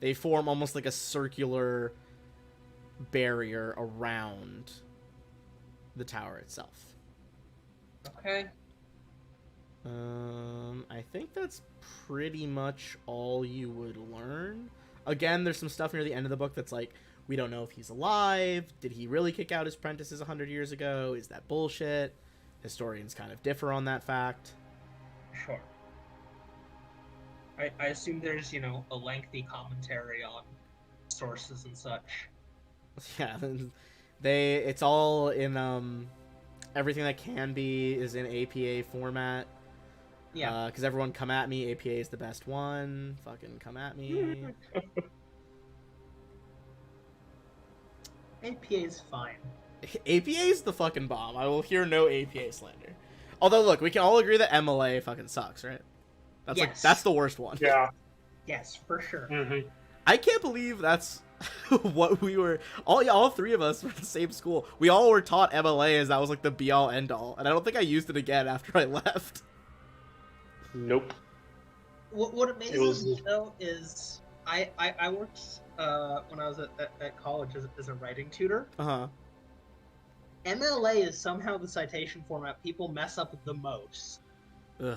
They form almost like a circular barrier around the tower itself. Okay. I think that's pretty much all you would learn. Again, there's some stuff near the end of the book that's like, we don't know if he's alive. Did he really kick out his apprentices 100 years ago? Is that bullshit? Historians kind of differ on that fact. Sure. I assume there's, a lengthy commentary on sources and such. Yeah, it's all in, everything that can be is in APA format. Yeah. Because everyone come at me, APA is the best one. Fucking come at me. APA is fine. APA is the fucking bomb. I will hear no APA slander. Although, look, we can all agree that MLA fucking sucks, right? That's Yes. that's the worst one. Yeah. Yes, for sure. Mm-hmm. I can't believe that's what we were. All three of us were in the same school. We all were taught MLA as that was like the be all end all, and I don't think I used it again after I left. Nope. What amazes was- me though is I worked when I was at college as a writing tutor. Uh-huh. MLA is somehow the citation format people mess up the most, Ugh.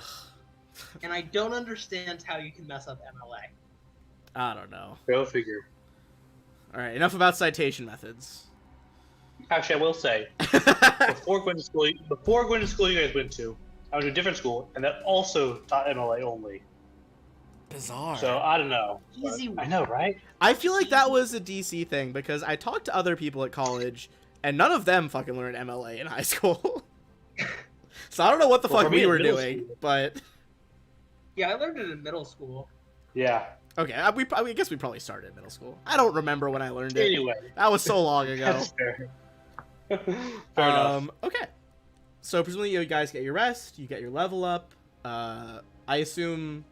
and I don't understand how you can mess up MLA. I don't know. Go figure. All right, enough about citation methods. Actually, I will say, before going to school you guys went to, I went to a different school, and that also taught MLA only. Bizarre. So I don't know. but- Easy I know, right? I feel like that was a DC thing because I talked to other people at college, and none of them fucking learned MLA in high school. So I don't know what the Well, fuck for me we in were middle doing, school- but Yeah, I learned it in middle school. Yeah. okay. I guess we probably started in middle school. I don't remember when I learned it. Anyway, That was so long ago. that's fair. Fair enough. Okay. So presumably you guys get your rest, you get your level up. I assume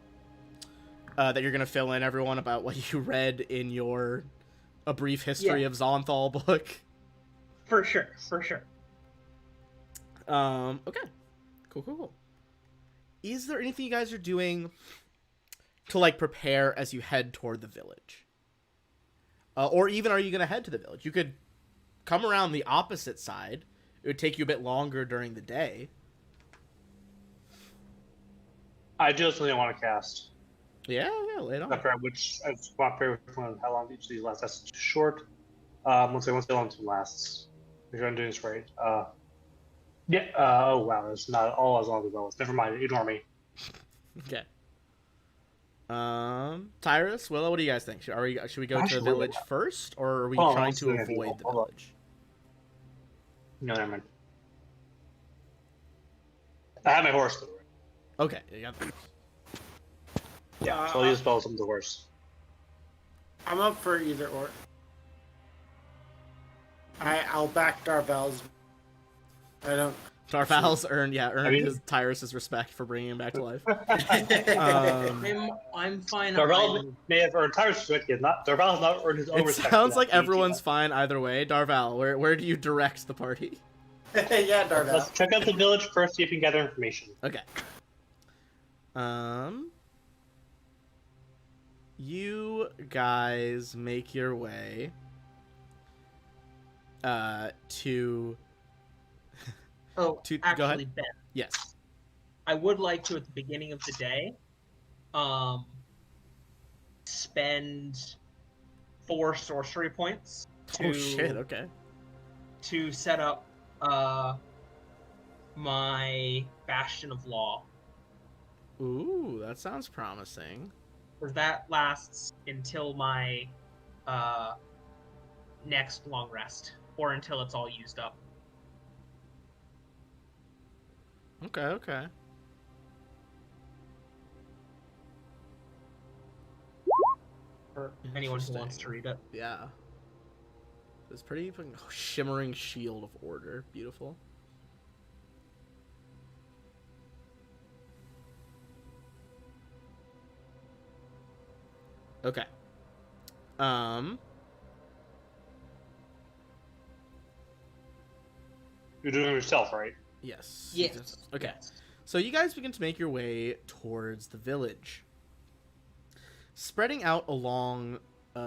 that you're gonna fill in everyone about what you read in your A Brief History of Zonthal book. For sure, for sure. Okay. Cool. Is there anything you guys are doing to like prepare as you head toward the village? Or even are you gonna head to the village? You could come around the opposite side. It would take you a bit longer during the day. I just really want to cast. Yeah, lay it on. Not fair, which I just want to pray with one how long each of these lasts. That's too short. Once the long term lasts. If I'm doing this right. Yeah. Oh wow, it's not all as long as those. Never mind. Ignore me. Okay. Tyrus, Willow, what do you guys think? Should we go to the Actually, village first, or are we hold on, trying let's to do it. avoid the Hold on. village? No, never mind. I have my horse. Okay. You got Yeah, so I'll use both of them the horse. I'm up for either or. I'll back Darvel's. I don't. Darval's earned I mean- his Tyrus's respect for bringing him back to life. I'm fine. Darval may have earned Tyrus' respect, yet not Darval has not earned his own It respect. sounds for like that. everyone's fine either way. Darval, where do you direct the party? Yeah, Darvel. Let's check out the village first, see if we can gather information. Okay. You guys make your way to Oh, go actually, ahead. Ben, yes. I would like to at the beginning of the day, spend 4 sorcery points to Oh shit, okay. to set up my Bastion of Law. Ooh, that sounds promising. Because that lasts until my next long rest, or until it's all used up. Okay. For anyone who wants to read it. Yeah. This pretty fucking shimmering shield of order. Beautiful. Okay. You're doing it yourself, right? Yes. Yes. Okay. So you guys begin to make your way towards the village. Spreading out along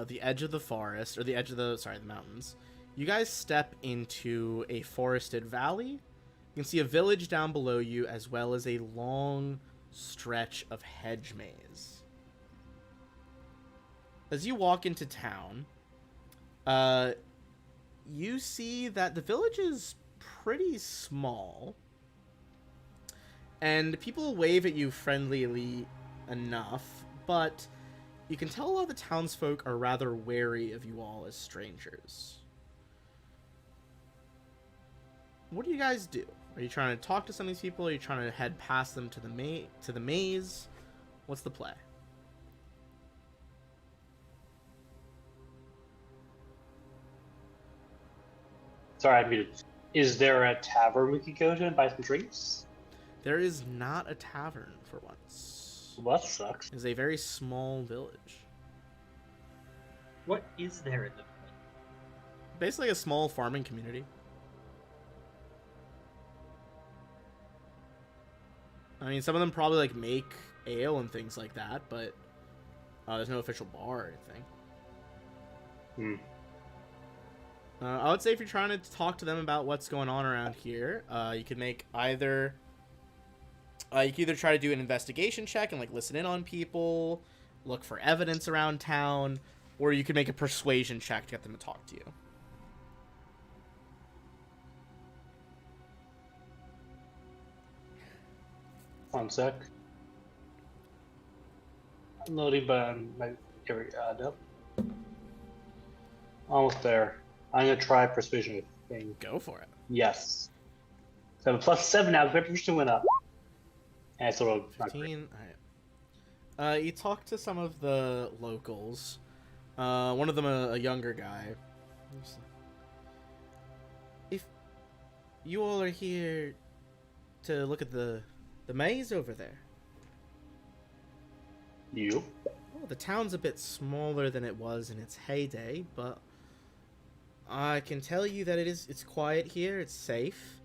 the edge of the forest, or the edge of the mountains, you guys step into a forested valley. You can see a village down below you, as well as a long stretch of hedge maze. As you walk into town, you see that the village is pretty small, and people wave at you friendlily enough, but you can tell a lot of the townsfolk are rather wary of you all as strangers. What do you guys do? Are you trying to talk to some of these people? Are you trying to head past them to the maze? What's the play? Sorry, I muted. Is there a tavern we could go to and buy some drinks? There is not a tavern for once. Well, that sucks. It is a very small village. What is there in the Basically a small farming community. I mean, some of them probably like make ale and things like that, but there's no official bar or anything. I would say if you're trying to talk to them about what's going on around here, you could make either... you could either try to do an investigation check and like listen in on people, look for evidence around town, or you could make a persuasion check to get them to talk to you. One sec. Loading button. Nope. Almost there. I'm gonna try persuasion thing. Go for it. Yes. So I'm +7 now. My persuasion went up. And it's sort of not great. 15. Alright. You talk to some of the locals. One of them a younger guy. If you all are here to look at the maze over there. You? Well, the town's a bit smaller than it was in its heyday, but I can tell you that it's quiet here, it's safe.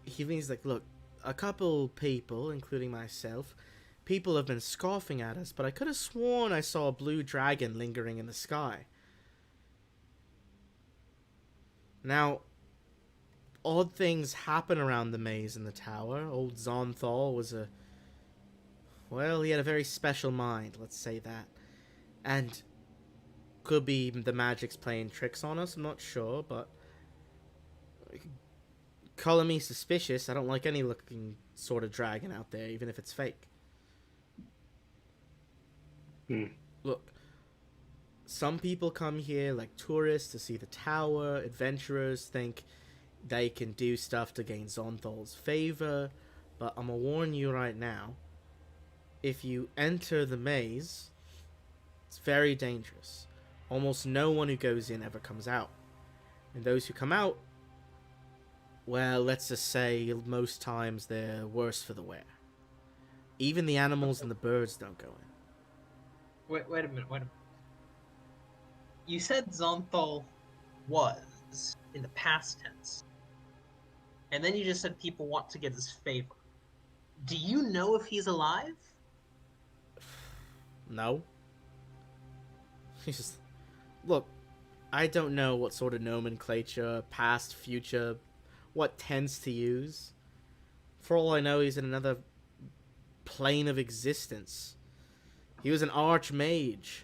He's like, look, a couple people, including myself, people have been scoffing at us, but I could have sworn I saw a blue dragon lingering in the sky. Now, odd things happen around the maze and the tower. Old Zonthal was he had a very special mind, let's say that. And could be the magic's playing tricks on us, I'm not sure, but color me suspicious. I don't like any looking sort of dragon out there, even if it's fake. Look, some people come here like tourists to see the tower. Adventurers think they can do stuff to gain Zonthal's favor, but I'm gonna warn you right now. If you enter the maze, it's very dangerous. Almost no one who goes in ever comes out. And those who come out, well, let's just say most times they're worse for the wear. Even the animals and the birds don't go in. Wait a minute. You said Zonthal was in the past tense. And then you just said people want to get his favor. Do you know if he's alive? No. He's just... Look, I don't know what sort of nomenclature, past, future, what tense to use. For all I know, he's in another plane of existence. He was an archmage.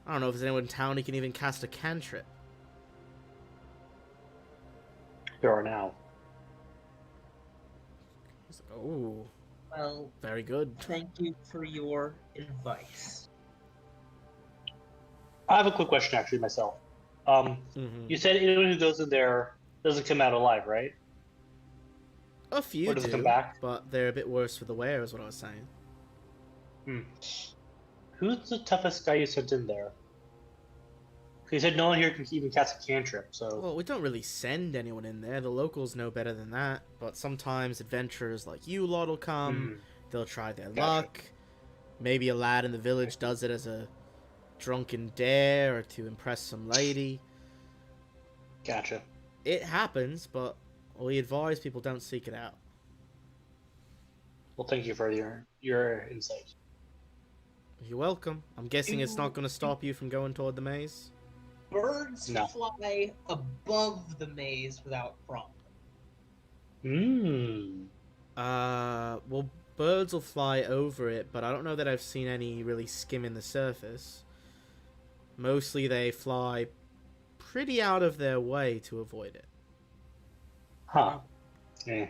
I don't know if there's anyone in town who can even cast a cantrip. There are now. He's like, oh, Well, very good. thank you for your advice. I have a quick question, actually, myself. You said anyone who goes in there doesn't come out alive, right? A few Or does it do, come back? but they're a bit worse for the wear, is what I was saying. Who's the toughest guy you sent in there? You said no one here can even cast a cantrip, so... Well, we don't really send anyone in there. The locals know better than that. But sometimes adventurers like you lot will come. They'll try their luck. Maybe a lad in the village does it as a drunken dare or to impress some lady. Gotcha. It happens, but we advise people don't seek it out. Well, thank you for your insight. You're welcome. I'm guessing it's not going to stop you from going toward the maze? Birds No. fly above the maze without problem. Well, birds will fly over it, but I don't know that I've seen any really skimming the surface. Mostly they fly pretty out of their way to avoid it. Huh. Yeah.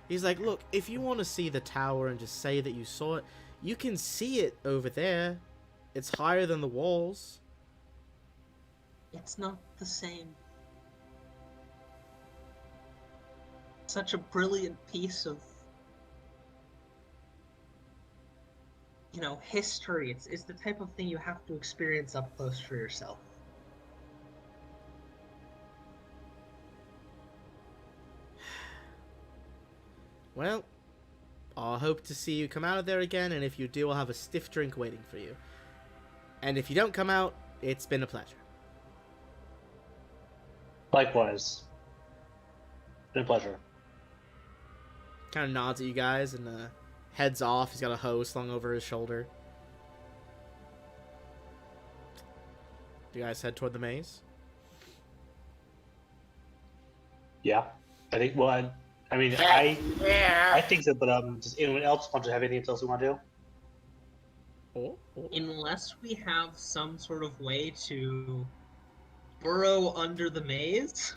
He's like, look, if you want to see the tower and just say that you saw it, you can see it over there. It's higher than the walls. It's not the same. Such a brilliant piece of, history. It's the type of thing you have to experience up close for yourself. Well, I'll hope to see you come out of there again, and if you do, I'll have a stiff drink waiting for you. And if you don't come out, it's been a pleasure. Likewise. Been a pleasure. Kind of nods at you guys and heads off. He's got a hoe slung over his shoulder. Do you guys head toward the maze? Yeah. I think, well, I think so, but does anyone else want to have anything else we want to do? Unless we have some sort of way to burrow under the maze,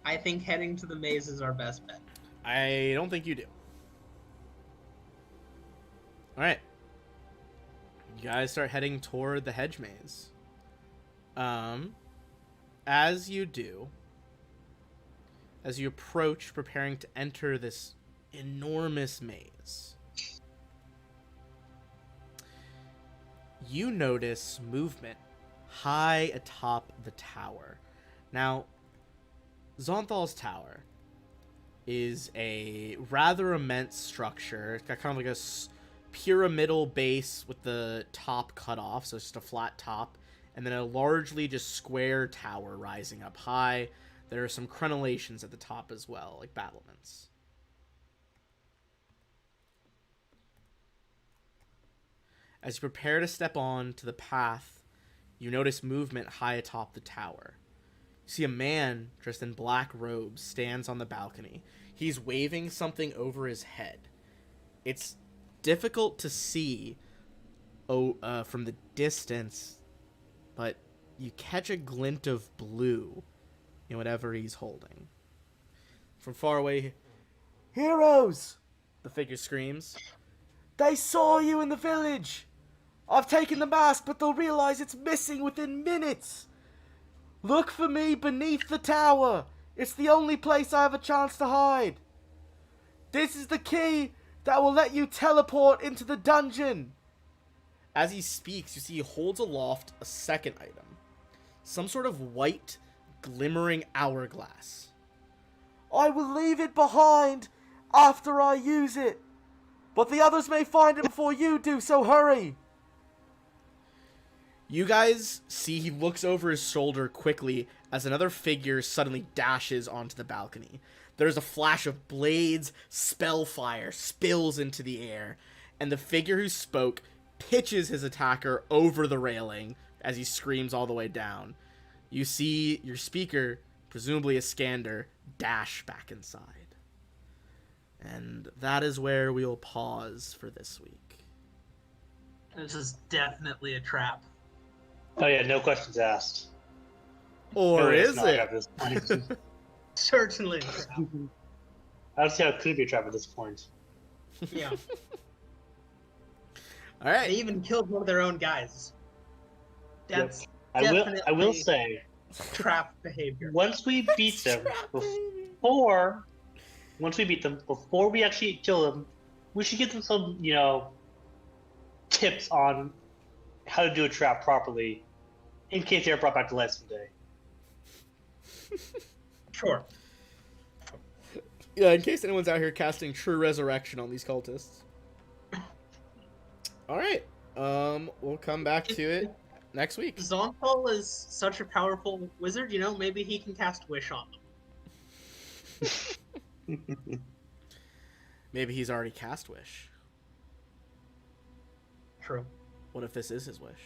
I think heading to the maze is our best bet. I don't think you do. All right. You guys start heading toward the hedge maze. As you do, as you approach, preparing to enter this enormous maze, you notice movement high atop the tower. Now, Zonthal's tower is a rather immense structure. It's got kind of like a pyramidal base with the top cut off, so it's just a flat top, and then a largely just square tower rising up high. There are some crenellations at the top as well, like battlements. As you prepare to step on to the path, you notice movement high atop the tower. You see a man dressed in black robes stands on the balcony. He's waving something over his head. It's difficult to see from the distance, but you catch a glint of blue in whatever he's holding. From far away, "Heroes!" the figure screams. "They saw you in the village! I've taken the mask, but they'll realize it's missing within minutes! Look for me beneath the tower! It's the only place I have a chance to hide! This is the key that will let you teleport into the dungeon!" As he speaks, you see he holds aloft a second item. Some sort of white, glimmering hourglass. "I will leave it behind after I use it, but the others may find it before you do, so hurry!" You guys see he looks over his shoulder quickly as another figure suddenly dashes onto the balcony. There's a flash of blades, spellfire spills into the air, and the figure who spoke pitches his attacker over the railing as he screams all the way down. You see your speaker, presumably a Skander, dash back inside. And that is where we'll pause for this week. This is definitely a trap. Oh yeah, no questions asked. Or No, it's is not it? at this point. Certainly a trap. I don't see how it could be a trap at this point. Yeah. All right. They even killed one of their own guys. That's I will definitely say, trap behavior. once we beat them, before we actually kill them, we should give them some, tips on how to do a trap properly, in case they are brought back to life someday. Sure. Yeah, in case anyone's out here casting True Resurrection on these cultists. All right. We'll come back to it next week. Zonthal is such a powerful wizard, maybe he can cast Wish on them. Maybe he's already cast Wish. True. What if this is his wish?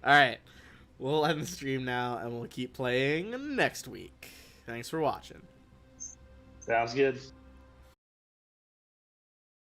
Alright. We'll end the stream now, and we'll keep playing next week. Thanks for watching. Sounds good.